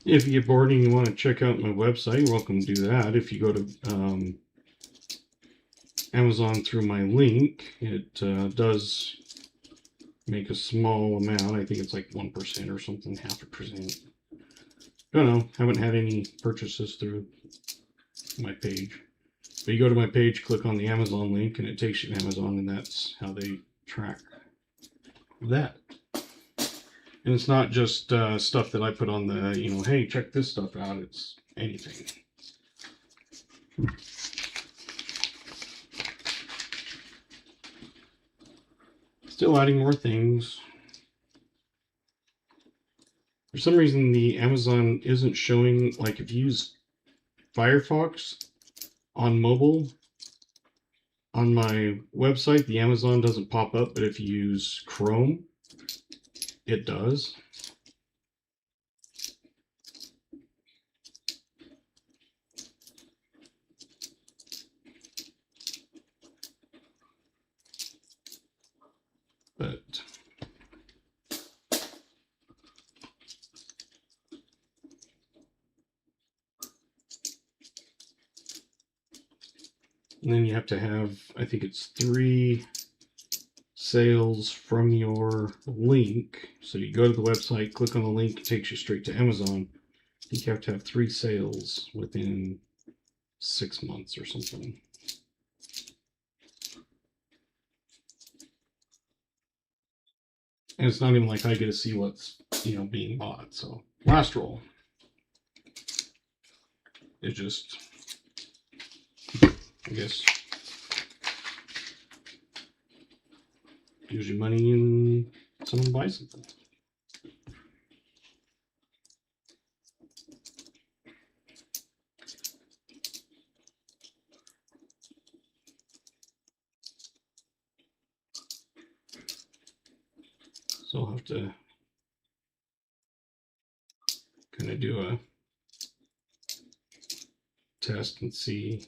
If you get bored and you want to check out my website, you're welcome to do that. If you go to Amazon through my link, it does make a small amount. I think it's like 1% or something, 0.5%. Don't know. Haven't had any purchases through my page. But you go to my page, click on the Amazon link, and it takes you to Amazon, and that's how they track that. And it's not just stuff that I put on the, you know, hey, check this stuff out. It's anything. Still adding more things. For some reason, the Amazon isn't showing, like if you use Firefox on mobile, on my website, the Amazon doesn't pop up, but if you use Chrome, it does. But and then you have to have, I think it's 3 sales from your link. So you go to the website, click on the link, it takes you straight to Amazon. I think you have to have 3 sales within 6 months or something. And it's not even like I get to see what's, being bought. So last roll. It just, I guess, gives you money and someone buys something. So I'll have to kind of do a test and see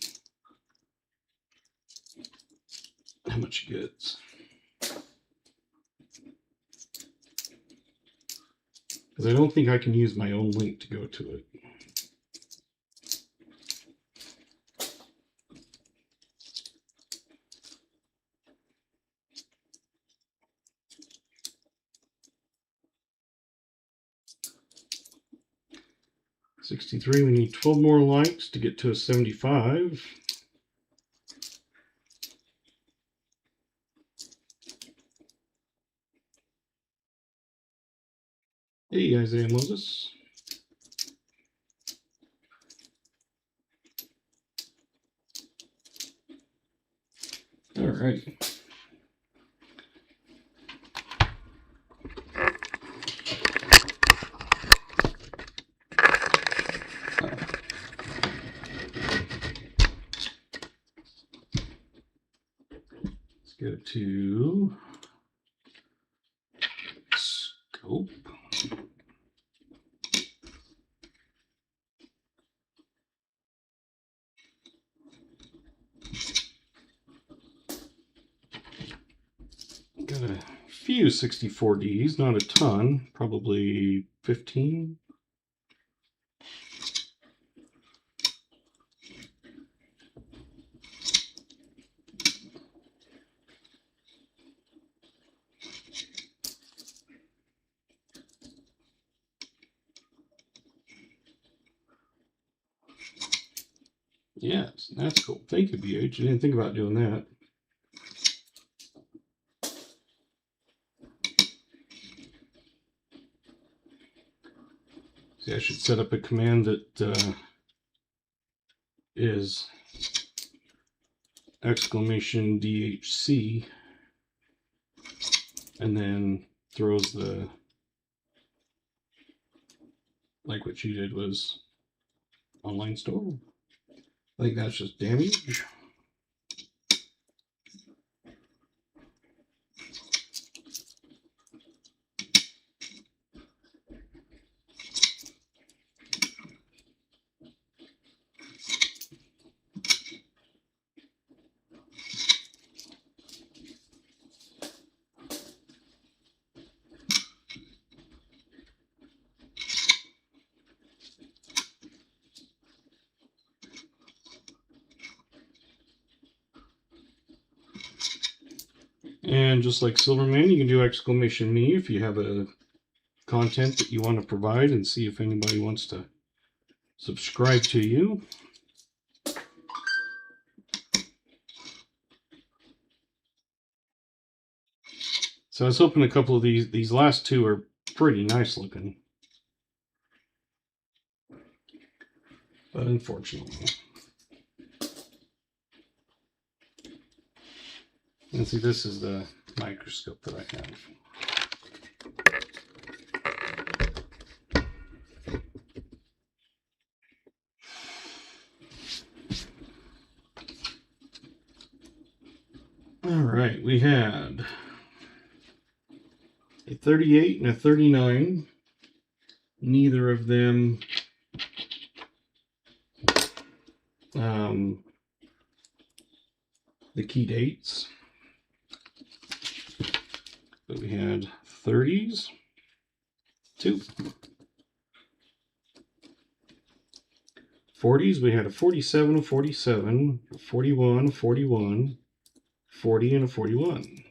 how much it gets. Because I don't think I can use my own link to go to it. $63, we need 12 more likes to get to a 75. Hey, Isaiah Moses. All right. Let's go to scope. Got a few 64Ds, not a ton, probably 15. Yes, that's cool. Thank you, BH. I didn't think about doing that. See, I should set up a command that is exclamation DHC and then throws the, like what you did was online store. I think that's just damage. And just like Silverman, you can do exclamation me if you have a content that you want to provide and see if anybody wants to subscribe to you. So I was hoping a couple of these last two are pretty nice looking. But unfortunately. And see, this is the microscope that I have. All right, we had a 38 and a 39. Neither of them the key dates. But we had 30s, 2. 40s, we had a 47, a 47, a 41, a 41, 40, and a 41.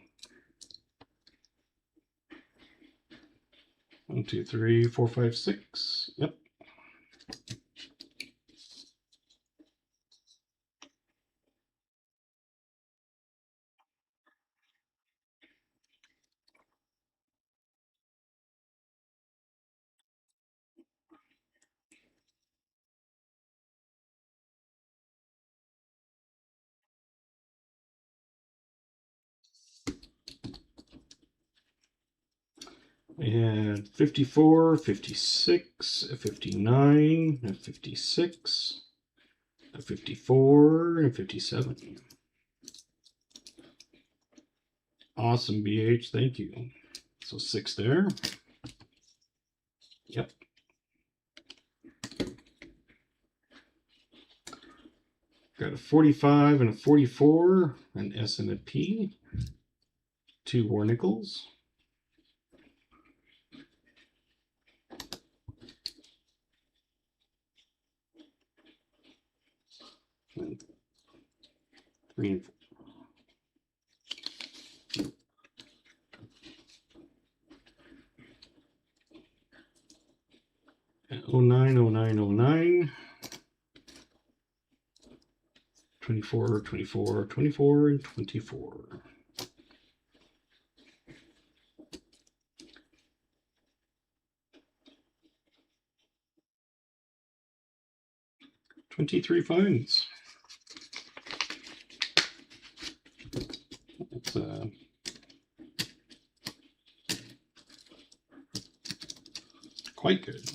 1, 2, 3, 4, 5, 6. Yep. We had 54, 56, a 59, a 56, a 54, and 57. Awesome, BH. Thank you. So 6 there. Yep. Got a 45 and a 44, an S and a P, 2 war nickels. And 3 and 4. And 09, 09, 09. 24, 24, 24, and 24. $23 fines. That's quite good.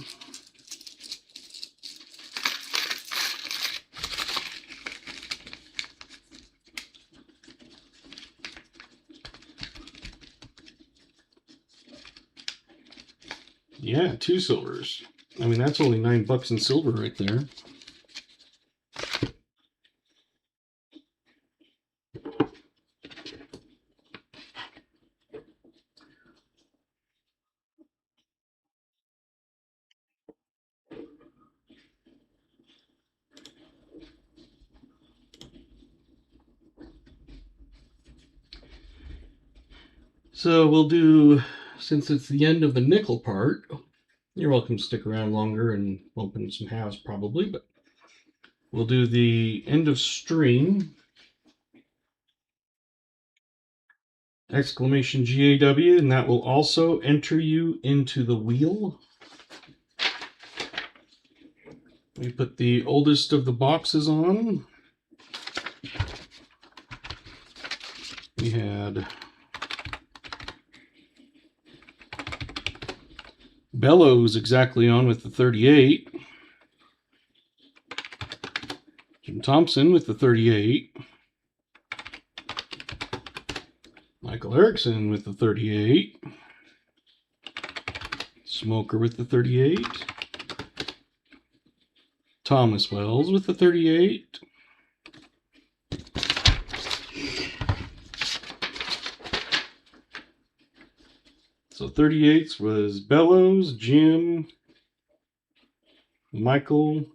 Yeah, 2 silvers. I mean, that's only $9 in silver right there. So we'll do, since it's the end of the nickel part, you're welcome to stick around longer and open some halves probably, but we'll do the end of stream. Exclamation GAW, and that will also enter you into the wheel. We put the oldest of the boxes on. We had Bellows exactly on with the 38. Jim Thompson with the 38. Michael Erickson with the 38. Smoker with the 38. Thomas Wells with the 38. So 38s was Bellows, Jim, Michael,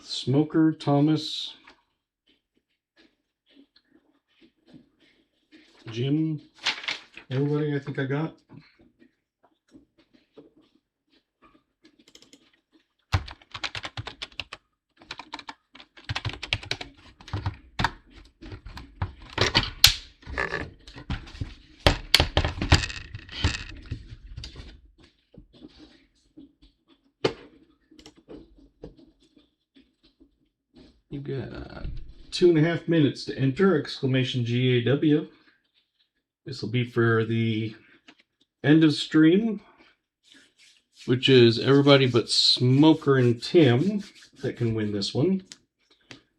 Smoker, Thomas, Jim, everybody I think I got. You've got 2.5 minutes to enter, exclamation GAW. This will be for the end of stream, which is everybody but Smoker and Tim that can win this one.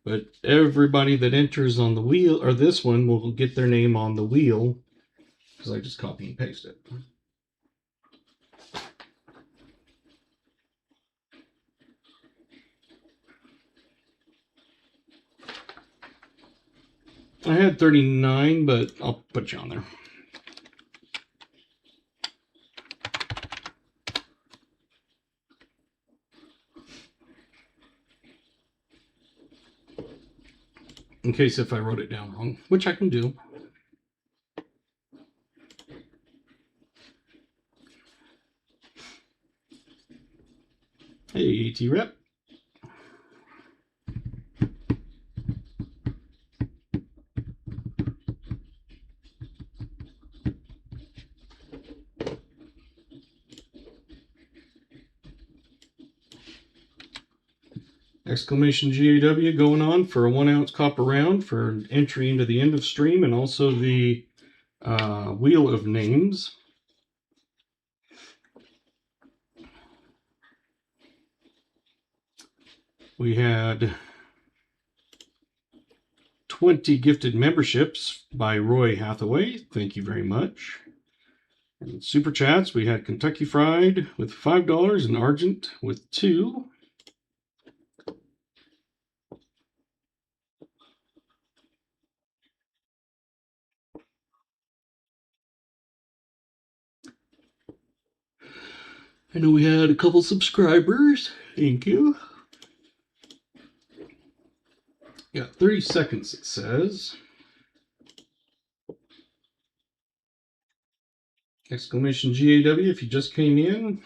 But everybody that enters on the wheel, or this one, will get their name on the wheel, because I just copy and paste it. I had 39, but I'll put you on there. In case if I wrote it down wrong, which I can do. Hey, T-Rep. Exclamation GAW going on for a 1 ounce copper round for entry into the end of stream, and also the Wheel of names. We had 20 gifted memberships by Roy Hathaway. Thank you very much. And super chats, we had Kentucky Fried with $5 and Argent with 2. I know we had a couple subscribers. Thank you. Got 30 seconds, it says. Exclamation GAW if you just came in.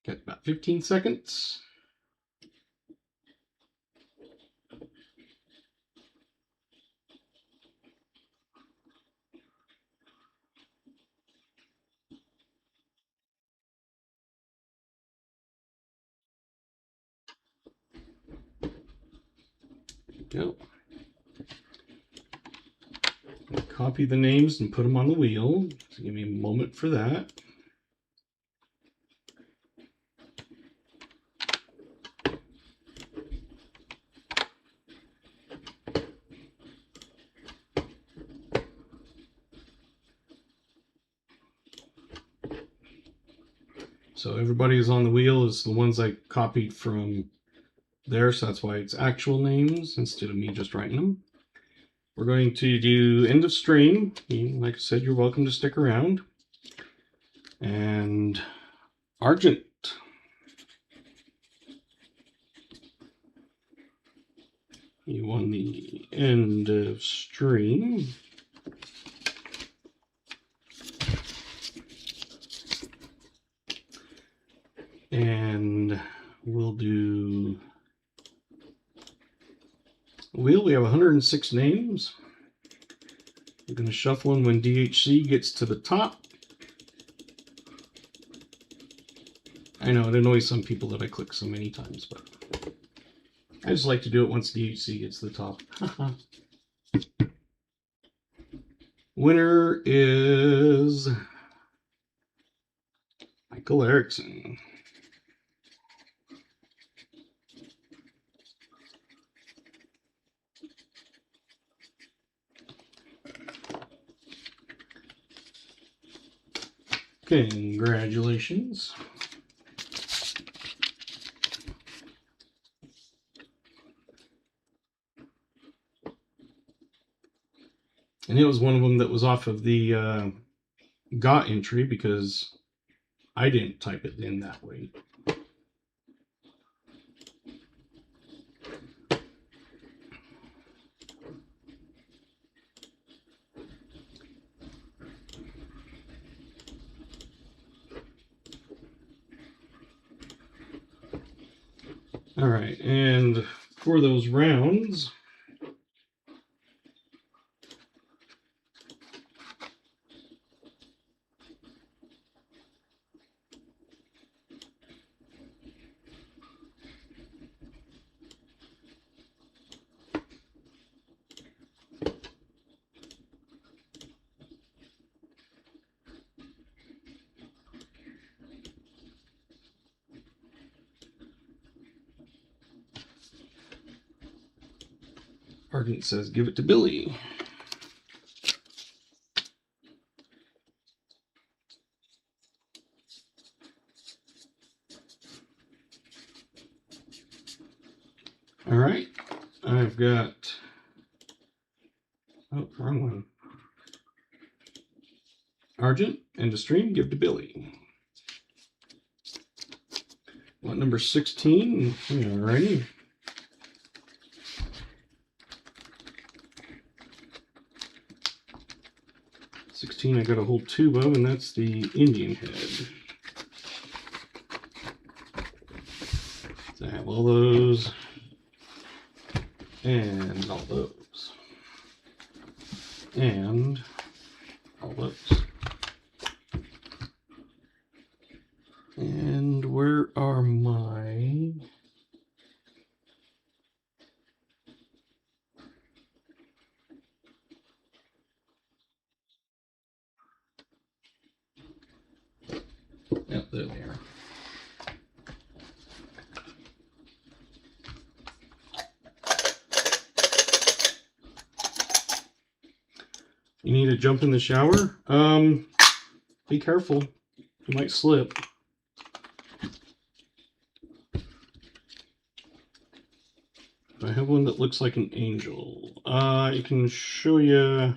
Got about 15 seconds. Go. Copy the names and put them on the wheel. So give me a moment for that. So everybody who's on the wheel is the ones I copied from there, so that's why it's actual names instead of me just writing them. We're going to do end of stream. Like I said, you're welcome to stick around. And Argent. You won the end of stream. And we'll do wheel. We have 106 names. We're going to shuffle them when DHC gets to the top. I know it annoys some people that I click so many times, but I just like to do it once DHC gets to the top. Winner is Michael Erickson. Congratulations. And it was one of them that was off of the GOT entry because I didn't type it in that way. All right, and for those rounds, Ardent says, give it to Billy. All right, I've got, oh, wrong one. Argent, end of stream, give to Billy. Lot number 16, all righty. I got a whole tube of, and that's the Indian head. So I have all those and all those and all those. And where are my There they are. You need to jump in the shower? Be careful. You might slip. I have one that looks like an angel. I can show you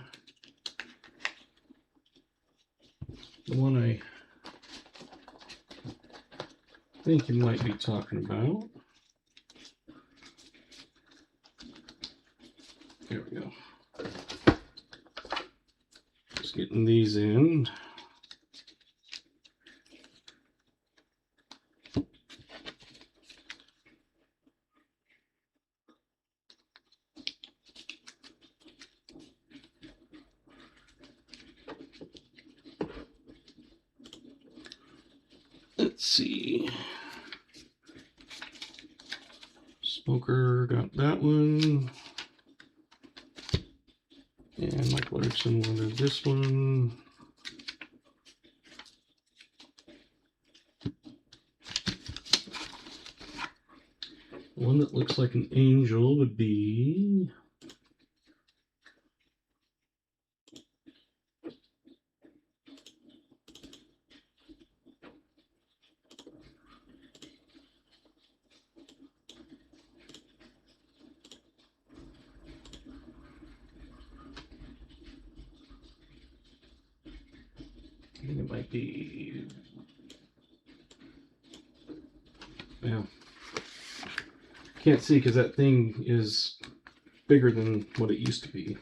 the one I think you might be talking about. There we go. Just getting these in. Let's see. Smoker got that one. And Michael Erickson wanted this one. One that looks like an angel would be I think it might be, yeah. Can't see because that thing is bigger than what it used to be.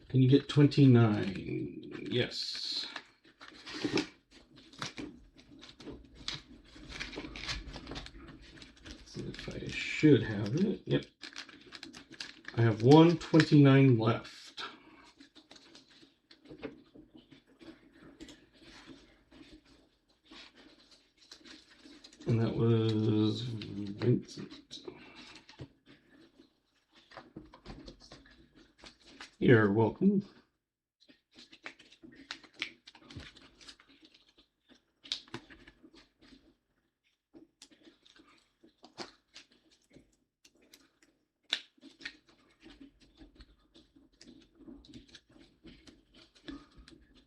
Can you get 29? Yes. Let's see if I should have it. Yep. I have 129 left. And that was Vincent. You're welcome.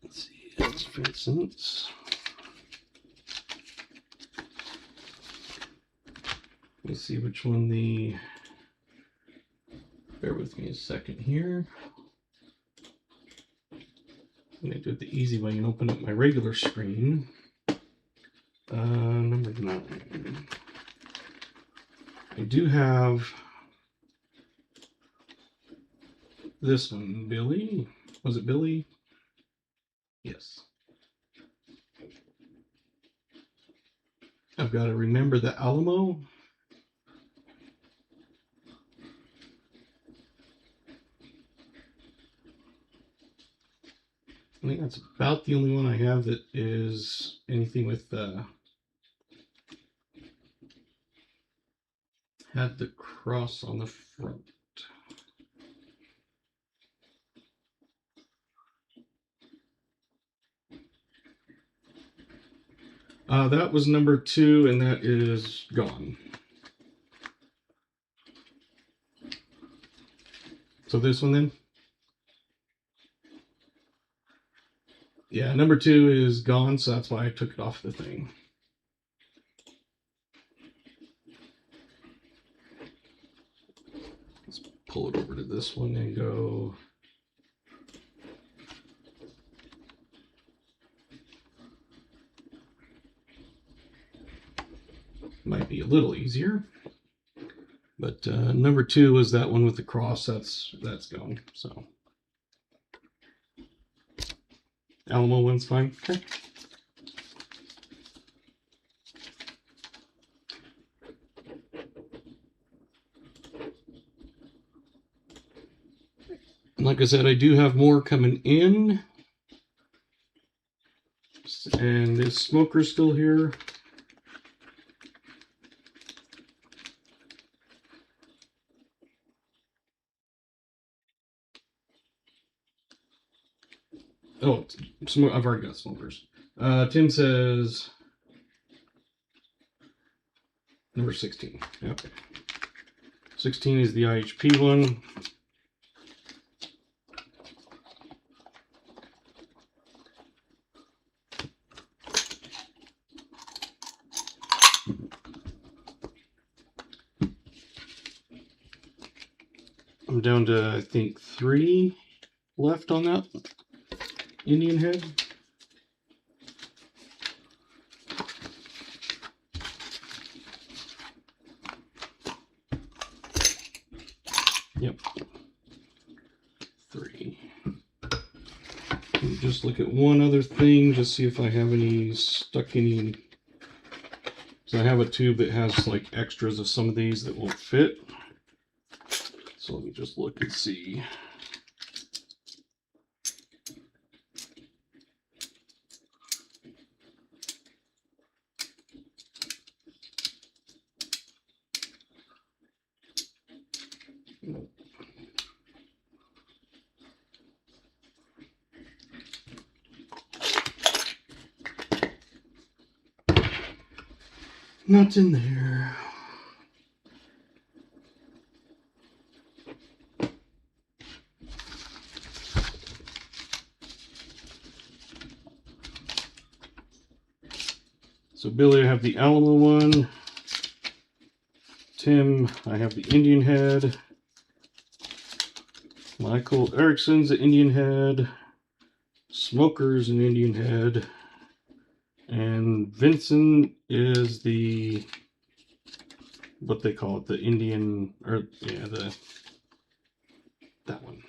Let's see, that's Vincent's. Let me see which one the, bear with me a second here. I'm going to do it the easy way and open up my regular screen. Number 9. I do have this one, Billy. Was it Billy? Yes. I've got to remember the Alamo. I think that's about the only one I have that is anything with had the cross on the front. That was number 2, and that is gone. So this one then? Yeah, number 2 is gone, so that's why I took it off the thing. Let's pull it over to this one and go. Might be a little easier. But number 2 was that one with the cross. That's gone. So Alamo one's fine. Okay. Like I said, I do have more coming in. And this smoker's still here. Oh, I've already got smokers. Tim says number 16. Yep. 16 is the IHP one. I'm down to, I think, 3 left on that Indian head. Yep. 3. Just look at one other thing, just see if I have any stuck any. So I have a tube that has like extras of some of these that won't fit. So let me just look and see. Not in there. So Billy, I have the Alamo one. Tim, I have the Indian head. Michael Erickson's the Indian head. Smoker's an Indian head. And Vincent is the, what they call it, the Indian, or yeah, that one.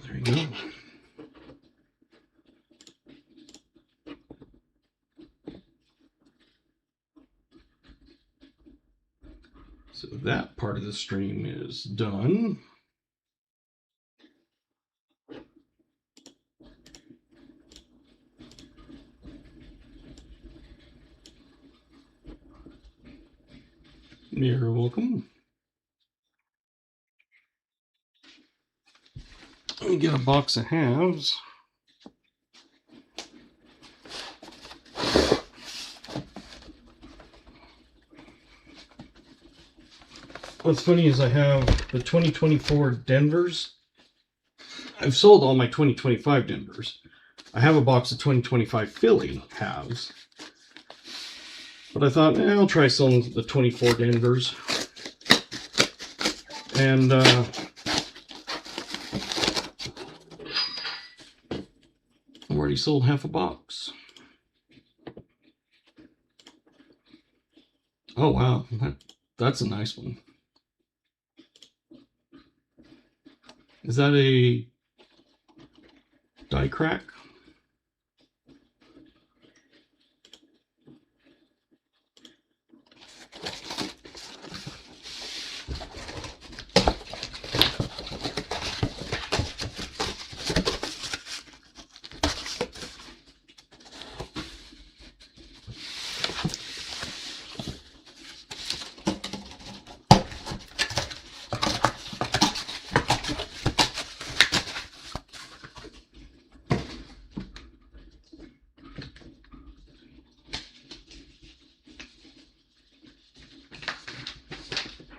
There you go. So that part of the stream is done. You're welcome. Let me get a box of halves. What's funny is I have the 2024 Denvers. I've sold all my 2025 Denvers. I have a box of 2025 Philly halves. But I thought, I'll try selling the 24 Denvers. And I've already sold half a box. Oh wow, that's a nice one. Is that a die crack?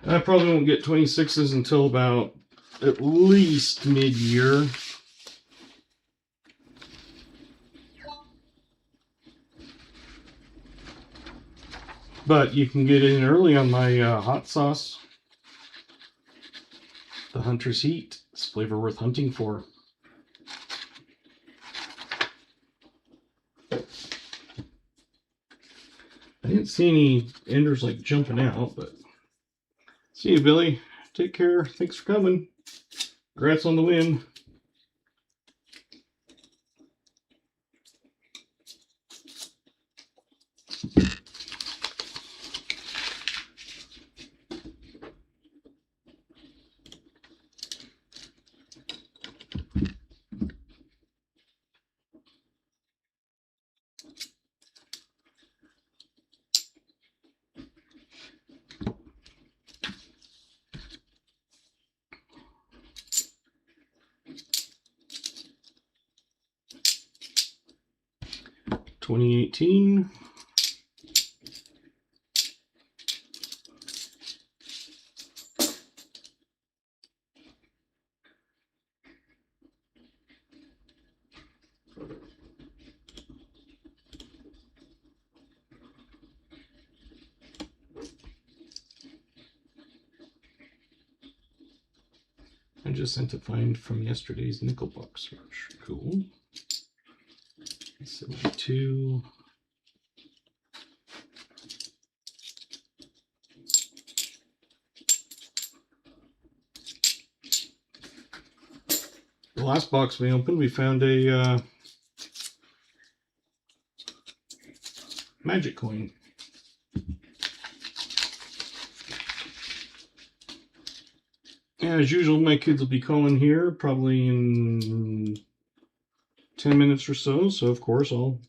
I probably won't get 26s until about at least mid-year. But you can get in early on my hot sauce. The Hunter's Heat. It's flavor worth hunting for. I didn't see any enders like jumping out, but see you, Billy. Take care. Thanks for coming. Congrats on the win. 2018. I just sent a find from yesterday's nickel box search. Cool. 72. The last box we opened, we found a magic coin. And as usual, my kids will be calling here probably in 10 minutes or so. So, of course, I'll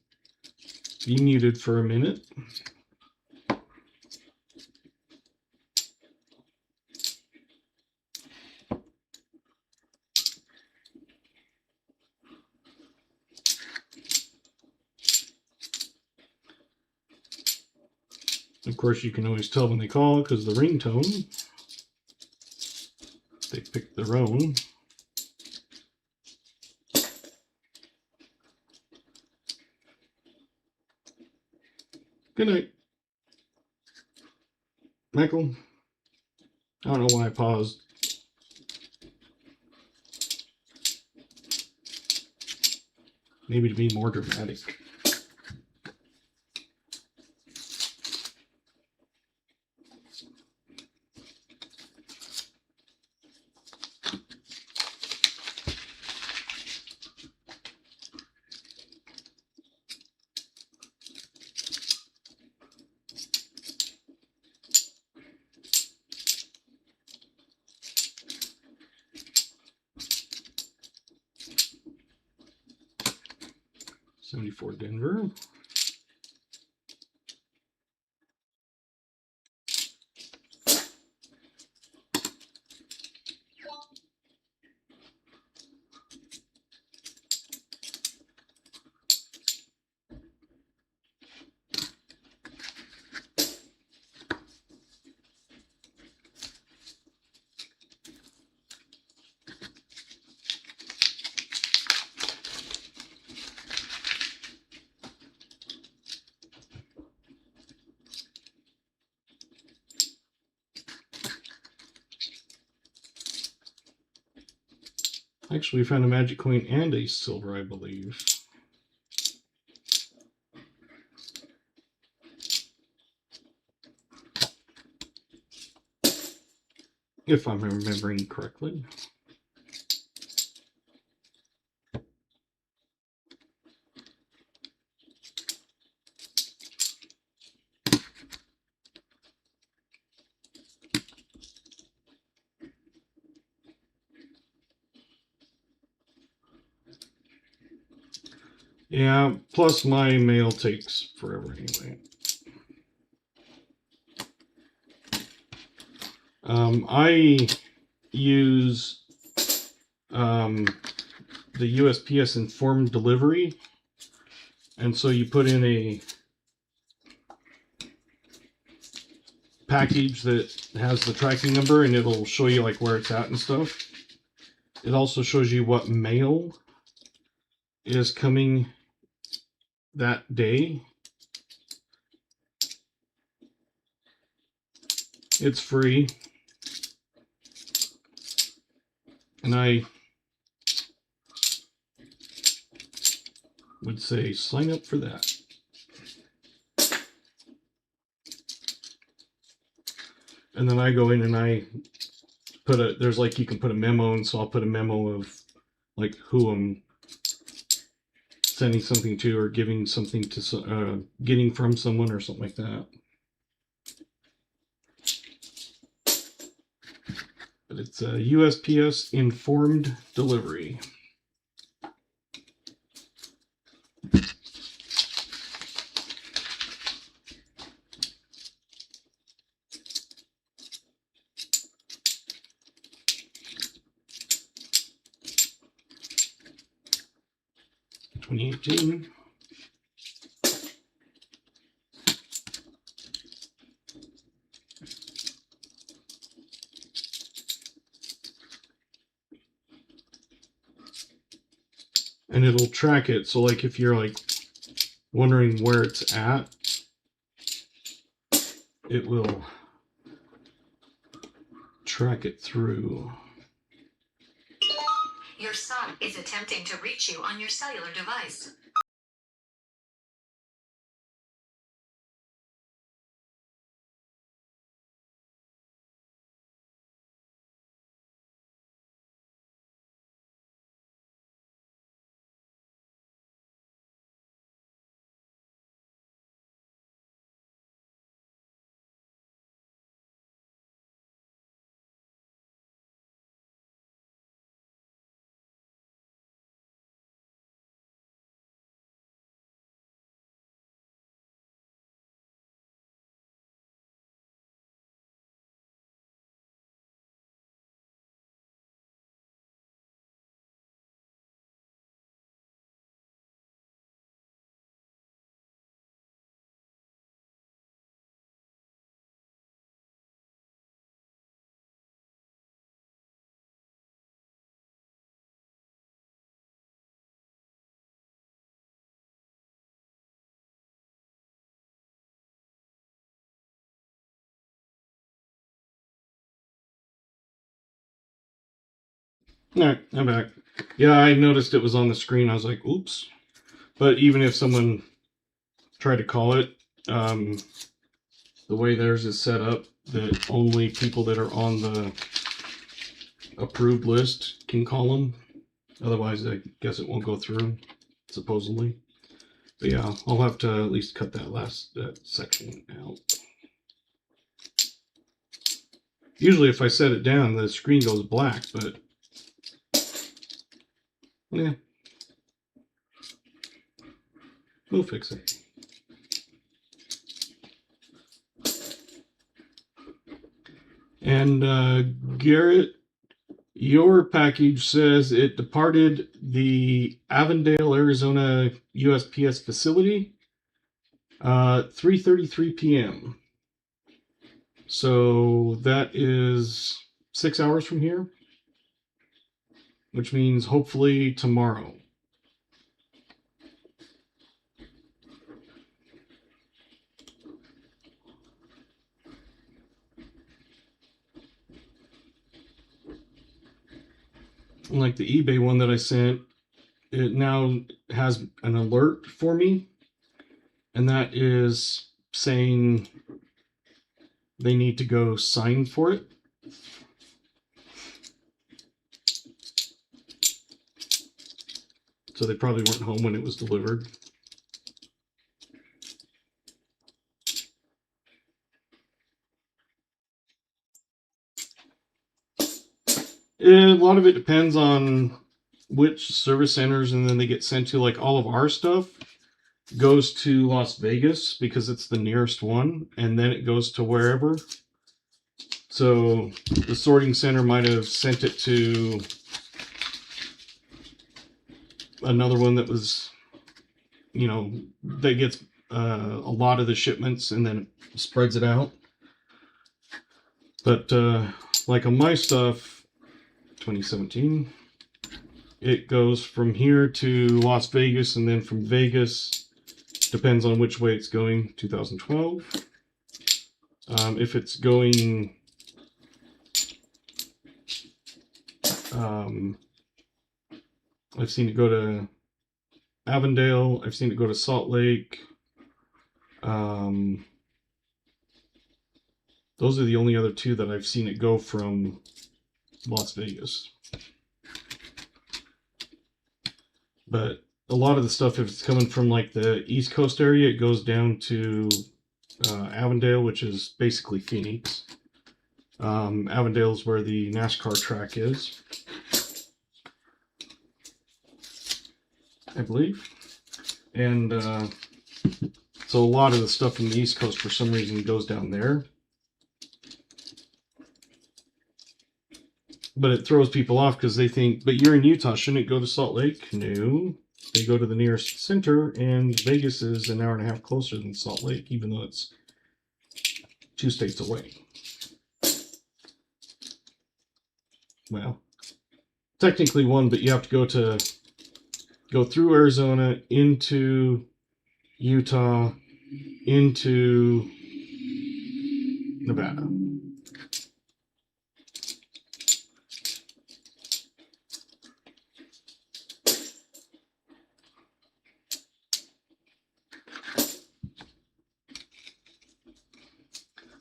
be muted for a minute. Of course, you can always tell when they call because the ringtone, they pick their own. Good night. Michael, I don't know why I paused. Maybe to be more dramatic. '74 Denver. Actually, we found a magic coin and a silver, I believe. If I'm remembering correctly. Yeah, plus my mail takes forever anyway. I use the USPS informed delivery, and so you put in a package that has the tracking number and it'll show you like where it's at and stuff. It also shows you what mail is coming that day. It's free, and I would say sign up for that. And then I go in and I put there's like, you can put a memo, and so I'll put a memo of like who I'm sending something to or giving something to, getting from someone or something like that. But it's a USPS informed delivery. '18. and it'll track it. So like if you're like wondering where it's at, it will track it through. Your son is attempting to reach you on your cellular device. Alright, I'm back. Yeah, I noticed it was on the screen. I was like, oops. But even if someone tried to call it, the way theirs is set up, that only people that are on the approved list can call them. Otherwise, I guess it won't go through, supposedly. But yeah, I'll have to at least cut that section out. Usually if I set it down, the screen goes black, but yeah, we'll fix it. And Garrett, your package says it departed the Avondale, Arizona USPS facility 3:33 p.m. So that is 6 hours from here, which means hopefully tomorrow. Like the eBay one that I sent, it now has an alert for me, and that is saying they need to go sign for it. So they probably weren't home when it was delivered. A lot of it depends on which service centers, and then they get sent to. Like all of our stuff goes to Las Vegas because it's the nearest one, and then it goes to wherever. So the sorting center might have sent it to another one that was, that gets a lot of the shipments and then spreads it out. But like on my stuff, 2017, it goes from here to Las Vegas, and then from Vegas, depends on which way it's going, 2012. If it's going I've seen it go to Avondale, I've seen it go to Salt Lake. Those are the only other two that I've seen it go from Las Vegas. But a lot of the stuff, if it's coming from like the East Coast area, it goes down to Avondale, which is basically Phoenix. Avondale is where the NASCAR track is, I believe. And so a lot of the stuff from the East Coast, for some reason, goes down there. But it throws people off because they think, but you're in Utah, shouldn't it go to Salt Lake? No. They go to the nearest center, and Vegas is an hour and a half closer than Salt Lake, even though it's 2 states away. Well, technically 1, but you have to go to go through Arizona into Utah into Nevada.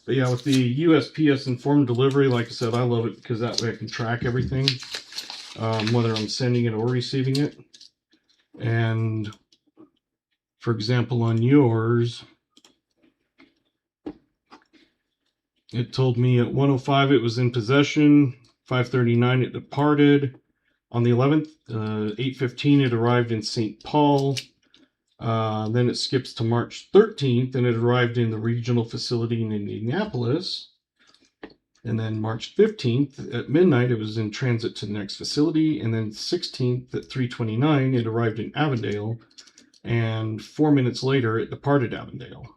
But yeah, with the USPS informed delivery, like I said, I love it because that way I can track everything, whether I'm sending it or receiving it. And for example, on yours, it told me at 1:05 it was in possession, 5:39 it departed. On the 11th, 8:15 it arrived in St. Paul. Then it skips to March 13th and it arrived in the regional facility in Indianapolis. And then March 15th at midnight, it was in transit to the next facility. And then 16th at 3:29, it arrived in Avondale. And 4 minutes later, it departed Avondale.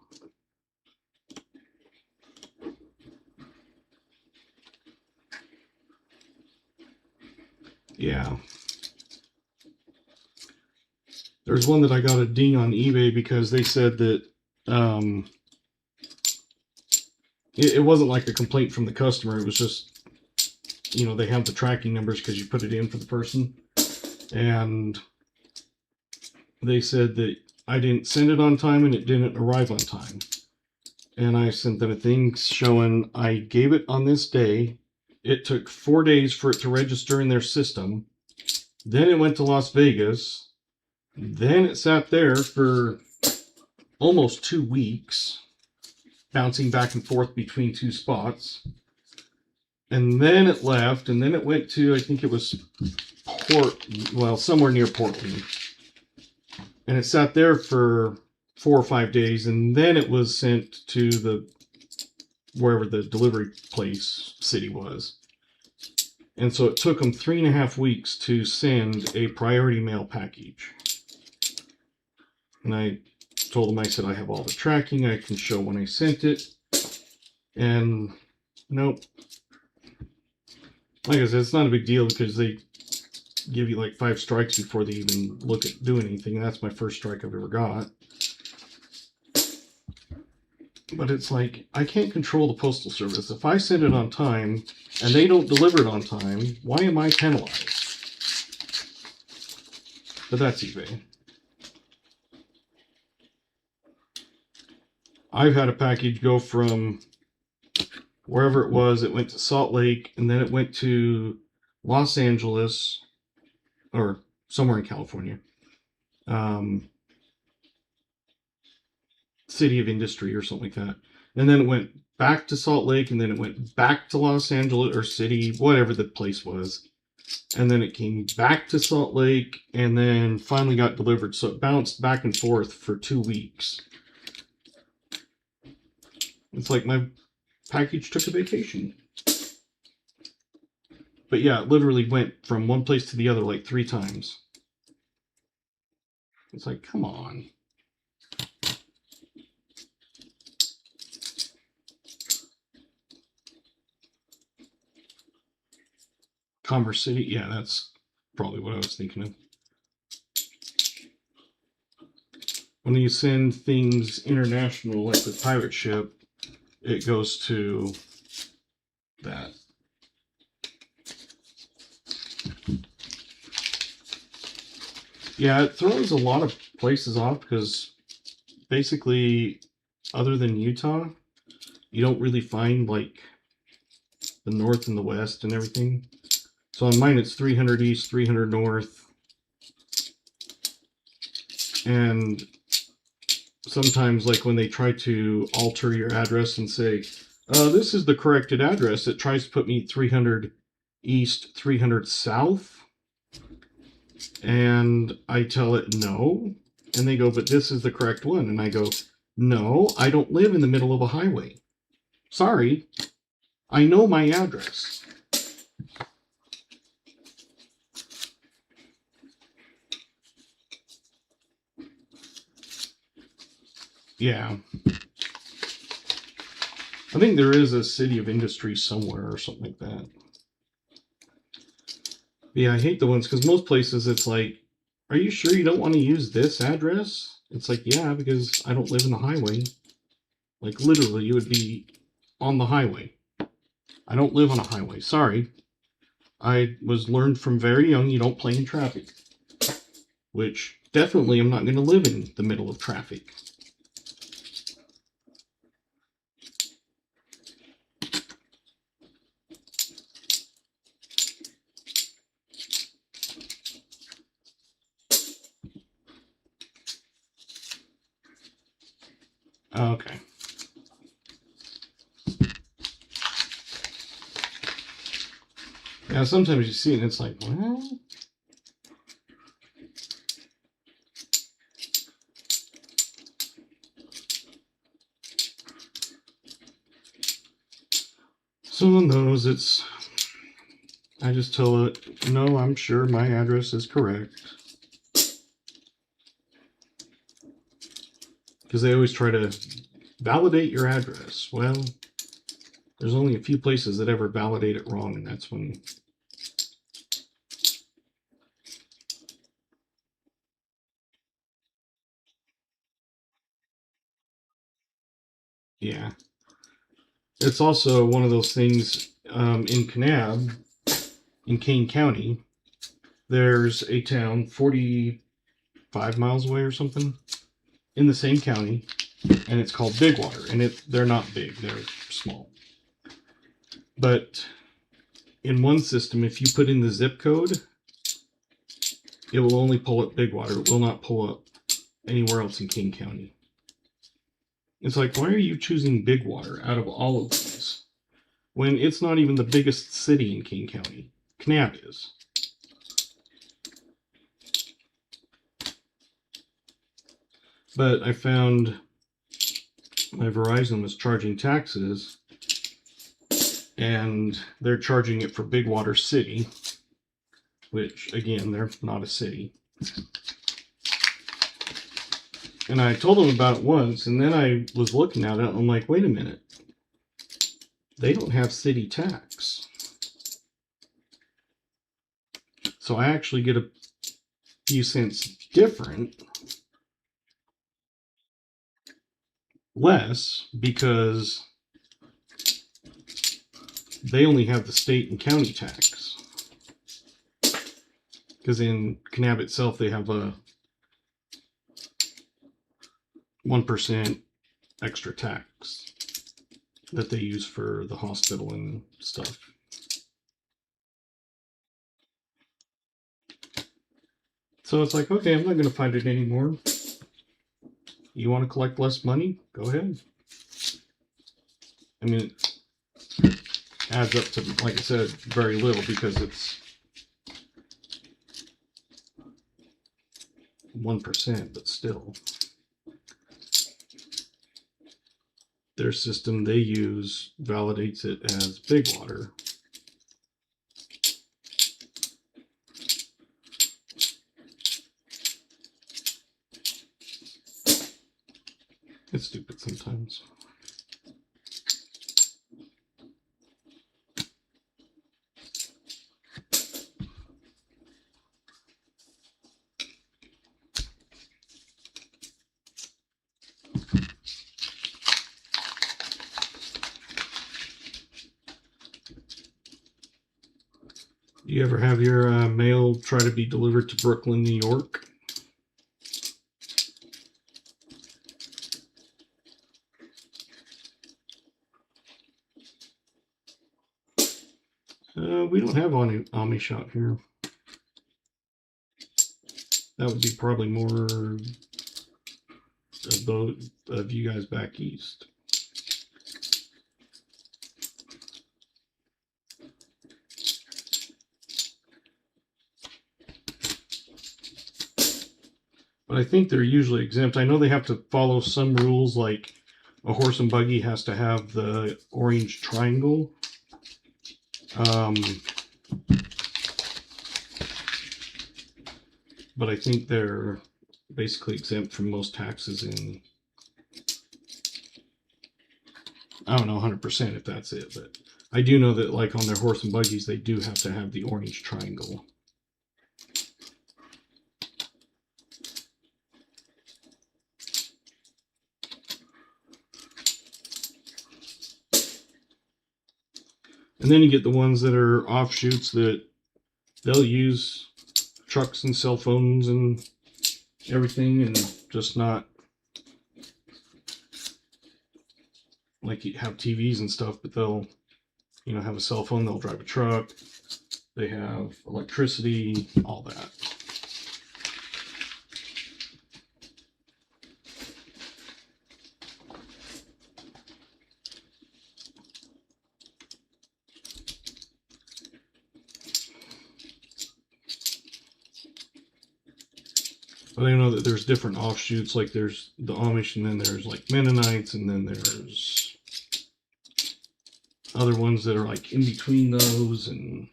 Yeah. There's one that I got a ding on eBay because they said that it wasn't like a complaint from the customer. It was just, they have the tracking numbers because you put it in for the person. And they said that I didn't send it on time and it didn't arrive on time. And I sent them a thing showing I gave it on this day. It took 4 days for it to register in their system. Then it went to Las Vegas. Then it sat there for almost 2 weeks, bouncing back and forth between two spots. And then it left, and then it went to, I think it was somewhere near Portland. And it sat there for 4 or 5 days, and then it was sent to wherever the delivery place city was. And so it took them 3.5 weeks to send a priority mail package. And I told them, I said, I have all the tracking. I can show when I sent it. And nope. Like I said, it's not a big deal because they give you like 5 strikes before they even look at doing anything. And that's my first strike I've ever got. But it's like, I can't control the Postal Service. If I send it on time and they don't deliver it on time, why am I penalized? But that's eBay. I've had a package go from wherever it was, it went to Salt Lake, and then it went to Los Angeles, or somewhere in California. City of Industry or something like that. And then it went back to Salt Lake, and then it went back to Los Angeles or city, whatever the place was. And then it came back to Salt Lake, and then finally got delivered. So it bounced back and forth for 2 weeks. It's like my package took a vacation. But yeah, it literally went from one place to the other like 3 times. It's like, come on. Commerce City, yeah, that's probably what I was thinking of. When you send things international, like the pirate ship, it goes to that. Yeah, it throws a lot of places off because basically, other than Utah, you don't really find like the north and the west and everything. So on mine, it's 300 east, 300 north. And sometimes, like when they try to alter your address and say, this is the corrected address, it tries to put me 300 east, 300 south. And I tell it no. And they go, but this is the correct one. And I go, no, I don't live in the middle of a highway. Sorry, I know my address. Yeah. I think there is a city of industry somewhere or something like that. Yeah, I hate the ones because most places it's like are you sure you don't want to use this address? It's like, yeah, because I don't live in the highway. Like, literally, you would be on the highway. I don't live on a highway. Sorry. I was learned from very young you don't play in traffic. Which, definitely, I'm not going to live in the middle of traffic. Okay. Now, sometimes you see it and it's like, well... Someone knows it's... I just tell it, no, I'm sure my address is correct. Because they always try to validate your address. Well, there's only a few places that ever validate it wrong, and that's when... Yeah. It's also one of those things in Kanab, in Kane County, there's a town 45 miles away or something in the same county, and it's called Bigwater. And they're not big, they're small. But in one system, if you put in the zip code, it will only pull up Bigwater. It will not pull up anywhere else in King County. It's like, why are you choosing Bigwater out of all of these when it's not even the biggest city in King County? Kanab is. But I found my Verizon was charging taxes, and they're charging it for Bigwater City, which, again, they're not a city. And I told them about it once, and then I was looking at it, and I'm like, wait a minute. They don't have city tax. So I actually get a few cents different, less, because they only have the state and county tax. Because in Kanab itself, they have a 1% extra tax that they use for the hospital and stuff. So it's like, okay, I'm not going to fight it anymore. You want to collect less money? Go ahead. I mean, it adds up to, like I said, very little because it's 1%, but still. Their system they use validates it as Bigwater. It's stupid sometimes. Do you ever have your mail try to be delivered to Brooklyn, New York? We don't have any Omni-Shop here. That would be probably more of those of you guys back east. But I think they're usually exempt. I know they have to follow some rules, like a horse and buggy has to have the orange triangle. But I think they're basically exempt from most taxes in, I don't know 100% if that's it, but I do know that like on their horse and buggies, they do have to have the orange triangle. And then you get the ones that are offshoots that they'll use trucks and cell phones and everything, and just not like you have TVs and stuff, but they'll, you know, have a cell phone, they'll drive a truck, they have electricity, all that. But I know that there's different offshoots, like there's the Amish, and then there's like Mennonites, and then there's other ones that are like in between those, and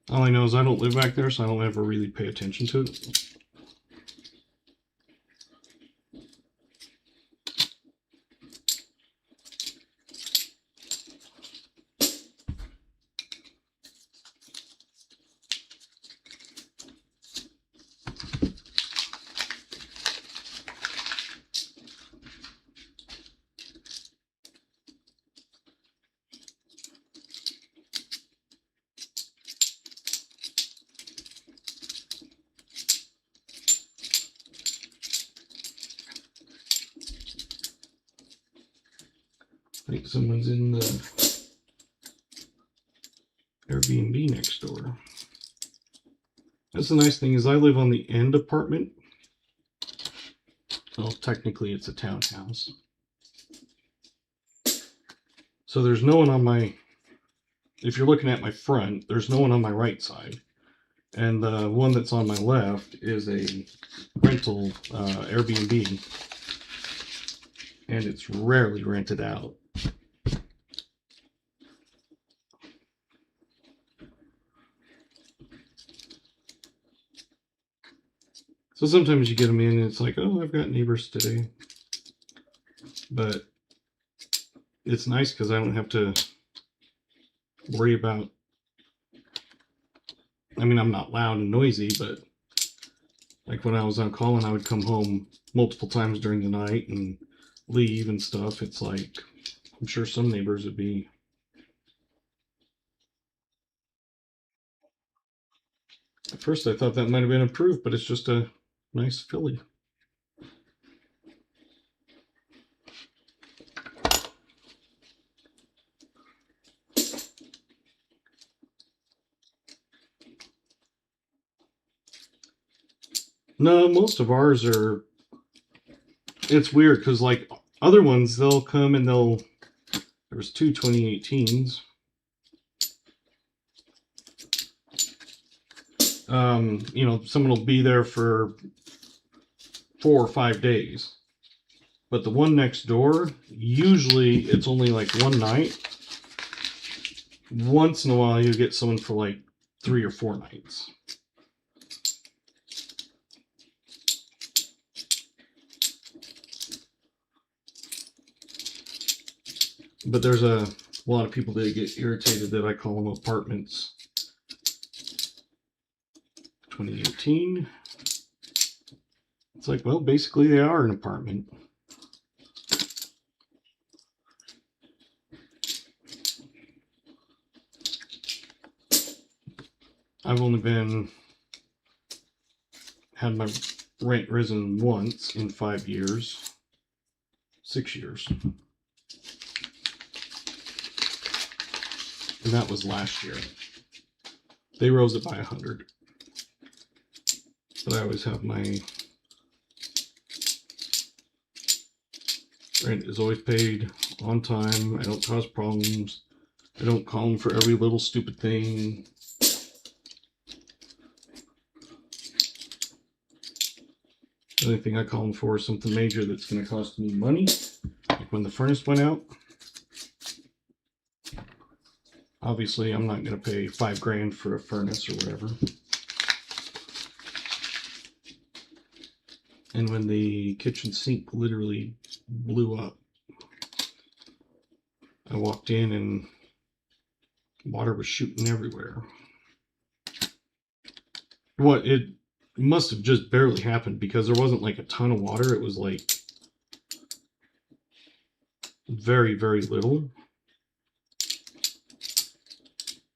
all I know is I don't live back there, so I don't ever really pay attention to it. I think someone's in the Airbnb next door. That's the nice thing, is I live on the end apartment. Well, technically it's a townhouse. So there's no one on my, if you're looking at my front, there's no one on my right side. And the one that's on my left is a rental Airbnb. And it's rarely rented out. So sometimes you get them in and it's like, oh, I've got neighbors today. But it's nice because I don't have to worry about, I mean, I'm not loud and noisy, but like when I was on call and I would come home multiple times during the night and leave and stuff, it's like, I'm sure some neighbors would be. At first I thought that might have been approved, but it's just a nice filly. No, most of ours are, it's weird because like other ones, they'll come and there was two 2018s. You know, someone will be there for 4 or 5 days. But the one next door, usually it's only like one night. Once in a while, you get someone for like 3 or 4 nights. But there's a lot of people that get irritated that I call them apartments. 2018. It's like, well, basically they are an apartment. I've only had my rent risen once in 5 years, 6 years. And that was last year. They rose it by 100. But I always have my rent is always paid on time. I don't cause problems. I don't call them for every little stupid thing. The only thing I call them for is something major that's going to cost me money. Like when the furnace went out. Obviously, I'm not going to pay $5 grand for a furnace or whatever. And when the kitchen sink literally blew up, I walked in and water was shooting everywhere. It must have just barely happened because there wasn't like a ton of water. It was like very, very little.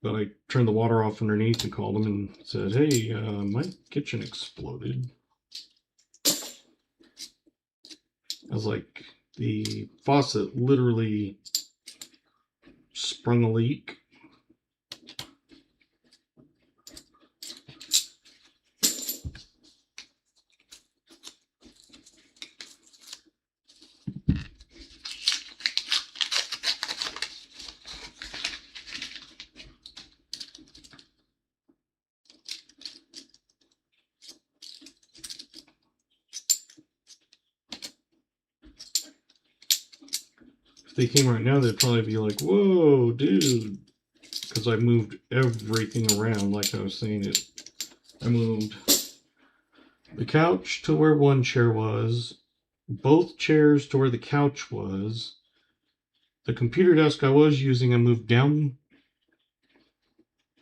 but I turned the water off underneath and called them and said, hey, my kitchen exploded. I was like, the faucet literally sprung a leak. If they came right now, they'd probably be like, whoa, dude. Because I moved everything around, like I was saying it. I moved the couch to where one chair was, both chairs to where the couch was. The computer desk I was using, I moved down,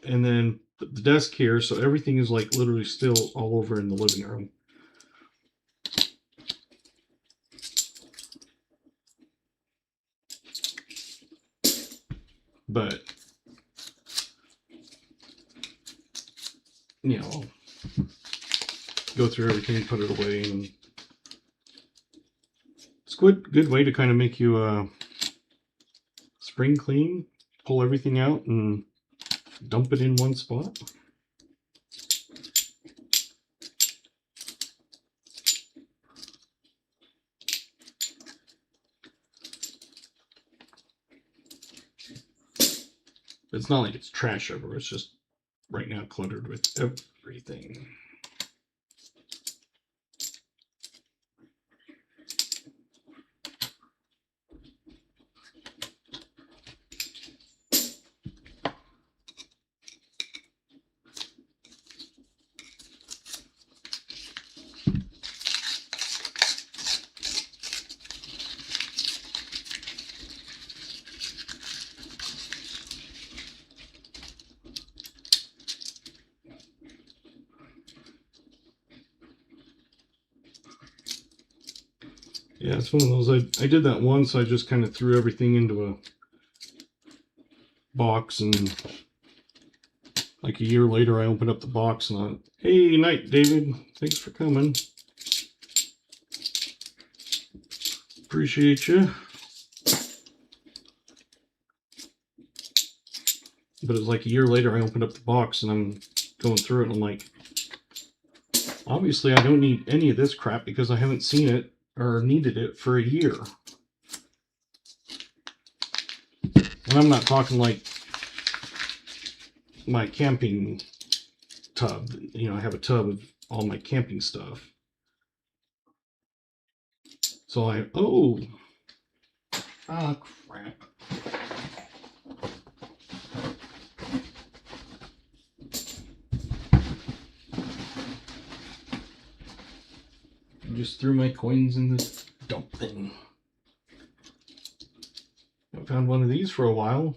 and then the desk here, so everything is like literally still all over in the living room. But, you know, go through everything, put it away, and it's a good way to kind of make you spring clean, pull everything out, and dump it in one spot. It's not like it's trash everywhere, it's just right now cluttered with everything. Yeah, it's one of those, I did that once. I just kind of threw everything into a box, and like a year later I opened up the box and I, hey, night, David, thanks for coming. Appreciate you. But it was like a year later I opened up the box and I'm going through it and I'm like, obviously I don't need any of this crap because I haven't seen it or needed it for a year. And I'm not talking like my camping tub. You know, I have a tub of all my camping stuff. So crap. I just threw my coins in the dump thing. I found one of these for a while.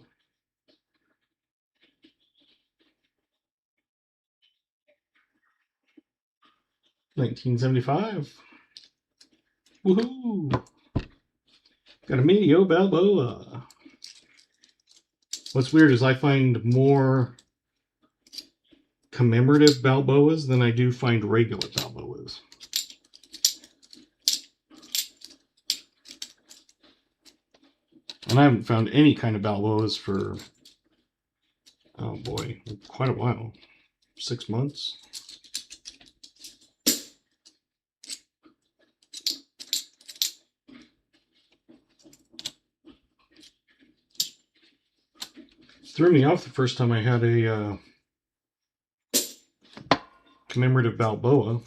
$19.75. Woohoo! Got a mini Balboa. What's weird is I find more commemorative Balboas than I do find regular Balboas. And I haven't found any kind of Balboas for, oh boy, quite a while. 6 months. Threw me off the first time I had a commemorative Balboa.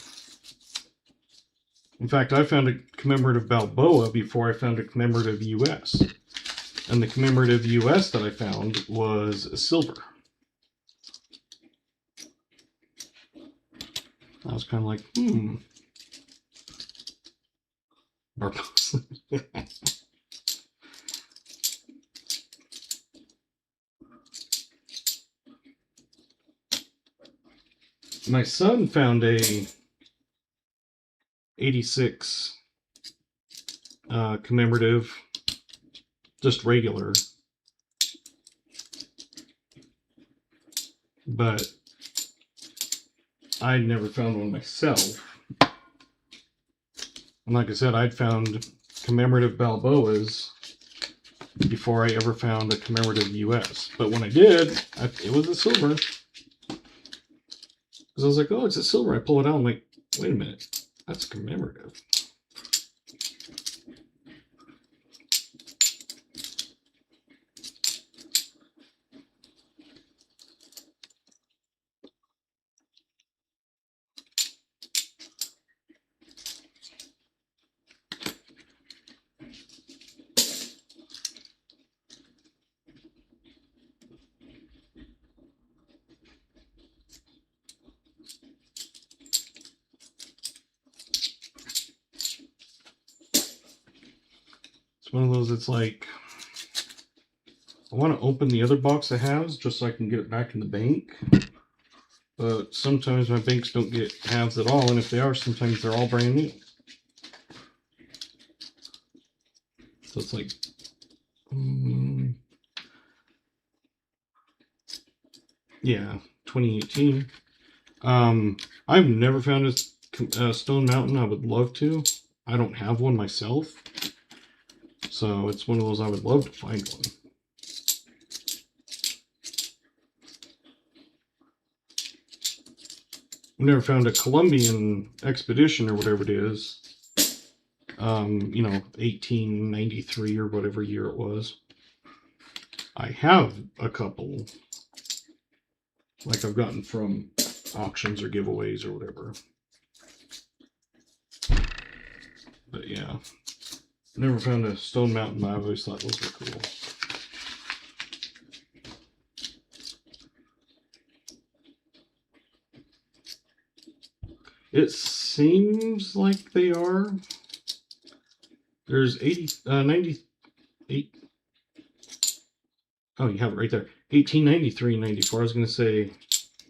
In fact, I found a commemorative Balboa before I found a commemorative US. And the commemorative US that I found was silver. I was kind of like, Barbosa. My son found a 86 commemorative, just regular. but I'd never found one myself. And like I said, I'd found commemorative Balboas before I ever found a commemorative US. But when I did, it was a silver. Because I was like, oh, it's a silver. I pull it out. I'm like, wait a minute. That's commemorative. It's one of those, it's like, I want to open the other box I have just so I can get it back in the bank. But sometimes my banks don't get halves at all, and if they are, sometimes they're all brand new. So it's like, yeah, 2018. I've never found a Stone Mountain. I would love to. I don't have one myself. So it's one of those I would love to find one. I've never found a Colombian expedition or whatever it is. 1893 or whatever year it was. I have a couple, like I've gotten from auctions or giveaways or whatever. But yeah, never found a Stone Mountain. I always thought those were cool. It seems like they are. There's 98. Oh, you have it right there. 1893 and 94. I was going to say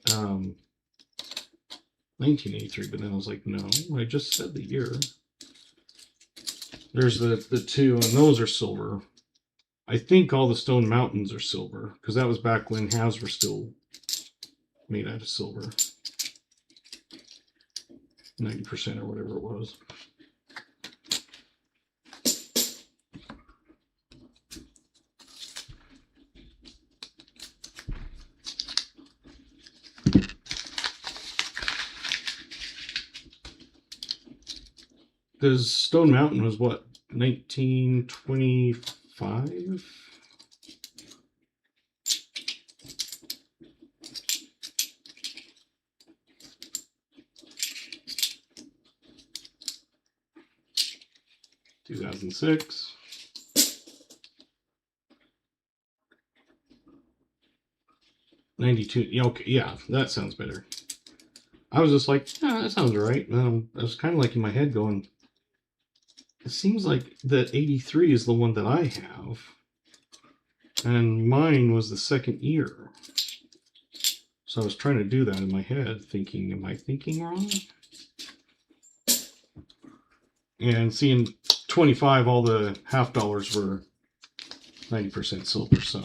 1983, but then I was like, no, I just said the year. There's the two, and those are silver. I think all the Stone Mountains are silver, because that was back when halves were still made out of silver. 90% or whatever it was. Because Stone Mountain was what, 1925? $2006. $92. Yeah, okay, yeah, that sounds better. I was just like, yeah, that sounds right. I was kind of like in my head going, it seems like that 83 is the one that I have. And mine was the second year. So I was trying to do that in my head, thinking, am I thinking wrong? And seeing 25, all the half dollars were 90% silver, so.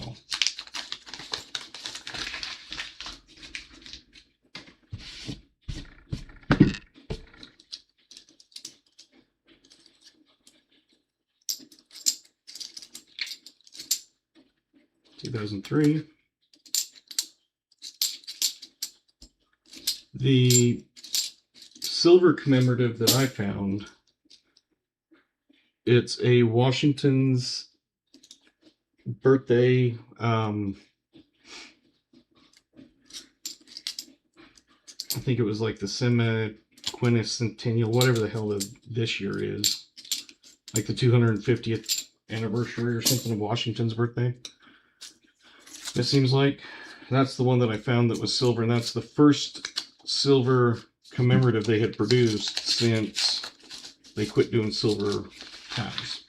$2003. The silver commemorative that I found, it's a Washington's birthday. I think it was like the semi-quincentennial, whatever the hell this year is. Like the 250th anniversary or something of Washington's birthday. It seems like that's the one that I found that was silver, and that's the first silver commemorative they had produced since they quit doing silver halves.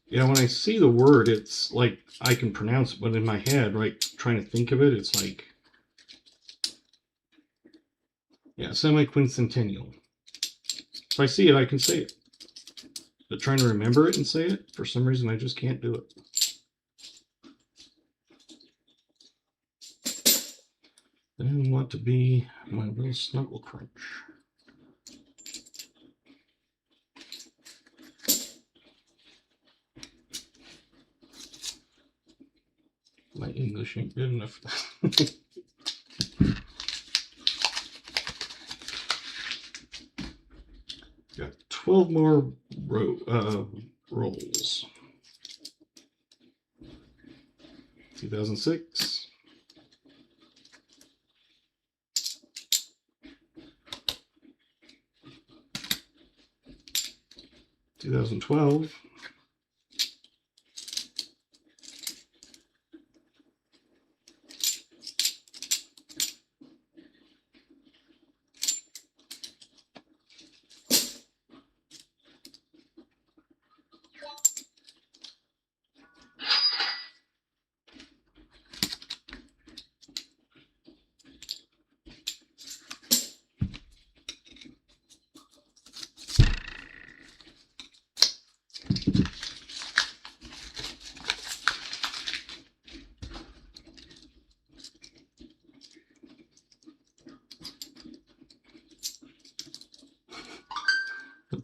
Yeah, when I see the word, it's like I can pronounce it, but in my head, right, trying to think of it, it's like Yeah, semi-quincentennial. If I see it, I can say it. But trying to remember it and say it, for some reason, I just can't do it. Then want to be my little snuggle crunch. My English ain't good enough. Got 12 more rolls. 2006. 2012.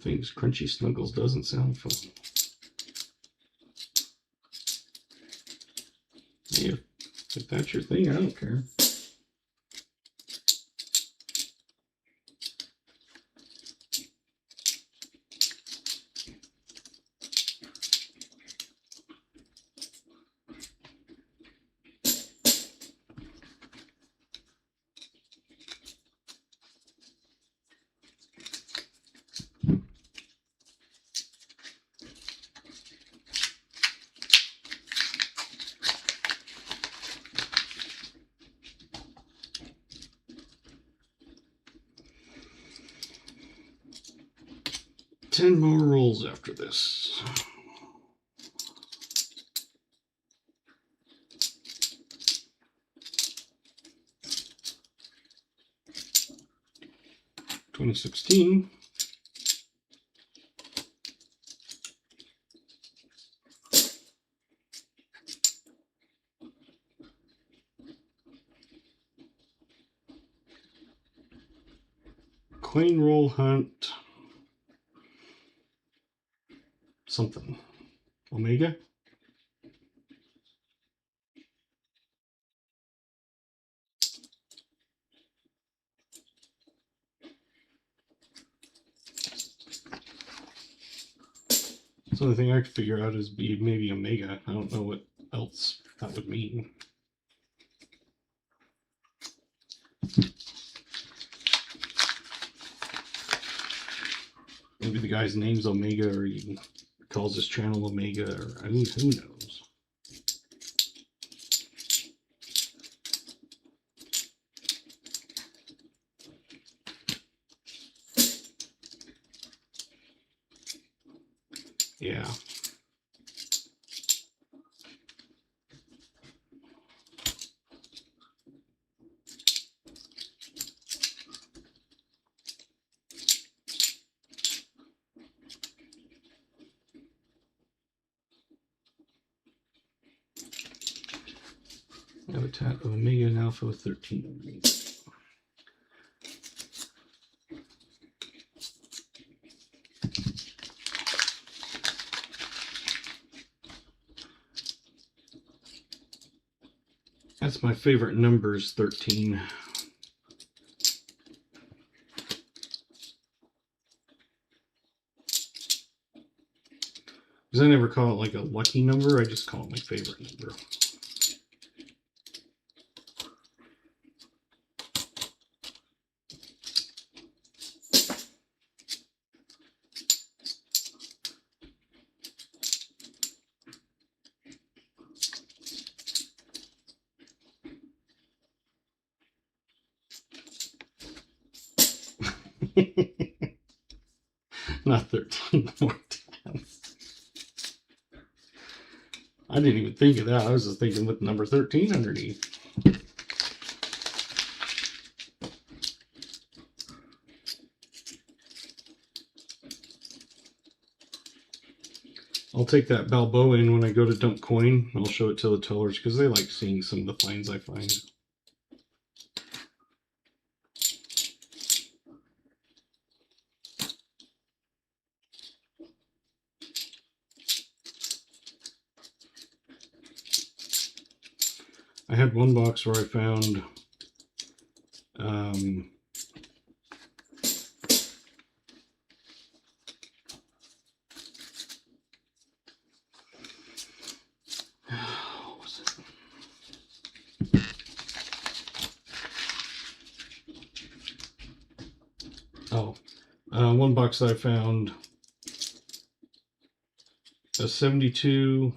'Things crunchy snuggles doesn't sound fun. Yeah, if that's your thing, I don't care. Ten more rolls after this. $2016. Coin roll hunt. Something. Omega? So the only thing I could figure out is be maybe Omega. I don't know what else that would mean. Maybe the guy's name's Omega, or he calls his channel Omega, or who knows. Yeah. Habitat of Omega and Alpha 13. That's my favorite number, is 13. Because I never call it like a lucky number, I just call it my favorite number. Not 13 more times. I didn't even think of that. I was just thinking with number 13 underneath. I'll take that Balboa in when I go to dump coin. I'll show it to the tellers because they like seeing some of the finds I find. I had one box where I found what was it? One box that I found a 72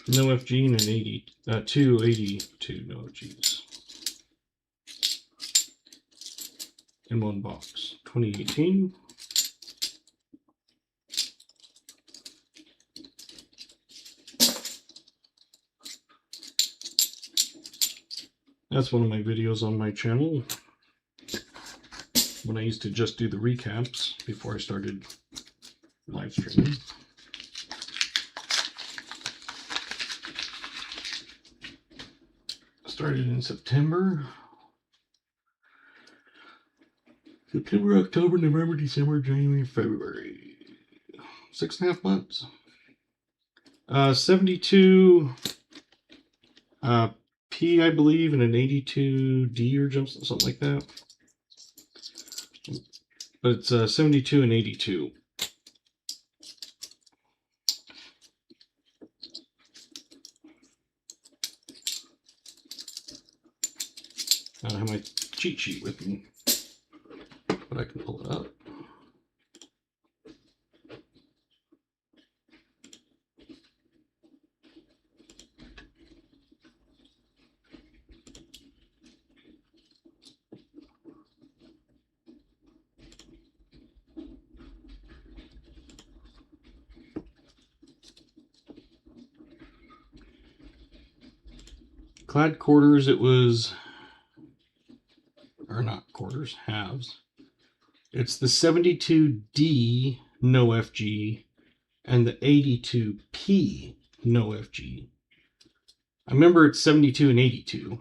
No FG and an 82 No FGs in one box. 2018. That's one of my videos on my channel when I used to just do the recaps before I started live streaming. Started in September, October, November, December, January, February. 6.5 months. 72 P, I believe, and an 82 D or something like that. But it's 72 and 82. I don't have my cheat sheet with me, but I can pull it up. Clad quarters, it was, or not quarters, halves. It's the 72D No FG and the 82P No FG. I remember it's 72 and 82.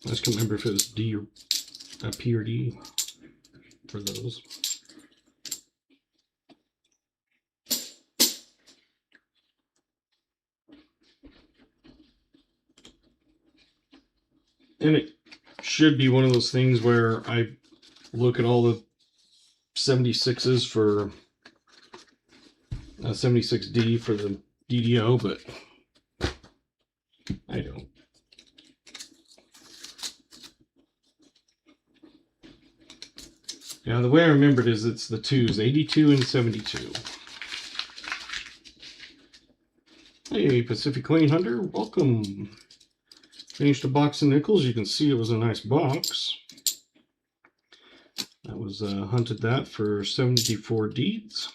I just can't remember if it was D or P or D for those. And it should be one of those things where I look at all the 76s for 76D for the DDO, but I don't. Yeah, the way I remember it is it's the twos, 82 and 72. Hey, Pacific Queen Hunter, welcome. Finished a box of nickels. You can see it was a nice box. I was hunted that for 74 deeds.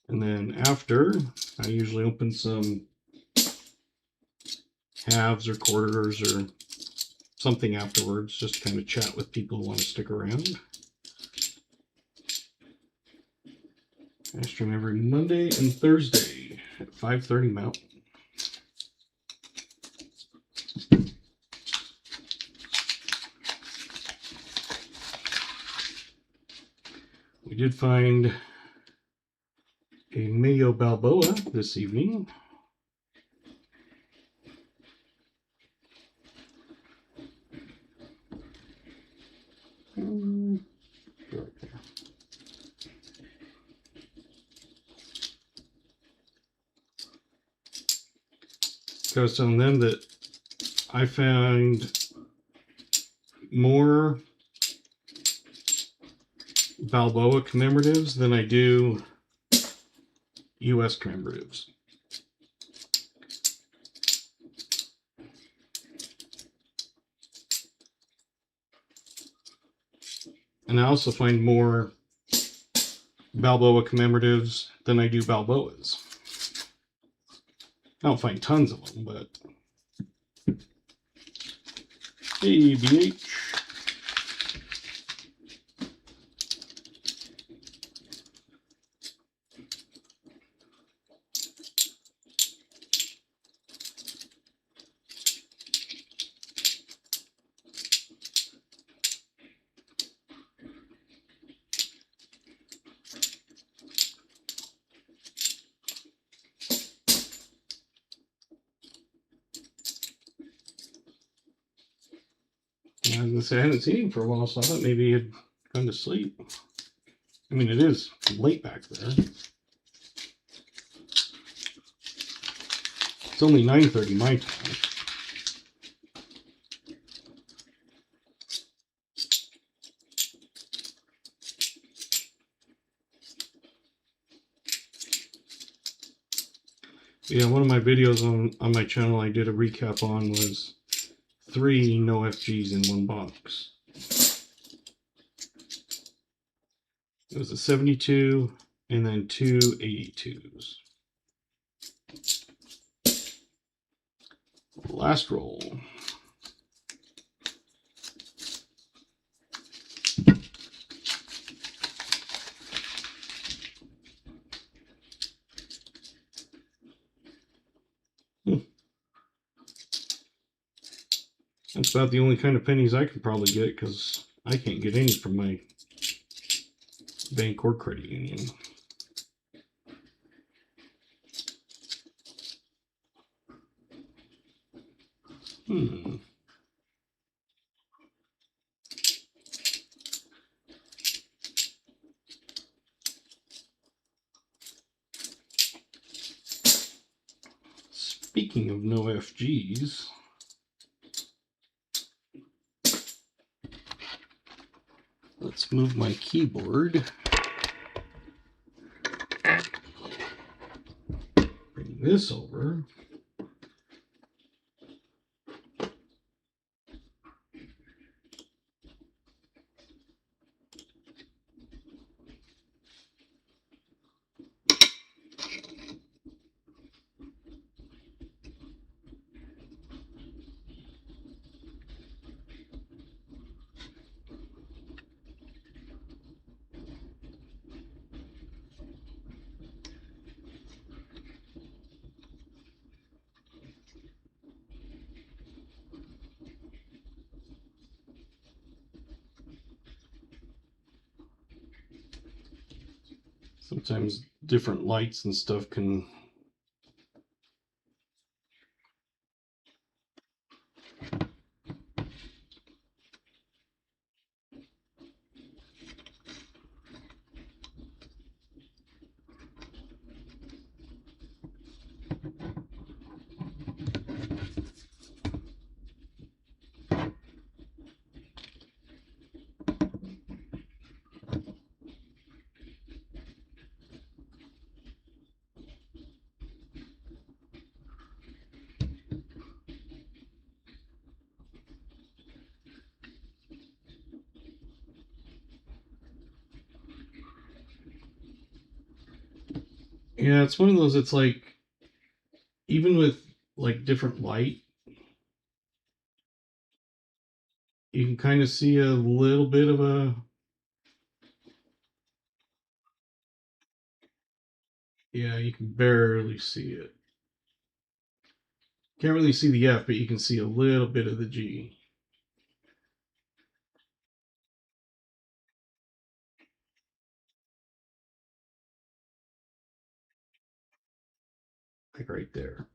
And then after, I usually open some halves or quarters or something afterwards, just to kind of chat with people who want to stick around. I stream every Monday and Thursday at 5:30 Mountain. We did find a Mayo Balboa this evening. I was telling them that I found more Balboa commemoratives than I do US commemoratives. And I also find more Balboa commemoratives than I do Balboas. I don't find tons of them, but Hey, BH. I was gonna say I hadn't seen him for a while, so I thought maybe he had gone to sleep. I mean, it is late back there. It's only 9:30 my time. Yeah, one of my videos on my channel I did a recap on was 3 no FGs in one box. It was a 72 and then 2 82s. Last roll. That's about the only kind of pennies I can probably get because I can't get any from my bank or credit union. Speaking of no FGs, let's move my keyboard. Bring this over. Sometimes different lights and stuff can yeah, it's one of those, it's like even with like different light, you can kind of see a little bit of a, yeah, you can barely see it. Can't really see the F, but you can see a little bit of the G. Like right there.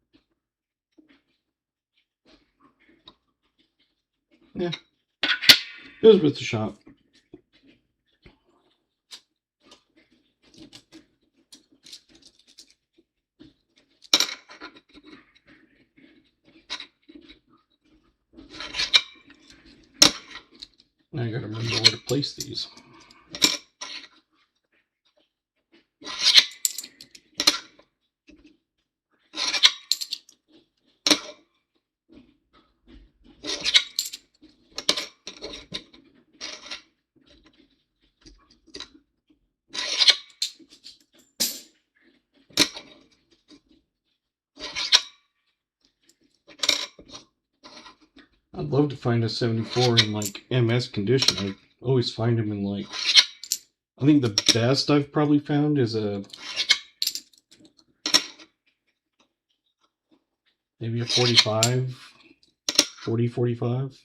Yeah, it was worth a shot. Now I gotta remember where to place these. I'd love to find a 74 in like MS condition. I always find them in like, I think the best I've probably found is maybe a 45, 40, 45.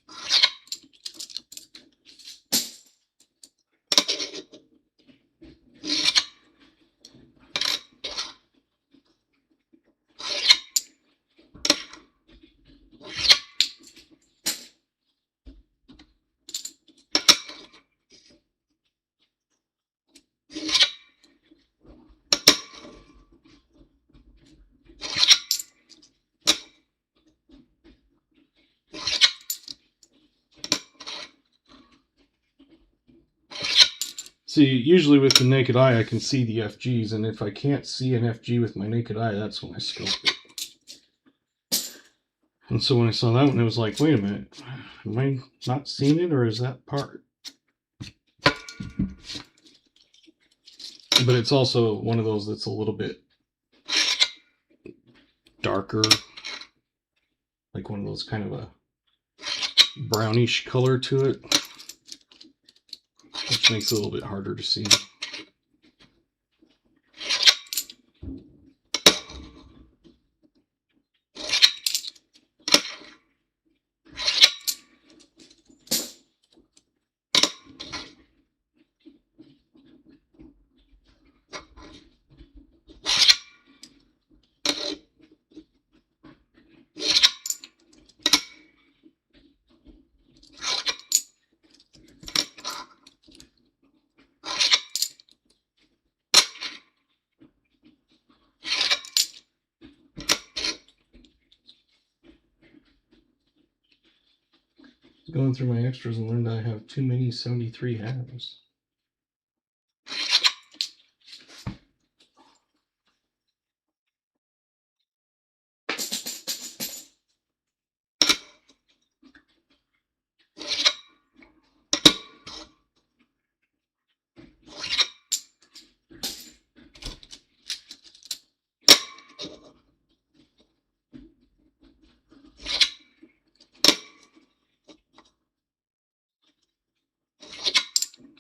See, usually with the naked eye, I can see the FGs, and if I can't see an FG with my naked eye, that's when I scope it. And so when I saw that one, I was like, wait a minute, am I not seeing it, or is that part? But it's also one of those that's a little bit darker, like one of those kind of a brownish color to it, which makes it a little bit harder to see. Going through my extras and learned I have too many 73 halves.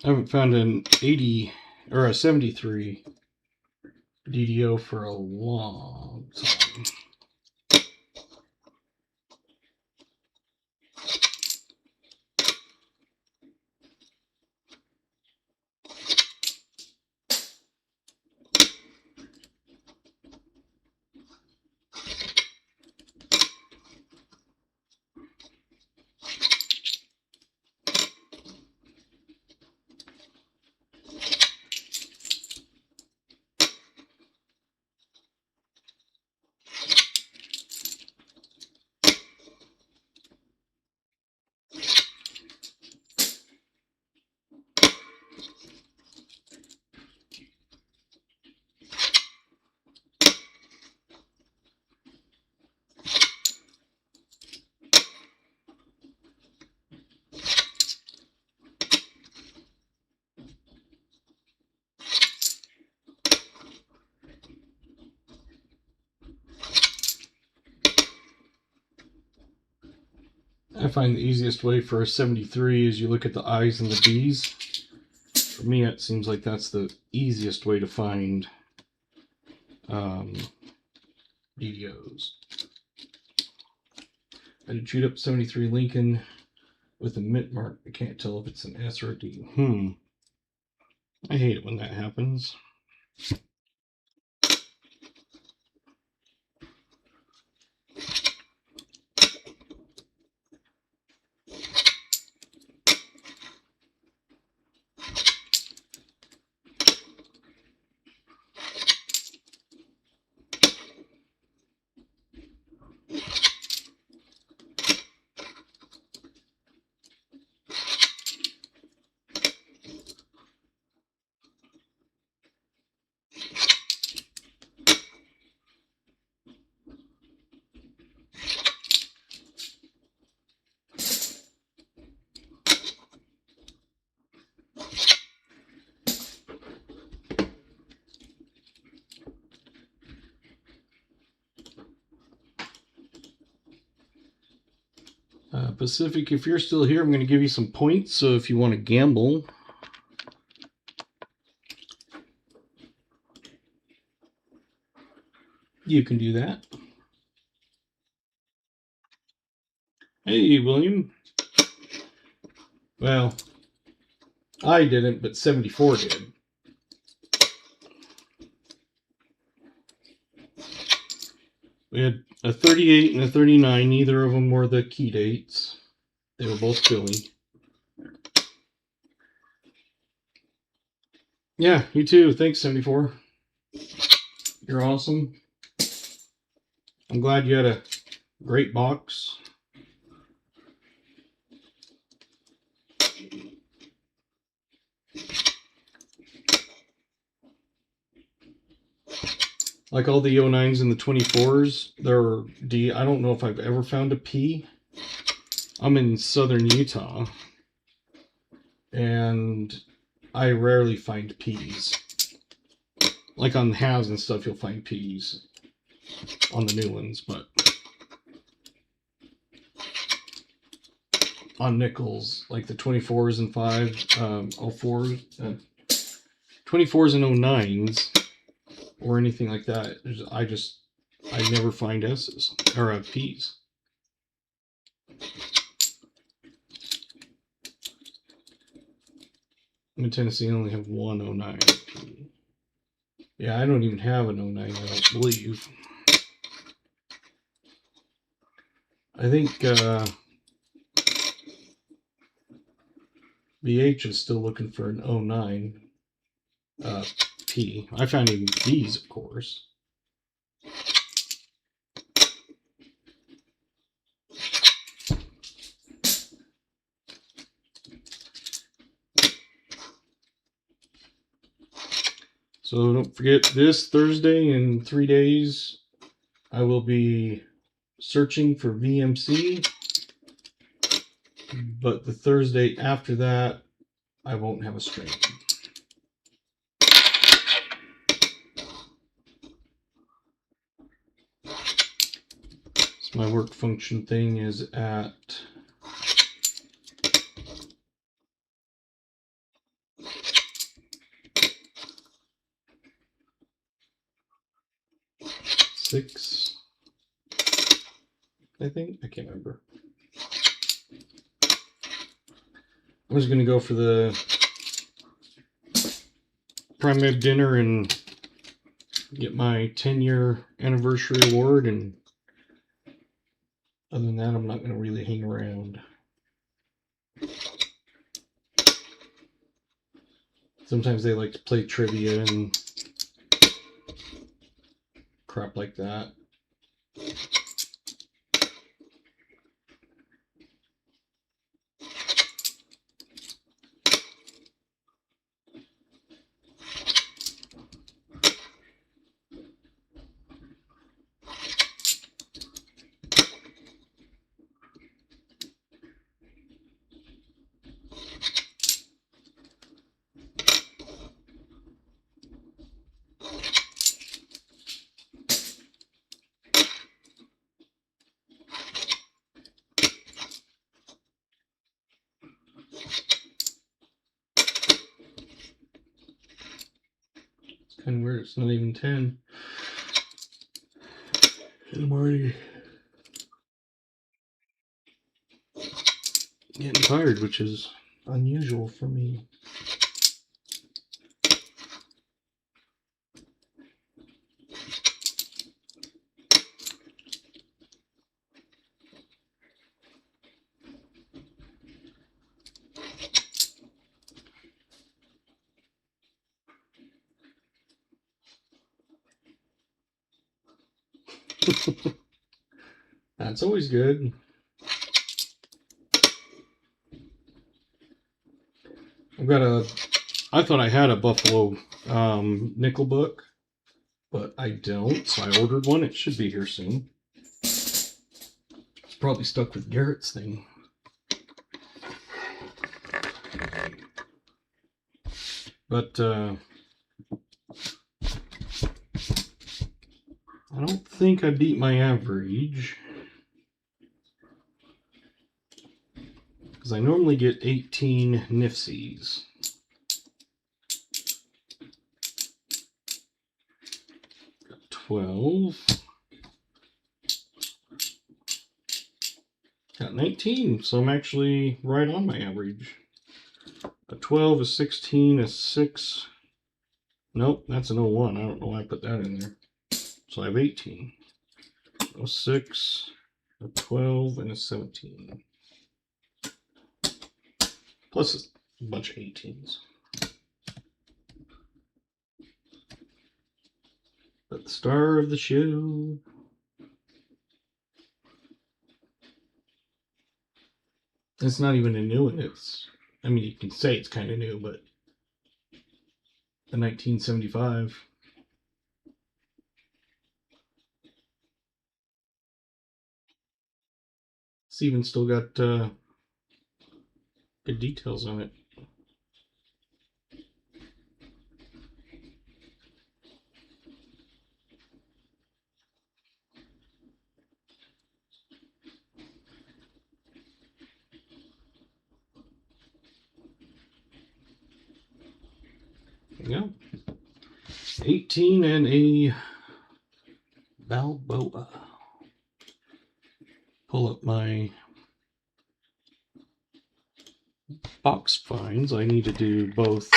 I haven't found an 80 or a 73 DDO for a long time. I find the easiest way for a 73 is you look at the I's and the B's. For me, it seems like that's the easiest way to find DDOs. I had a chewed up 73 Lincoln with a mint mark. I can't tell if it's an S or a D. I hate it when that happens. Pacific, if you're still here, I'm going to give you some points. So if you want to gamble, you can do that. Hey, William. Well, I didn't, but 74 did. We had a 38 and a 39. Neither of them were the key dates. They were both Philly. Yeah, you too. Thanks, 74. You're awesome. I'm glad you had a great box. Like all the 09s and the 24s, they're D. I don't know if I've ever found a P. I'm in southern Utah, and I rarely find P's. Like on halves and stuff, you'll find P's on the new ones, but on nickels, like the 24s and 04s, 24s and 09s, or anything like that, I never find S's or P's. In Tennessee, I only have one 09 P. Yeah, I don't even have an 09, I don't believe. I think BH is still looking for an 09 P. I found even B's, of course. So don't forget, this Thursday in 3 days, I will be searching for VMC. But the Thursday after that, I won't have a stream. So my work function thing is at 6, I think. I can't remember. I was going to go for the Prime Rib dinner and get my 10-year anniversary award, and other than that, I'm not going to really hang around. Sometimes they like to play trivia and crap like that. And weird, it's not even 10. And I'm already getting tired, which is unusual for me. That's always good. I thought I had a Buffalo nickel book, but I don't, so I ordered one. It should be here soon. It's probably stuck with Garrett's thing. But I don't think I beat my average. because I normally get 18 Nifsies. Got 12. Got 19, so I'm actually right on my average. A 12, a 16, a 6. Nope, that's an 01. I don't know why I put that in there. So I have 18. A 6, a 12, and a 17. Plus a bunch of 18s. But the star of the show. It's not even a new one. I mean, you can say it's kind of new, but the 1975. It's even still got good details on it. There you go. 18 and a Balboa. Pull up my box finds. I need to do both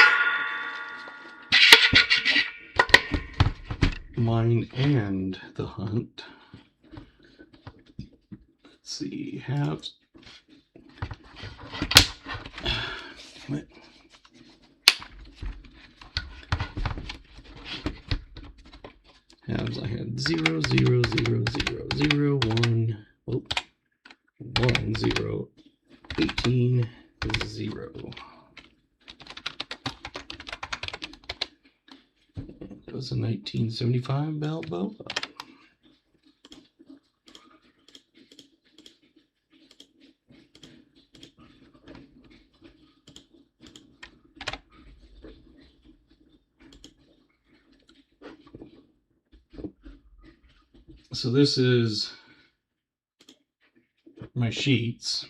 mine and the hunt. Let's see, halves. What? Halves, I had 0, 0, 0, 0, 0, 1, oh, 1, 0, 18, 0. It was a 1975 Balboa. So this is my sheets.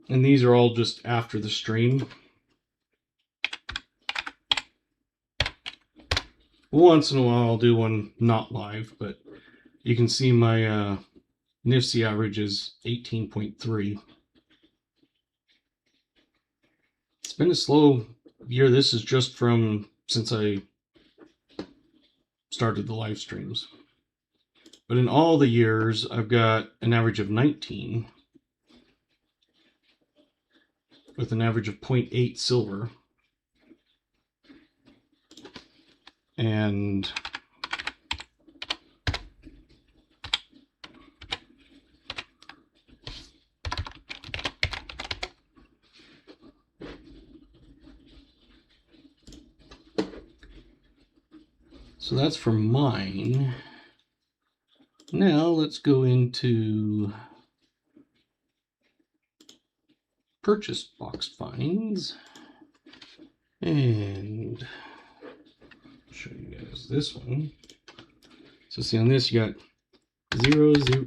And these are all just after the stream. Once in a while I'll do one not live, but you can see my Nifsi average is 18.3. It's been a slow year. This is just from since I started the live streams. But in all the years, I've got an average of 19 with an average of 0.8 silver. And so that's for mine. Now let's go into purchase box finds and show you guys this one. So see on this you got 0, 0,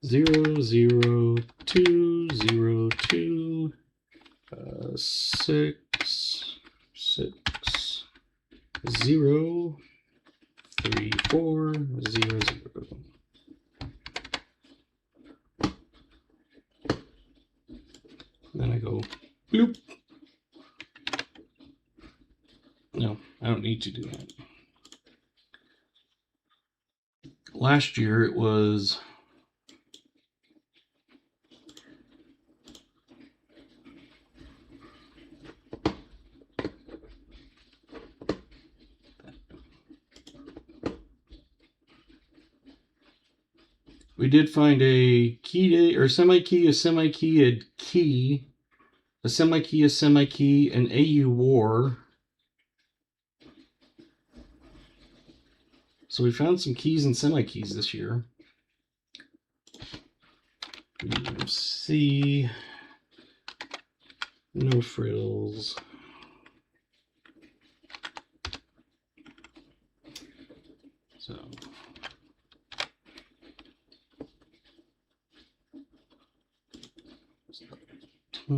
0, 0, 2, 0, 2, 6, 6, 0, 3, 4, 0, 0. Then I go bloop. No, I don't need to do that. Last year it was we did find a key or semi-key, a semi-key, a key, a semi-key, a semi-key, an AU war. So we found some keys and semi-keys this year. See, No Frills. So There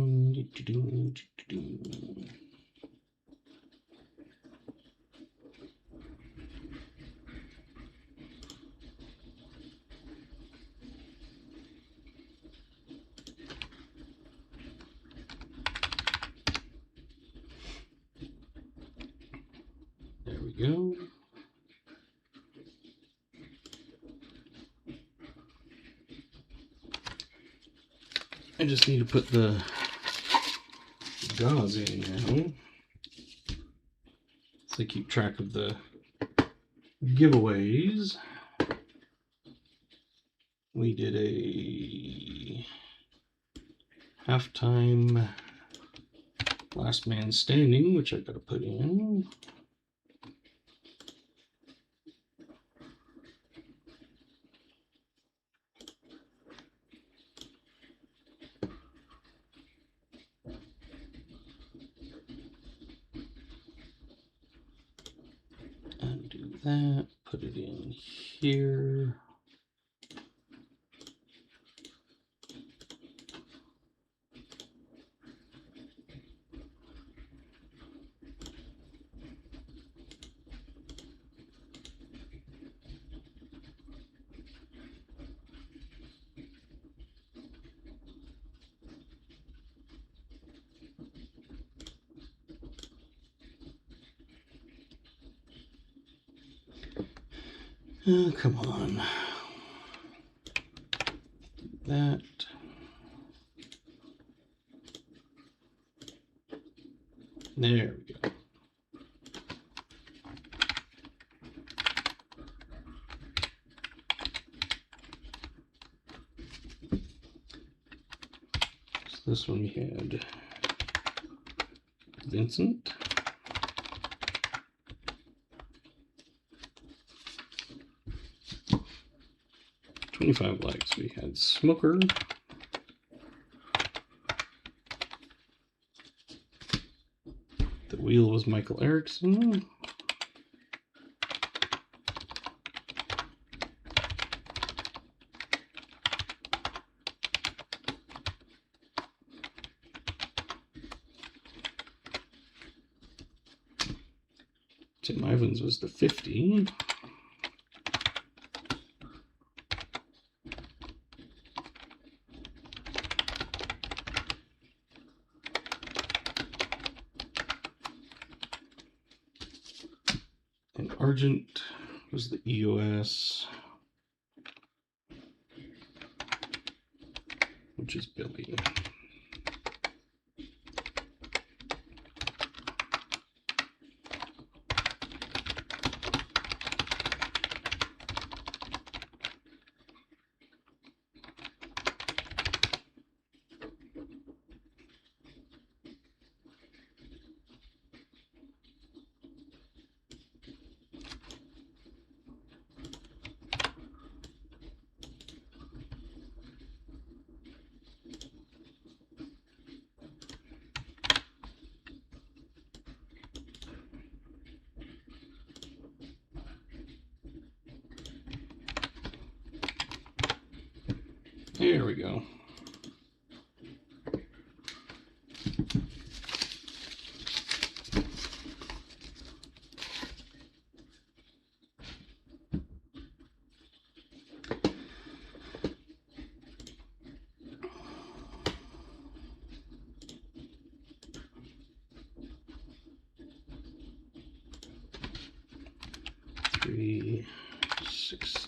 we go. I just need to put the gauze in now. So I keep track of the giveaways. We did a halftime last man standing, which I gotta put in. Undo that, put it in here. Oh, come on. That. There we go. So this one we had Vincent. $25 likes. We had Smoker. The wheel was Michael Erickson. Tim Ivins was the 50. And Argent was the EOS, which is Billy. There we go. $3.16.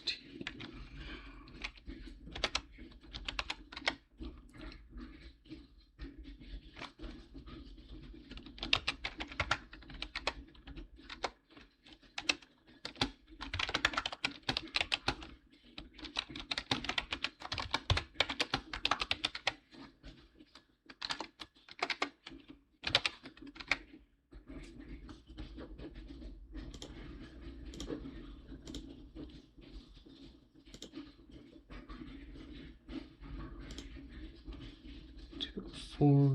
Four.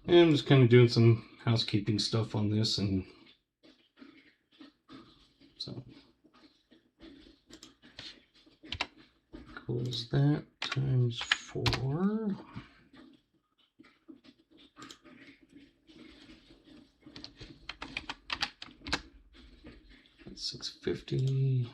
And I'm just kind of doing some housekeeping stuff on this, and so close that times 4. That's 650.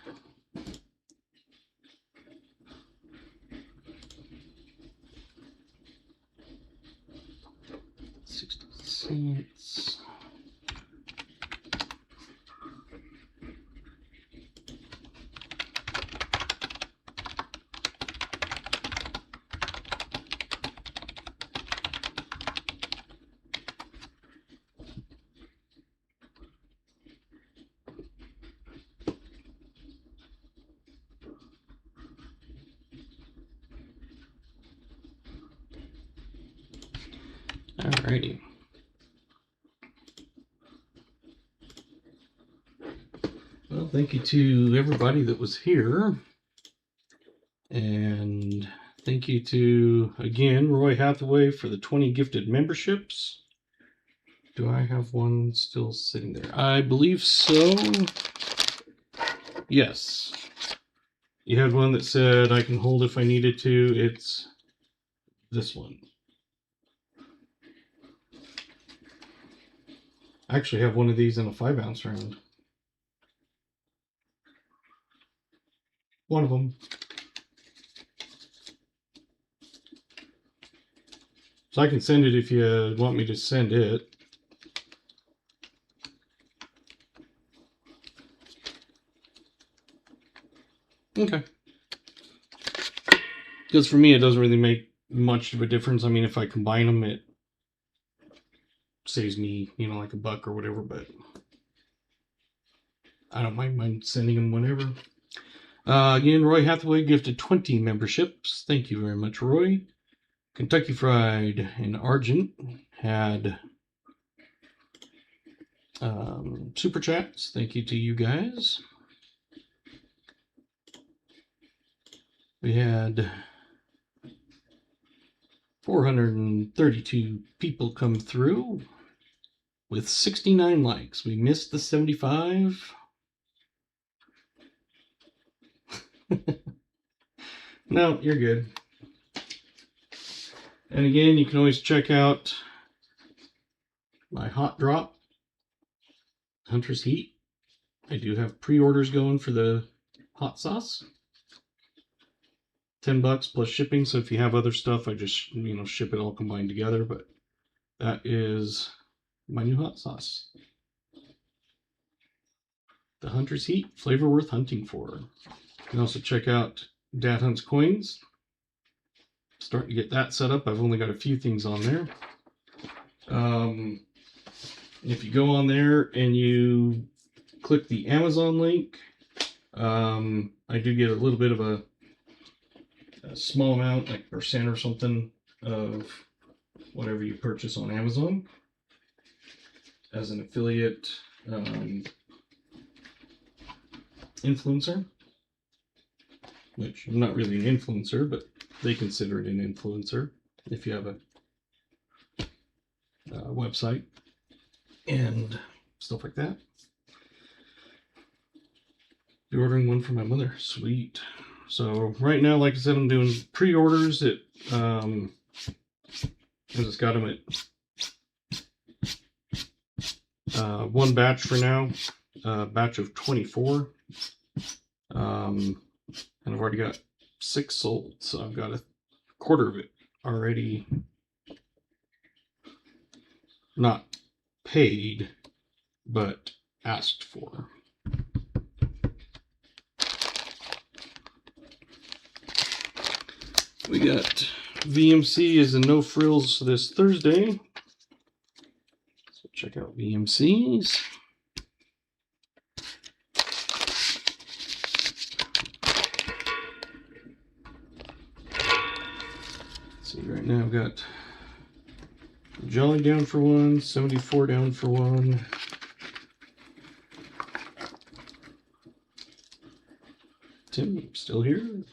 60 cents. Alrighty. Well, thank you to everybody that was here. And thank you to, again, Roy Hathaway for the 20 gifted memberships. Do I have one still sitting there? I believe so. Yes. You had one that said I can hold if I needed to. It's this one. I actually have one of these in a 5-ounce round. One of them. So I can send it if you want me to send it. Okay. Because for me, it doesn't really make much of a difference. I mean, if I combine them, it saves me, like $1 or whatever, but I don't mind sending them whenever. Again, Roy Hathaway gifted 20 memberships. Thank you very much, Roy. Kentucky Fried and Argent had super chats. Thank you to you guys. We had 432 people come through with 69 likes. We missed the 75. No, you're good. And again, you can always check out my hot drop, Hunter's Heat. I do have pre-orders going for the hot sauce. $10 plus shipping. So if you have other stuff, I just ship it all combined together. But that is my new hot sauce. The Hunter's Heat, flavor worth hunting for. You can also check out Dad Hunt's Coins. Starting to get that set up. I've only got a few things on there. If you go on there and you click the Amazon link, I do get a little bit of a small amount, like % or something, of whatever you purchase on Amazon as an affiliate influencer, which I'm not really an influencer, but they consider it an influencer if you have a website and stuff like that. Be ordering one for my mother. Sweet. So right now, like I said, I'm doing pre-orders. I just got them at one batch for now, batch of 24. And I've already got 6 sold, so I've got a quarter of it already not paid, but asked for. We got VMC is a No Frills this Thursday. So check out VMC's. See, right now I've got Jolly down for 1, 74 down for 1. Tim still here?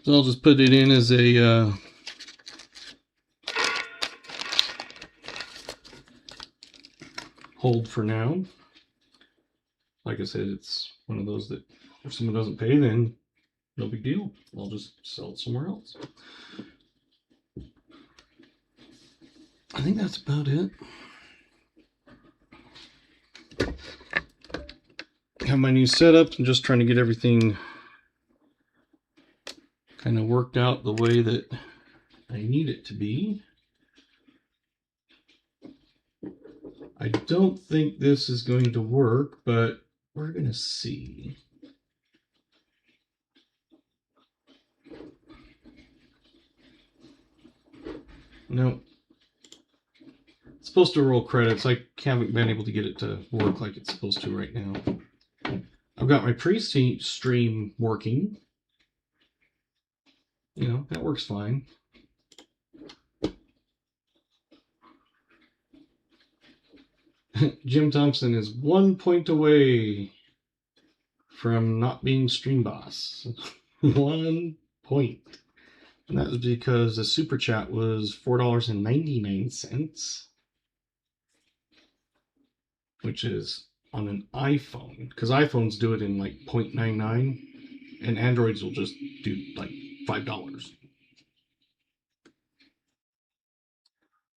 So I'll just put it in as a hold for now. Like I said, it's one of those that if someone doesn't pay, then no big deal. I'll just sell it somewhere else. I think that's about it. Have my new setup and just trying to get everything kind of worked out the way that I need it to be. I don't think this is going to work, but we're going to see. No. It's supposed to roll credits. I haven't been able to get it to work like it's supposed to right now. I've got my pre-stream working. You know, that works fine. Jim Thompson is 1 point away from not being stream boss. 1 point. And that was because the super chat was $4.99, which is on an iPhone. Because iPhones do it in like 0.99, and Androids will just do like $5.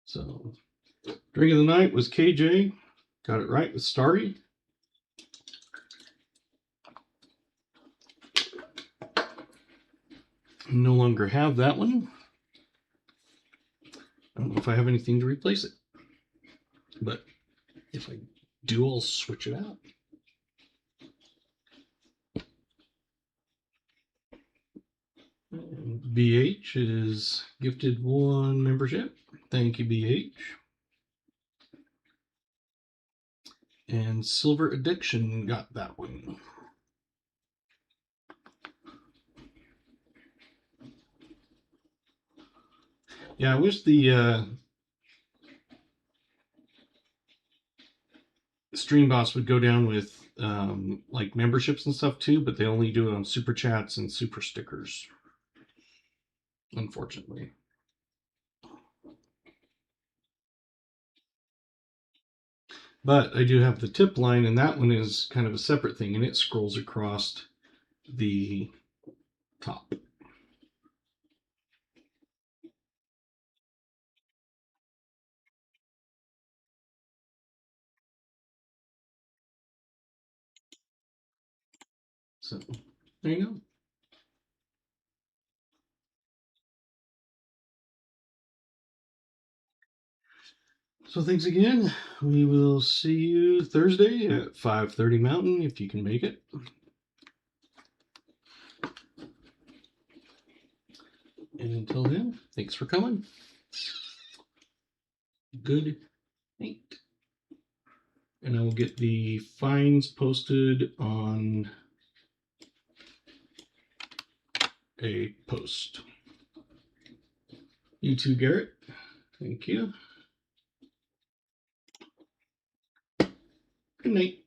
So, drink of the night was KJ. Got it right with Starry. No longer have that one. I don't know if I have anything to replace it. But if I do, I'll switch it out. And BH is gifted 1 membership. Thank you, BH. And Silver Addiction got that one. Yeah, I wish the Stream Boss would go down with like memberships and stuff too, but they only do it on super chats and super stickers, unfortunately. But I do have the tip line, and that one is kind of a separate thing, and it scrolls across the top. So there you go. So thanks again. We will see you Thursday at 5:30 Mountain if you can make it. And until then, thanks for coming. Good night. And I will get the fines posted on a post. You too, Garrett. Thank you. Good night.